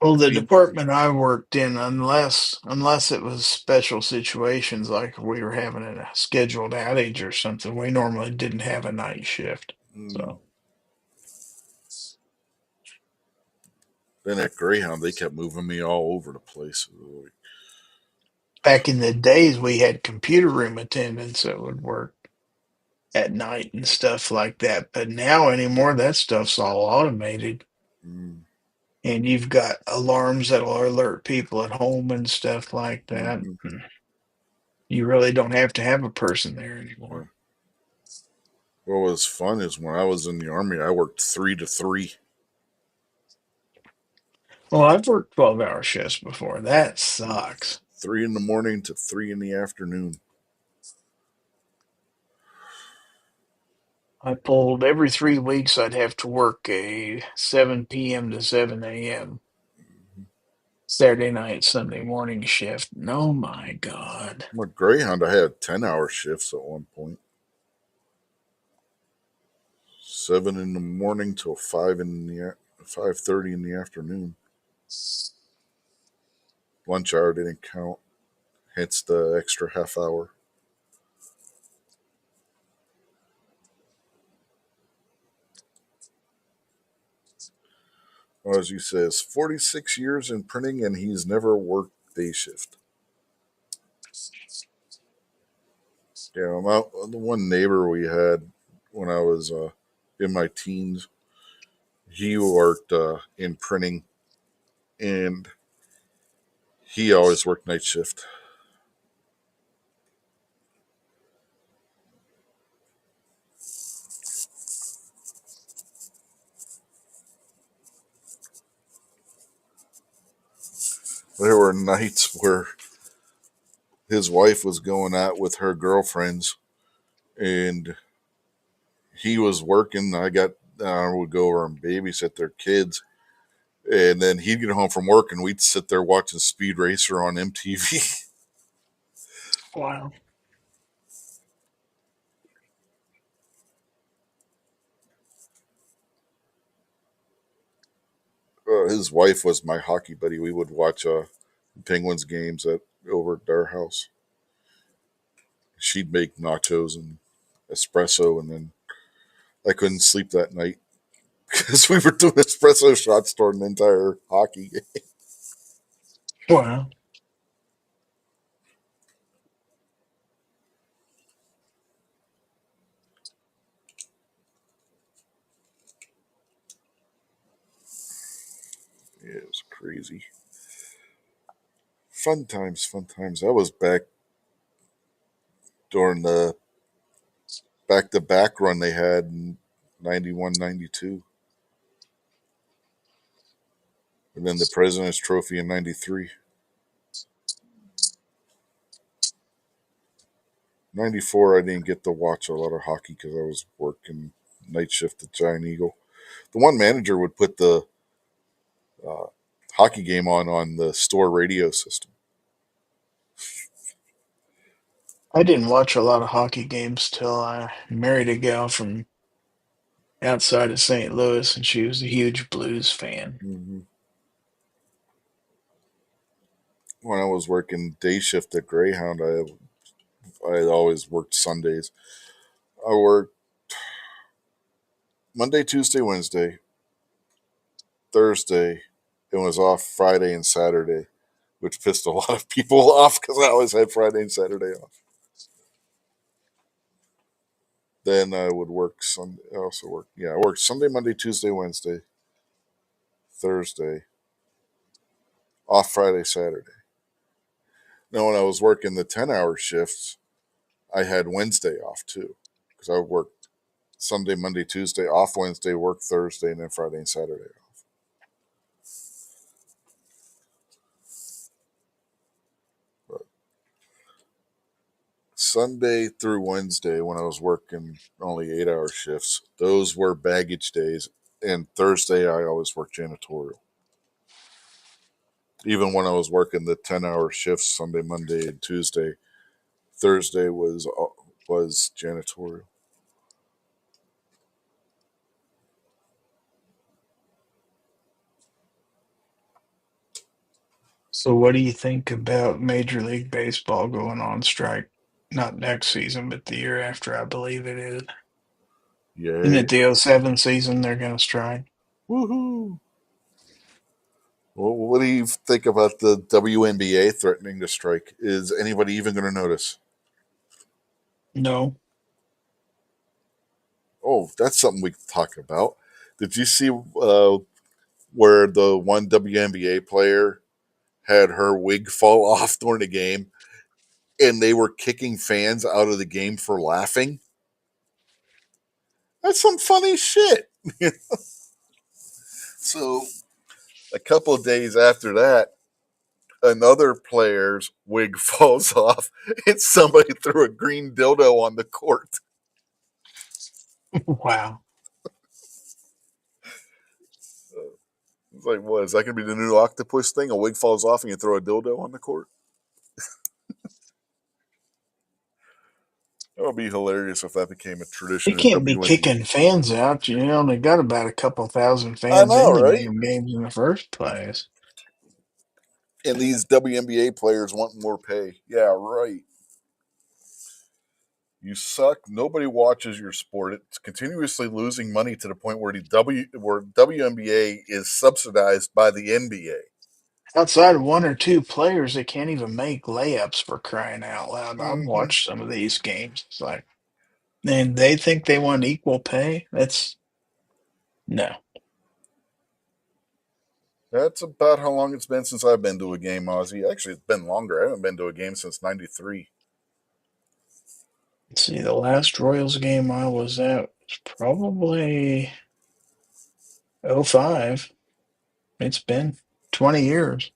Well, the department I worked in, unless it was special situations like we were having a scheduled outage or something, we normally didn't have a night shift. So then at Greyhound, they kept moving me all over the place. back in the days, we had computer room attendants that would work at night and stuff like that. But now anymore, that stuff's all automated. Mm. And you've got alarms that'll alert people at home and stuff like that. Mm-hmm. You really don't have to have a person there anymore. What was fun is when I was in the Army, I worked 3 to 3. Well, I've worked 12-hour shifts before. That sucks. 3 in the morning to 3 in the afternoon. I pulled every 3 weeks, I'd have to work a 7 p.m. to 7 a.m. Saturday night, Sunday morning shift. Oh my God. I'm a Greyhound. I had 10-hour shifts at one point. 7 in the morning till 5:30 in the afternoon. Lunch hour didn't count. Hence the extra half hour. Well, as you says, 46 years in printing, and he's never worked day shift. Yeah, the one neighbor we had when I was in my teens, he worked in printing, and he always worked night shift. There were nights where his wife was going out with her girlfriends, and he was working. I would go over and babysit their kids, and then he'd get home from work, and we'd sit there watching Speed Racer on MTV. Wow. His wife was my hockey buddy. We would watch Penguins games over at their house. She'd make nachos and espresso, and then I couldn't sleep that night because we were doing espresso shots during the entire hockey game. Wow. Yeah, it was crazy. Fun times, fun times. I was back during the back-to-back run they had in 91, 92. And then the President's Trophy in 93. 94, I didn't get to watch a lot of hockey because I was working night shift at Giant Eagle. The one manager would put the hockey game on the store radio system. I didn't watch a lot of hockey games till I married a gal from outside of St. Louis, and she was a huge Blues fan. Mm-hmm. When I was working day shift at Greyhound, I always worked Sundays. I worked Monday, Tuesday, Wednesday, Thursday. It was off Friday and Saturday, which pissed a lot of people off because I always had Friday and Saturday off. Then I would work Sunday. I worked Sunday, Monday, Tuesday, Wednesday, Thursday, off Friday, Saturday. Now, when I was working the 10-hour shifts, I had Wednesday off too because I would work Sunday, Monday, Tuesday, off Wednesday, work Thursday, and then Friday and Saturday off. But Sunday through Wednesday, when I was working only 8-hour shifts, those were baggage days. And Thursday, I always worked janitorial. Even when I was working the 10-hour shifts, Sunday, Monday, and Tuesday, Thursday was janitorial. So, what do you think about Major League Baseball going on strike? Not next season, but the year after, I believe it is. Isn't Yay. it the 07 season they're going to strike? Woohoo. Well, what do you think about the WNBA threatening to strike? Is anybody even going to notice? No. Oh, that's something we can talk about. Did you see where the one WNBA player had her wig fall off during the game and they were kicking fans out of the game for laughing? That's some funny shit. So, a couple of days after that, another player's wig falls off and somebody threw a green dildo on the court. Wow. like, what is that going to be the new octopus thing? A wig falls off and you throw a dildo on the court. That would be hilarious if that became a You tradition in can't be WNBA. kicking fans out. You only got about a couple thousand I fans know, in the right? damn games in the first place. And these WNBA players want more pay. Yeah, right. You suck. Nobody watches your sport. It's continuously losing money to the point where where WNBA is subsidized by the NBA. Outside of one or two players, they can't even make layups for crying out loud. I've Mm-hmm. watched some of these games. It's like, and they think they want equal pay. That's no. That's about how long it's been since I've been to a game, Ozzy. Actually, it's been longer. I haven't been to a game since '93. Let's see, the last Royals game I was at was probably '05. It's been 20 years.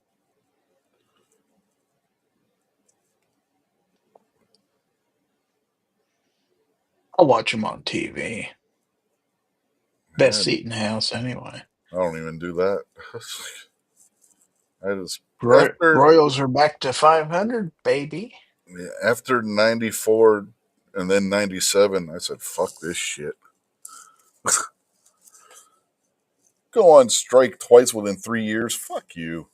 I'll watch them on TV. Best I seat in the house, anyway. don't even do that. I just Royals are back to 500, baby. after '94 and then '97, I said, "Fuck this shit." Go on strike twice within 3 years. Fuck you.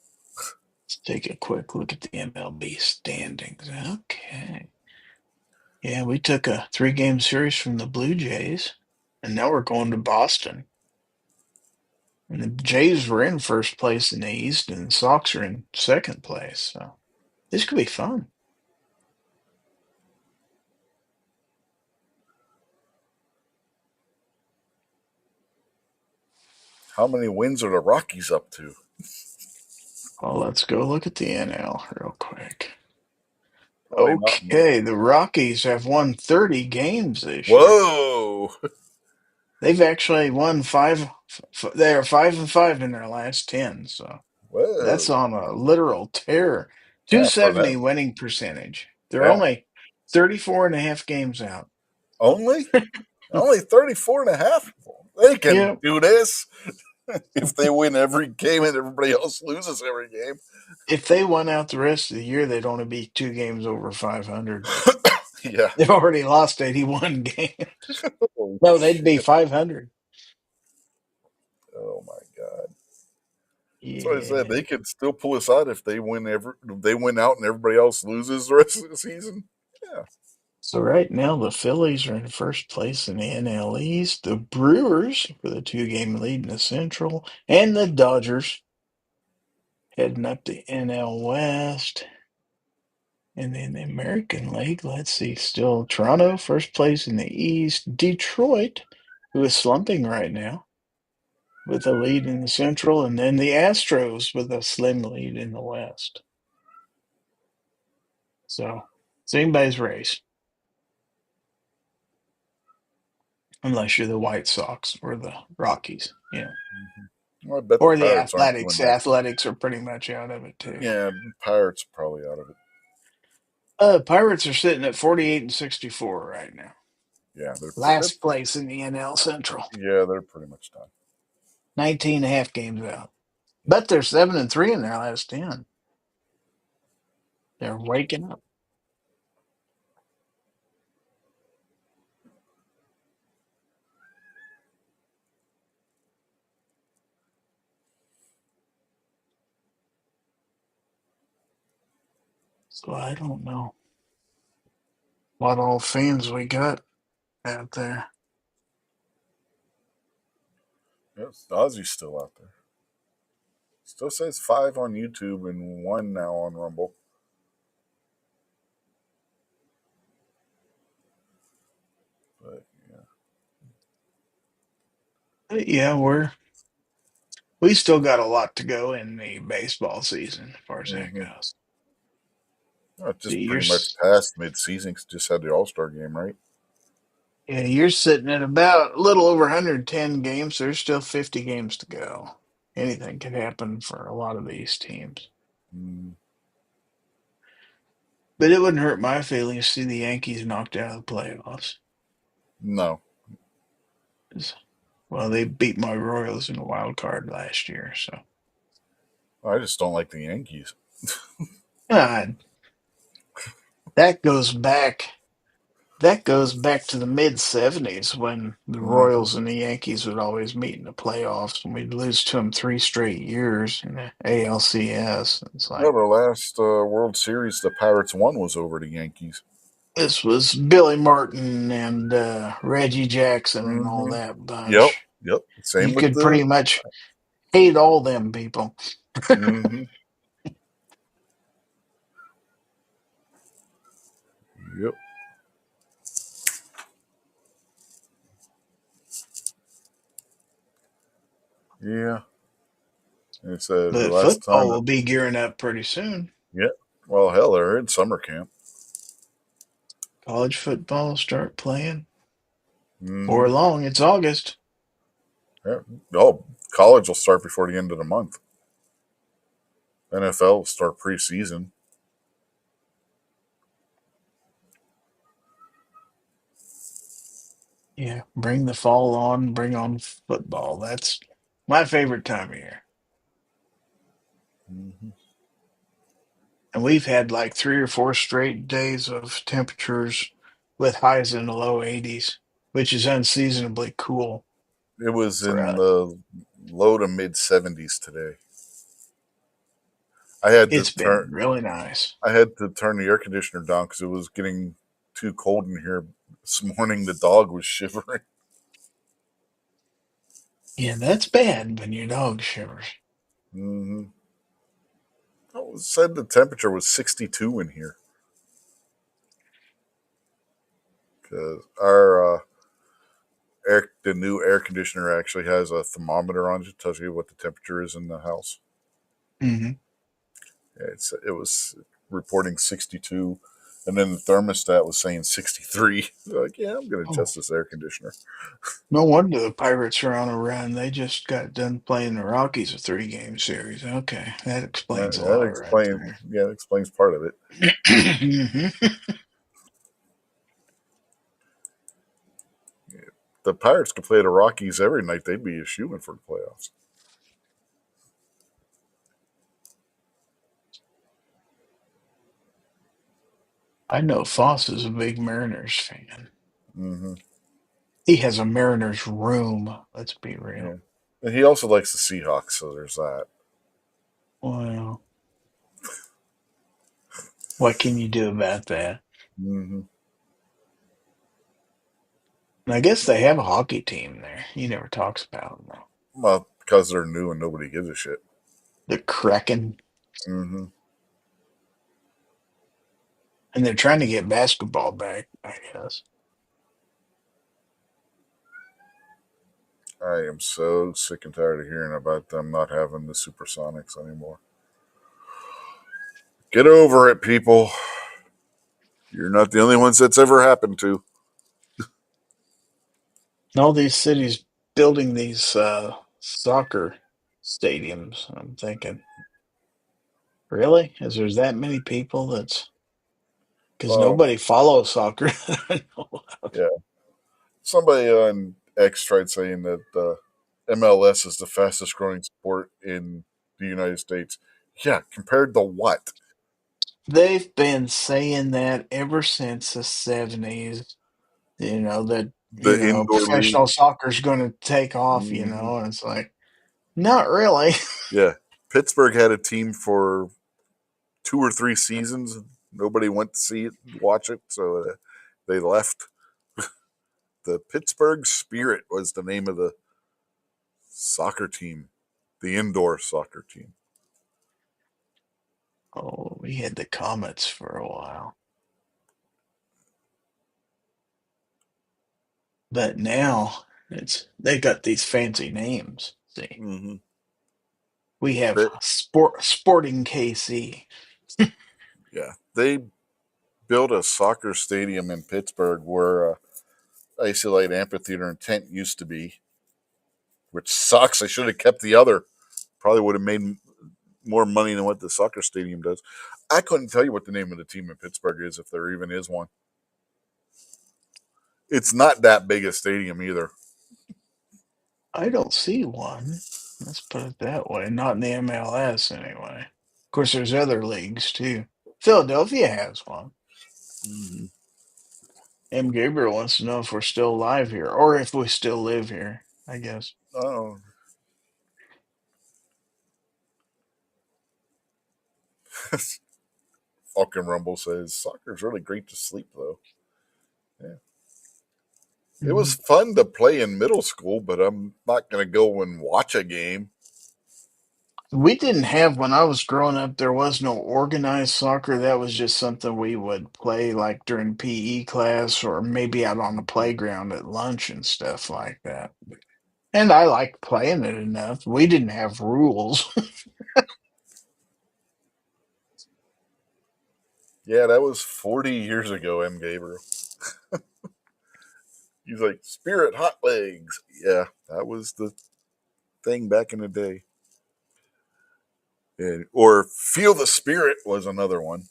Let's take a quick look at the MLB standings. Okay. Yeah, we took a 3-game series from the Blue Jays, and now we're going to Boston. And the Jays were in first place in the East, and the Sox are in second place. So this could be fun. How many wins are the Rockies up to? Well, let's go look at the NL real quick. Probably not more. Okay, the Rockies have won 30 games this year. Whoa. They've actually won they are 5-5 in their last 10. So that's Whoa. on a literal tear. Yeah, for them. 270 winning percentage. They're Yeah. only 34 and a half games out. Only? Only 34 and a half? They can Yeah. do this if they win every game and everybody else loses every game. If they won out the rest of the year, they'd only be 2 games over 500. Yeah. They've already lost 81 games. Oh, No, they'd be 500. oh my God. That's what I Yeah. said. They could still pull us out if they win out and everybody else loses the rest of the season. Yeah. So right now the Phillies are in first place in the NL East. The Brewers for the 2-game lead in the Central, and the Dodgers heading up the NL West. And in the American League, let's see, still Toronto first place in the East. Detroit, who is slumping right now, with a lead in the Central, and then the Astros with a slim lead in the West. So it's anybody's race. Unless you're the White Sox or the Rockies, yeah. Well, I bet the Or the Pirates aren't Athletics. doing The that. Athletics are pretty much out of it too. Yeah, Pirates are probably out of it. Pirates are sitting at 48 and 64 right now. Yeah, Last place in the NL Central. they're pretty much done. 19 and a half games out. But they're 7-3 in their last 10. They're waking up. So I don't know what all fans we got out there. Yes, Ozzy's still out there. Still says 5 on YouTube and 1 now on Rumble. But Yeah, we still got a lot to go in the baseball season as far as that goes. It's just pretty much past mid-season. Just had the All-Star game, right? Yeah, you're sitting at about a little over 110 games. There's still 50 games to go. Anything can happen for a lot of these teams. But it wouldn't hurt my feelings to see the Yankees knocked out of the playoffs. No. Well, they beat my Royals in a wild card last year, so. I just don't like the Yankees. God, that goes back. That goes back to the mid-'70s when the Mm-hmm. Royals and the Yankees would always meet in the playoffs, and we'd lose to them 3 straight years in the ALCS. It's No, like, the last World Series the Pirates won was over the Yankees. this was Billy Martin and Reggie Jackson and all Mm-hmm. that Yep. bunch. Yep. Same You with could the. pretty much hate all them people. Mm-hmm. Yep. Yeah. It said the But last football time. will be gearing up pretty soon. Yeah. Well, hell, they're in summer camp. College football will start playing. Mm-hmm. Before long, it's August. Yeah. Oh, college will start before the end of the month. NFL will start preseason. Yeah, bring the fall on, bring on football. That's my favorite time of year. Mm-hmm. And we've had like 3 or 4 straight days of temperatures with highs in the low 80s, which is unseasonably cool It was for in us. the low to mid 70s today. I had to It's turn. been really nice. I had to turn the air conditioner down because it was getting too cold in here. This morning, the dog was shivering. Yeah, that's bad when your dog shivers. Mm-hmm. It said the temperature was 62 in here because the new air conditioner actually has a thermometer on it. It tells you what the temperature is in the house. Hmm. It was reporting 62, and then the thermostat was saying 63. Like, yeah, I'm going to Oh, adjust this air conditioner. no wonder the Pirates are on a run. They just got done playing the Rockies a 3-game series. Okay, that explains a lot right there. That explains part of it. Hmm. The Pirates could play the Rockies every night. They'd be a shoo-in for the playoffs. I know Foss is a big Mariners fan. Mm-hmm. He has a Mariners room. Let's be real. Yeah, and he also likes the Seahawks, so there's that. Well, what can you do about that? Mm-hmm. And I guess they have a hockey team there. He never talks about them. Well, because they're new and nobody gives a shit. The Kraken. Mm-hmm. And they're trying to get basketball back, I guess. I am so sick and tired of hearing about them not having the Supersonics anymore. Get over it, people. You're not the only ones that's ever happened to. And all these cities building these soccer stadiums. I'm thinking, really? Is there that many people that's because Well, nobody follows soccer that I know of. yeah. Somebody on X tried saying that MLS is the fastest growing sport in the United States. Yeah, compared to what? They've been saying that ever since the 70s, that, The indoor league. professional soccer's going to take off, Mm-hmm. and it's like, not really. Yeah. Pittsburgh had a team for 2 or 3 seasons. Nobody went to see it, watch it, so they left. The Pittsburgh Spirit was the name of the soccer team, the indoor soccer team. Oh, we had the Comets for a while. But now they got these fancy names. See, Mm-hmm. we have They, Sporting KC. they built a soccer stadium in Pittsburgh where Icy Light Amphitheater and Tent used to be, which sucks. I should have kept the other. Probably would have made more money than what the soccer stadium does. I couldn't tell you what the name of the team in Pittsburgh is, if there even is one. It's not that big a stadium either. I don't see one. Let's put it that way. Not in the MLS, anyway. Of course, there's other leagues, too. Philadelphia has one. Mhm. M. Gabriel wants to know if we're still alive here, or if we still live here, I guess. Oh. Falcon Rumble says soccer's really great to sleep though. Yeah. It was fun to play in middle school, but I'm not going to go and watch a game. We didn't have, when I was growing up, there was no organized soccer. That was just something we would play like during PE class or maybe out on the playground at lunch and stuff like that. And I liked playing it enough. We didn't have rules. Yeah, that was 40 years ago, M. Gabriel. He's like, Spirit Hot Legs. Yeah, that was the thing back in the day. Yeah, or Feel the Spirit was another one.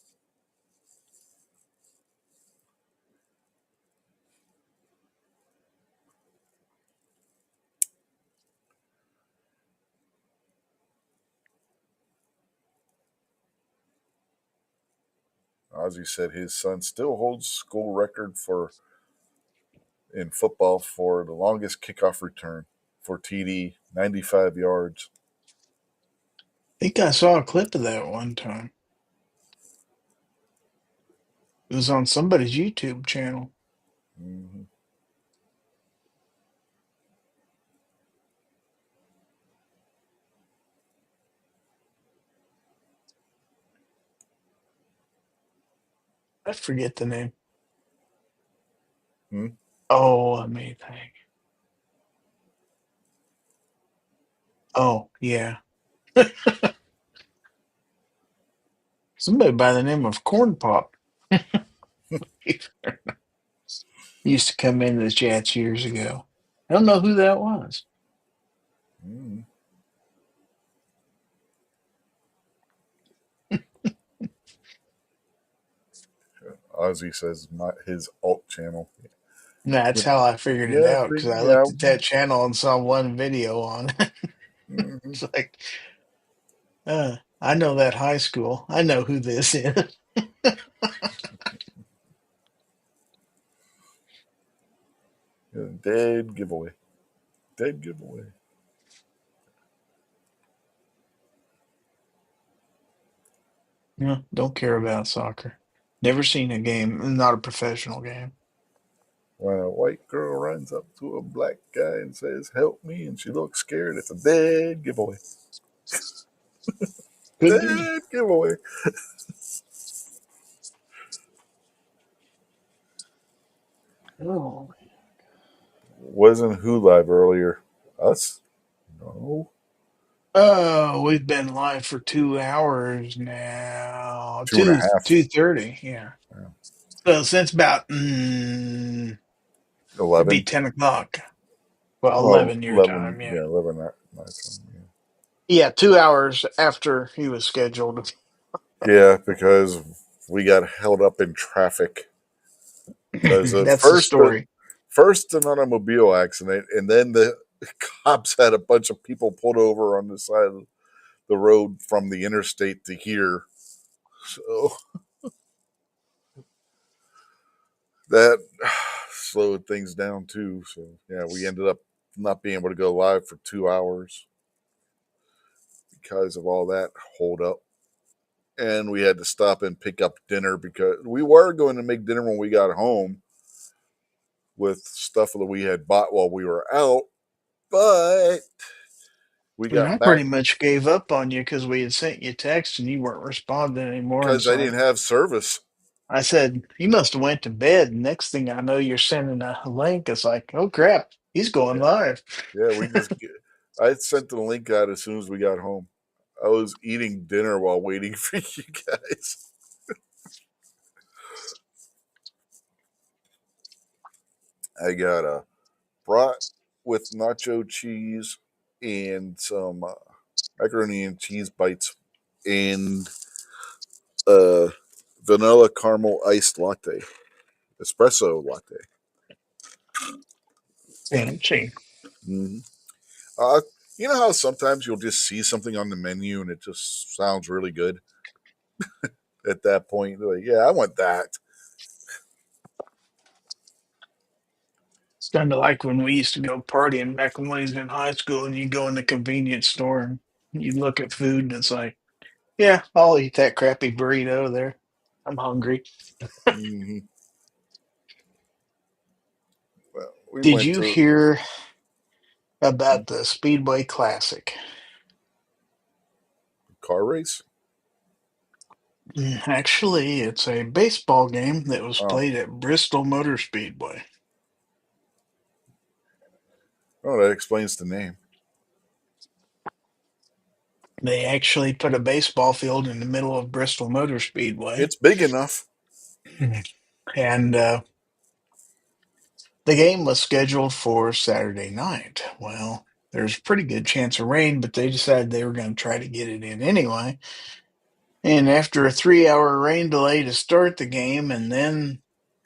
Ozzy said his son still holds school record in football for the longest kickoff return for TD, 95 yards. I think I saw a clip of that one time. It was on somebody's YouTube channel. Mm-hmm. I forget the name. Hmm? Oh, let me think. Oh, yeah. Somebody by the name of Corn Pop used to come into the chats years ago. I don't know who that was. Mm-hmm. Ozzy says his alt channel. That's how I figured it Yeah, out because I yeah. looked at that channel and saw one video on it. Mm-hmm. It's like, I know that high school. I know who this is. Yeah, dead giveaway. Dead giveaway. Yeah, don't care about soccer. Never seen a game, not a professional game. When a white girl runs up to a black guy and says, "Help me," and she looks scared, it's a dead giveaway. Could be. Dead giveaway. Oh, Wasn't who live earlier? Us? No. Oh, we've been live for 2 hours now. Two and a half. 2:30. Yeah. Yeah. So since about it'd be 11. 10 o'clock. Well, Well, 11 your 11. time. Yeah. Yeah, 11 my time. Yeah, 2 hours after he was scheduled. Yeah, because we got held up in traffic. Because That's the story. first an automobile accident, and then the cops had a bunch of people pulled over on the side of the road from the interstate to here. So that slowed things down too. So yeah, we ended up not being able to go live for 2 hours because of all that hold up. And we had to stop and pick up dinner because we were going to make dinner when we got home with stuff that we had bought while we were out, but we And got I back pretty much gave up on you because we had sent you text and you weren't responding anymore. And because I so didn't have service. I said, you must have went to bed. Next thing I know, you're sending a link. It's like, oh crap, he's going live. Yeah, I sent the link out as soon as we got home. I was eating dinner while waiting for you guys. I got a brat with nacho cheese and some macaroni and cheese bites and uh, vanilla caramel iced latte, espresso latte. Fancy. Mm-hmm. You know how sometimes you'll just see something on the menu and it just sounds really good at that point? Like, yeah, I want that. It's kind of like when we used to go partying back when we was in high school, and you go in the convenience store and you look at food, and it's like, yeah, I'll eat that crappy burrito there. I'm hungry. Hmm. Well, we Did went you to hear about the Speedway Classic? a car race. Actually, it's a baseball game that was Oh, played at Bristol Motor Speedway. oh, that explains the name. They actually put a baseball field in the middle of Bristol Motor Speedway. It's big enough. And the game was scheduled for Saturday night. Well, there's a pretty good chance of rain, but they decided they were going to try to get it in anyway. And after a 3 hour rain delay to start the game, and then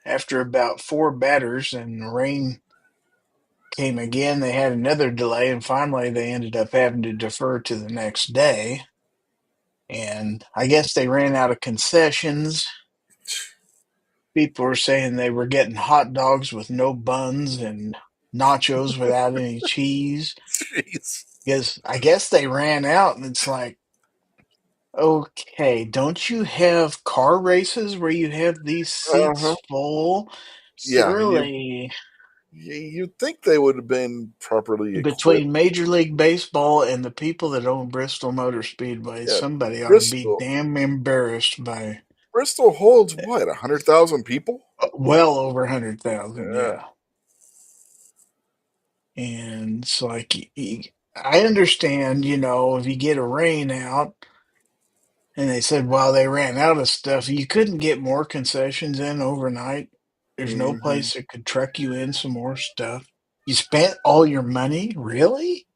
after about four batters and rain came again, they had another delay, and finally they ended up having to defer to the next day. And I guess they ran out of concessions. People were saying they were getting hot dogs with no buns and nachos without any cheese. Jeez. Because I guess they ran out, and it's like, okay, don't you have car races where you have these Uh huh. seats full? Yeah, Surely, you'd think they would have been properly equipped. between Major League Baseball and the people that own Bristol Motor Speedway, Yeah, somebody ought to be Bristol. damn embarrassed by Bristol holds what 100,000 people. well over 100,000, Yeah. yeah. And it's like, I understand, if you get a rain out, and they said, well, they ran out of stuff. You couldn't get more concessions in overnight. There's no Hmm. place that could truck you in some more stuff. You spent all your money? Really?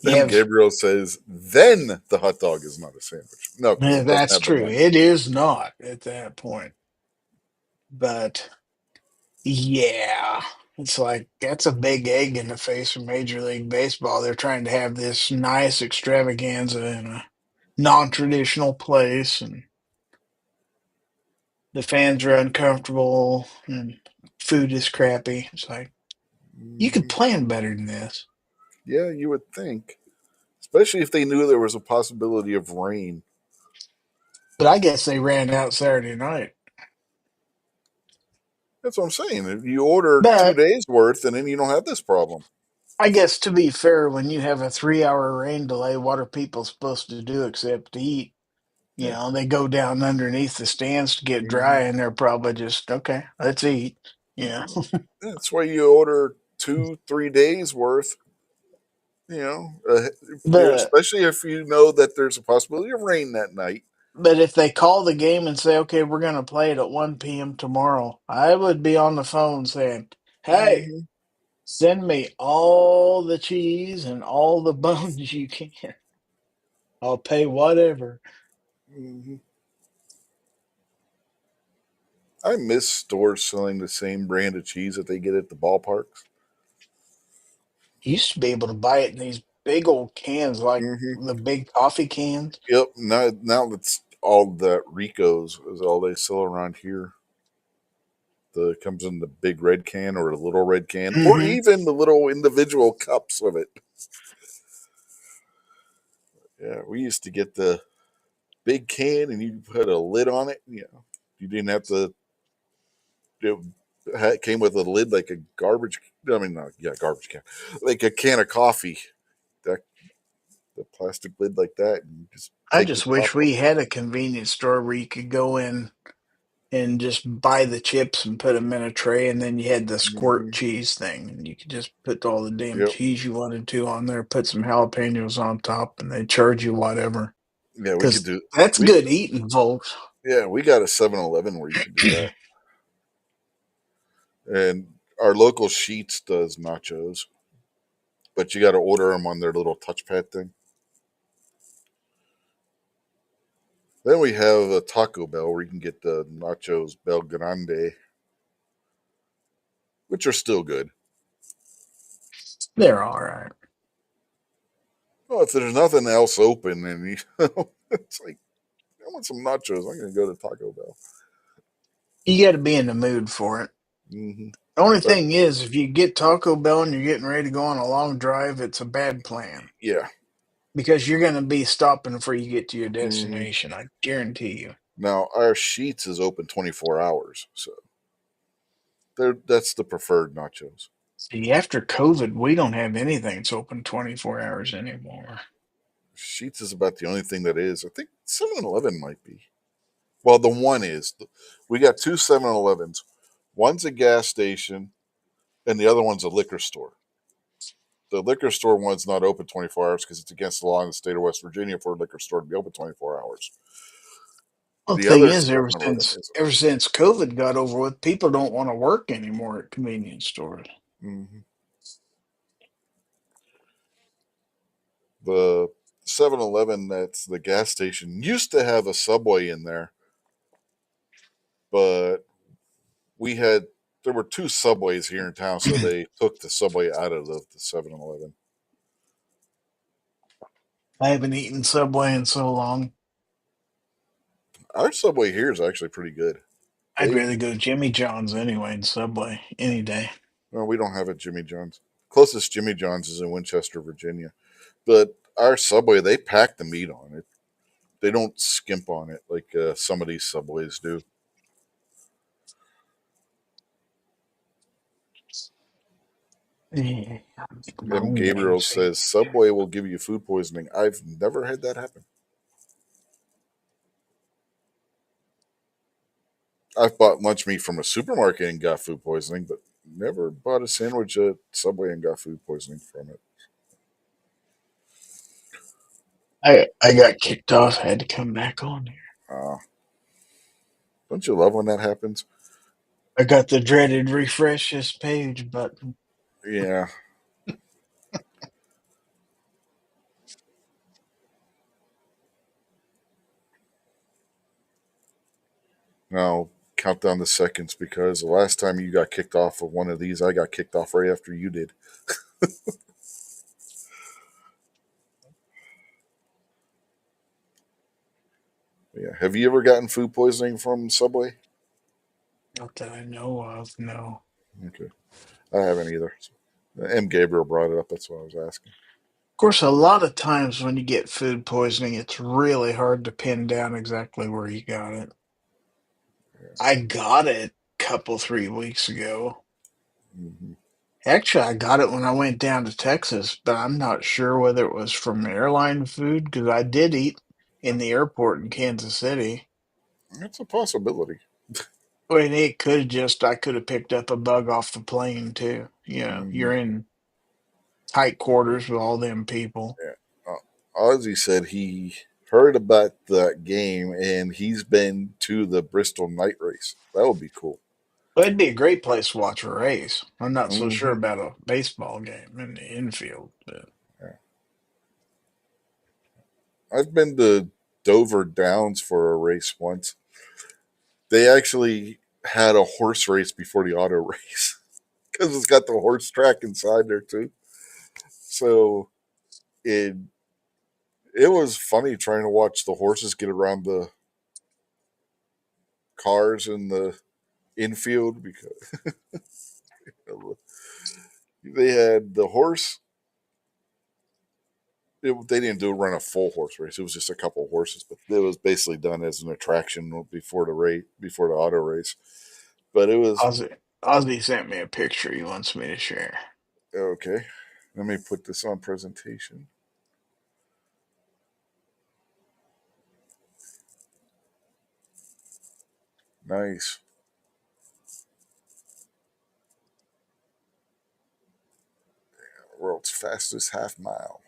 You Then have, Gabriel says, "Then the hot dog is not a sandwich." No, because it doesn't that's have the true. bun. It is not at that point. But yeah, it's like that's a big egg in the face of Major League Baseball. They're trying to have this nice extravaganza in a non traditional place, and the fans are uncomfortable, and food is crappy. It's like, you could Hmm. plan better than this. Yeah, you would think, especially if they knew there was a possibility of rain. But I guess they ran out Saturday night. That's what I'm saying. If you order two But days worth, and then you don't have this problem. I guess to be fair, when you have a 3 hour rain delay, what are people supposed to do except to eat? Yeah. They go down underneath the stands to get Hmm. dry, and they're probably just, okay, let's eat. Yeah. That's why you order 2, 3 days worth. But Especially if you know that there's a possibility of rain that night. but if they call the game and say, okay, we're going to play it at 1 p.m. tomorrow, I would be on the phone saying, hey, Hmm. send me all the cheese and all the bones you can. I'll pay whatever. Hmm. I miss stores selling the same brand of cheese that they get at the ballparks. You used to be able to buy it in these big old cans, like Hmm. the big coffee cans. Yep. Now it's all that Ricos is all they sell around here. The comes in the big red can or a little red can, or Hmm. even the little individual cups of it. Yeah, we used to get the big can, and you put a lid on it. You didn't have to. It came with a lid like a garbage. I mean, not yeah, garbage can, like a can of coffee. That the plastic lid like that, and you just I take the just top wish off. we had a convenience store where you could go in and just buy the chips and put them in a tray, and then you had the squirt Hmm. cheese thing, and you could just put all the damn Yep. cheese you wanted to on there, put some jalapenos on top, and they charge you whatever. Yeah, we could Because do. that's We good eating, folks. Yeah, we got a 7-Eleven where you can do that, and our local Sheets does nachos, but you got to order them on their little touchpad thing. Then we have a Taco Bell where you can get the nachos Bel Grande, which are still good. They're all right. Well, if there's nothing else open, and it's like, I want some nachos, I'm going to go to Taco Bell. You got to be in the mood for it. Hmm. The only But thing is, if you get Taco Bell and you're getting ready to go on a long drive, it's a bad plan yeah. because you're going to be stopping before you get to your Hmm. destination. I guarantee you. Now, our Sheets is open 24 hours, so that's the preferred nachos. See, after COVID, we don't have anything that's open 24 hours anymore. Sheets is about the only thing that is. I think 7-Eleven might be. Well, the one is. We got two 7-Elevens. One's a gas station, and the other one's a liquor store. The liquor store one's not open 24 hours because it's against the law in the state of West Virginia for a liquor store to be open 24 hours. Well, the The thing other is, 7-Eleven is. ever since COVID got over with, people don't want to work anymore at convenience stores. Mm-hmm. The 7-Eleven that's the gas station used to have a Subway in there, but we had there were two Subways here in town, so they took the Subway out of the 7-Eleven. I haven't eaten Subway in so long. Our Subway here is actually pretty good. I'd They rather go to Jimmy John's anyway than Subway any day. No, we don't have a Jimmy John's. Closest Jimmy John's is in Winchester, Virginia. But our Subway, they pack the meat on it. They don't skimp on it like some of these Subways do. Yeah, I'm getting M. hungry, Gabriel see. says Subway will give you food poisoning. I've never had that happen. I've bought lunch meat from a supermarket and got food poisoning, but never bought a sandwich at Subway and got food poisoning from it. I got kicked off. I had to come back on here. Don't you love when that happens? I got the dreaded refresh this page button. Yeah. Now count down the seconds because the last time you got kicked off of one of these, I got kicked off right after you did. Yeah. Have you ever gotten food poisoning from Subway? Not that I know of, no. Okay. I haven't either. M. Gabriel brought it up. That's what I was asking. Of course, a lot of times when you get food poisoning, it's really hard to pin down exactly where you got it. I got it a couple, 3 weeks ago. Hmm. Actually, I got it when I went down to Texas, but I'm not sure whether it was from airline food because I did eat in the airport in Kansas City. That's a possibility. I mean, it could just, I could have picked up a bug off the plane too. You know, Hmm. you're in tight quarters with all them people. Yeah. Ozzy said he heard about that game and he's been to the Bristol night race. That would be cool. But it'd be a great place to watch a race. I'm not so sure Hmm. about a baseball game in the infield, but Yeah. I've been to Dover Downs for a race once. They actually had a horse race before the auto race because it's got the horse track inside there too. So it it was funny trying to watch the horses get around the cars in the infield because they had the horse. They didn't run a full horse race. It was just a couple of horses, but it was basically done as an attraction before the race, before the auto race. But it was Ozzy sent me a picture he wants me to share. okay. Let me put this on presentation. Nice. World's fastest half mile.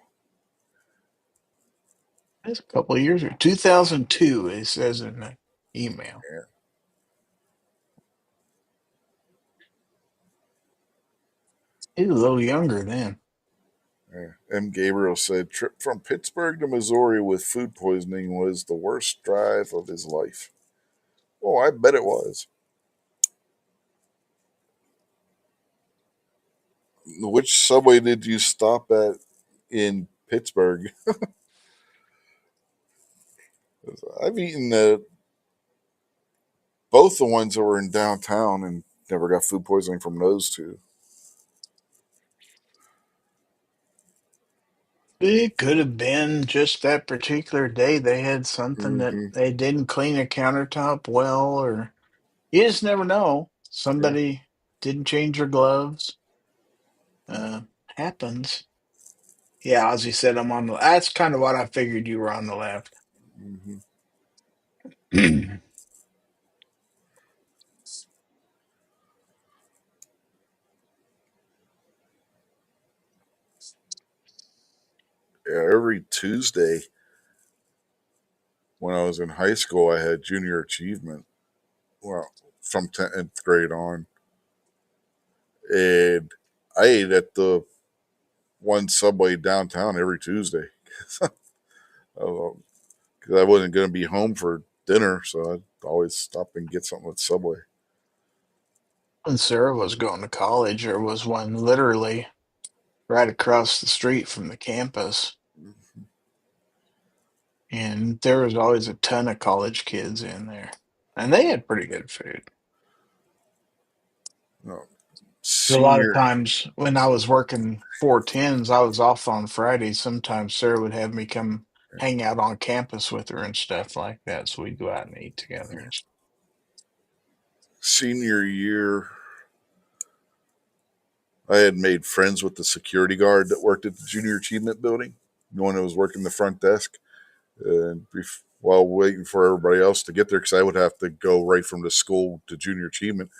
That's a couple of years ago. 2002, it says in the email. Yeah. He's a little younger then. Yeah. M. Gabriel said trip from Pittsburgh to Missouri with food poisoning was the worst drive of his life. Oh, I bet it was. Which subway did you stop at in Pittsburgh. I've eaten both the ones that were in downtown and never got food poisoning from those two. It could have been just that particular day they had something that Mm-hmm. they didn't clean a countertop well, or you just never know. Yeah. Somebody didn't change their gloves. Uh, Happens. Yeah, Ozzy said I'm on the. That's kind of what I figured you were on the left. Mm-hmm. Yeah. Every Tuesday when I was in high school, I had junior achievement. Well, from 10th grade on, and I ate at the one Subway downtown every Tuesday. Because I wasn't going to be home for dinner, so I'd always stop and get something at Subway. When Sarah was going to college, there was one literally right across the street from the campus, and there was always a ton of college kids in there, and they had pretty good food. No, A lot of senior times when I was working 410s, I was off on Fridays. Sometimes Sarah would have me come hang out on campus with her and stuff like that, so we'd go out and eat together. senior year, I had made friends with the security guard that worked at the junior achievement building, the one that was working the front desk, and while waiting for everybody else to get there, because I would have to go right from the school to junior achievement.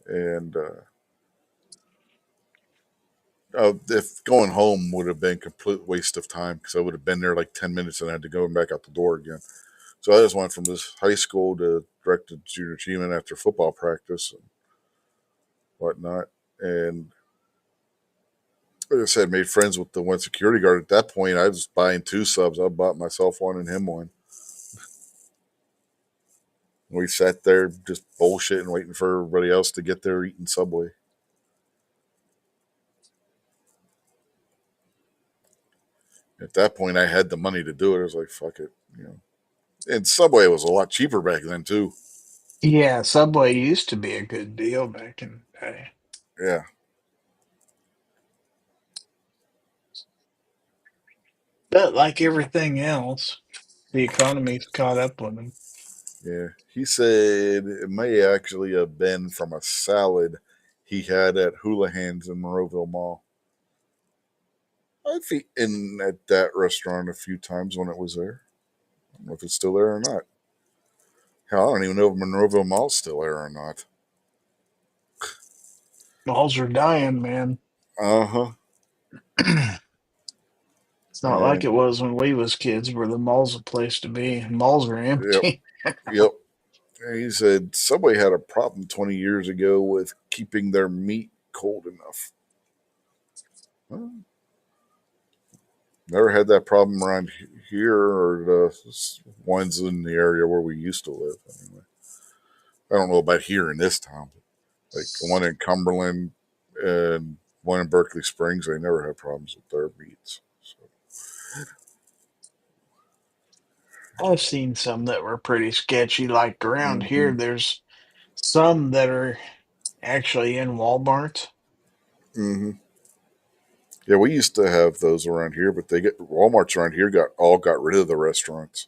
And if going home would have been a complete waste of time because I would have been there like 10 minutes and I had to go back out the door again. So I just went from this high school to direct to junior achievement after football practice and whatnot. And like I said, made friends with the one security guard. At that point, I was buying two subs. I bought myself one and him one. We sat there just bullshitting, waiting for everybody else to get there eating Subway. At that point, I had the money to do it. I was like, fuck it. And Subway was a lot cheaper back then, too. Yeah, Subway used to be a good deal back in the day. Yeah. But like everything else, the economy's caught up with them. Yeah. He said it may actually have been from a salad he had at Houlihan's in Monroeville Mall. I've eaten at that restaurant a few times when it was there. I don't know if it's still there or not. Hell, I don't even know if Monroeville Mall's still there or not. Malls are dying, man. Uh huh. It's not like And it was when we was kids where the mall's a place to be. Malls are yep, empty. yep. And he said Subway had a problem 20 years ago with keeping their meat cold enough. Well, never had that problem around here or the ones in the area where we used to live. Anyway, I don't know about here in this town, but like the one in Cumberland and one in Berkeley Springs, they never had problems with their meats. So, I've seen some that were pretty sketchy. Like around here, mm-hmm, there's some that are actually in Walmart. mm-hmm. Yeah, we used to have those around here, but they get Walmart's around here got rid of the restaurants.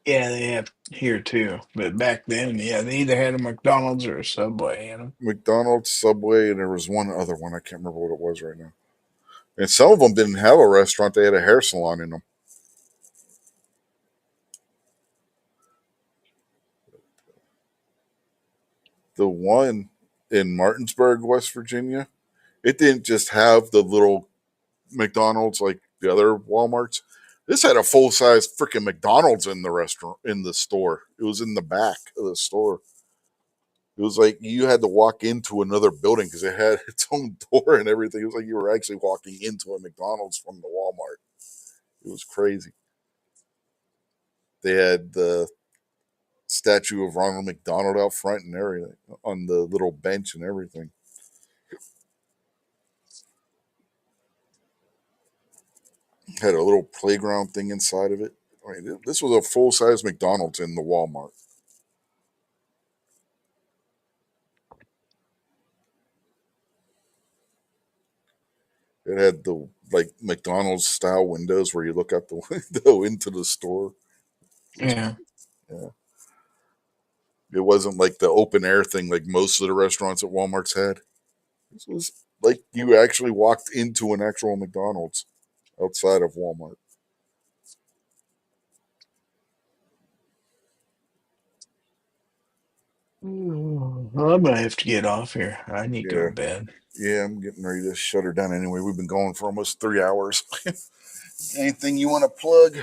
Yeah, they have here too. But back then, yeah, they either had a McDonald's or a Subway in them. McDonald's, Subway, and there was one other one. I can't remember what it was right now. And some of them didn't have a restaurant; they had a hair salon in them. The one in Martinsburg, West Virginia, it didn't just have the little McDonald's like the other WalMarts. This had a full size freaking McDonald's in the restaurant in the store. It was in the back of the store. It was like you had to walk into another building because it had its own door and everything. It was like you were actually walking into a McDonald's from the Walmart. It was crazy. They had the statue of Ronald McDonald out front and everything on the little bench and everything. Had a little playground thing inside of it. I mean, this was a full size McDonald's in the Walmart. It had the like McDonald's style windows where you look out the window into the store. Yeah. Yeah. It wasn't like the open air thing like most of the restaurants at Walmart's had. This was like you actually walked into an actual McDonald's outside of Walmart. Well, I'm gonna have to get off here. I need to go to bed. Yeah, I'm getting ready to shut her down anyway. We've been going for almost 3 hours. Anything you want to plug?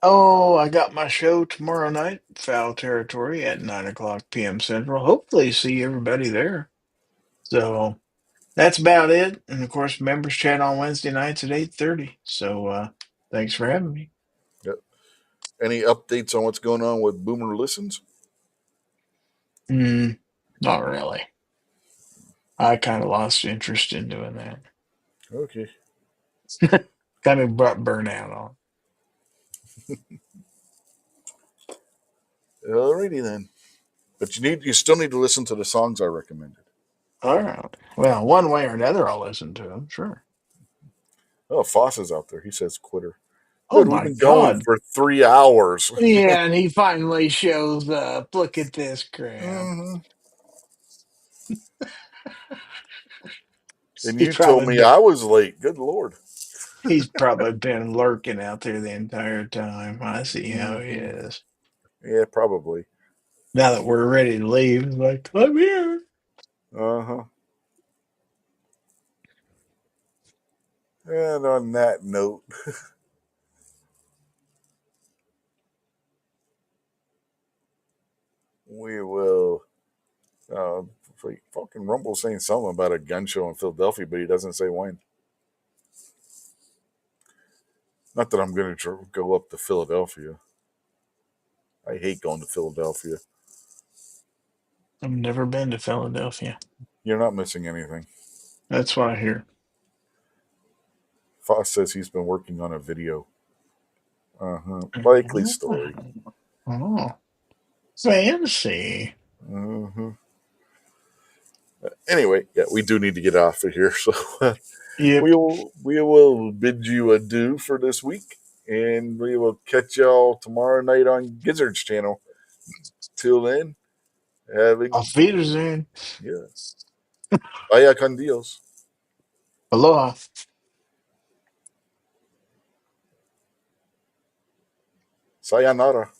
Oh, I got my show tomorrow night, Foul Territory, at 9 o'clock p.m. Central. Hopefully, see everybody there. So that's about it. And of course, members chat on Wednesday nights at 8:30. So thanks for having me. Yep. Any updates on what's going on with Boomer Listens? Not really. I kind of lost interest in doing that. Okay. Kind of brought burnout on. Alrighty then. But you still need to listen to the songs I recommended. All right. Well, one way or another, I'll listen to them. Sure. Oh, Foss is out there. He says quitter. Oh Good, we've my been going God. for 3 hours. Yeah, and he finally shows up. Look at this crap. And He's you told me I was late. Good Lord. He's probably been lurking out there the entire time. I see how he Mhm. is. Yeah, probably. Now that we're ready to leave, he's like, I'm here. Uh-huh. And on that note, we will fucking Rumble saying something about a gun show in Philadelphia, but he doesn't say when. Not that I'm going to go up to Philadelphia. I hate going to Philadelphia. I've never been to Philadelphia. You're not missing anything. That's what I hear. Foss says he's been working on a video. Likely story. Oh, fancy. Anyway, yeah, we do need to get off of here, so Yep. we will bid you adieu for this week, and we will catch y'all tomorrow night on Gizzard's channel. Till then, Auf Wiedersehen. Vaya con Dios. Aloha. Sayonara.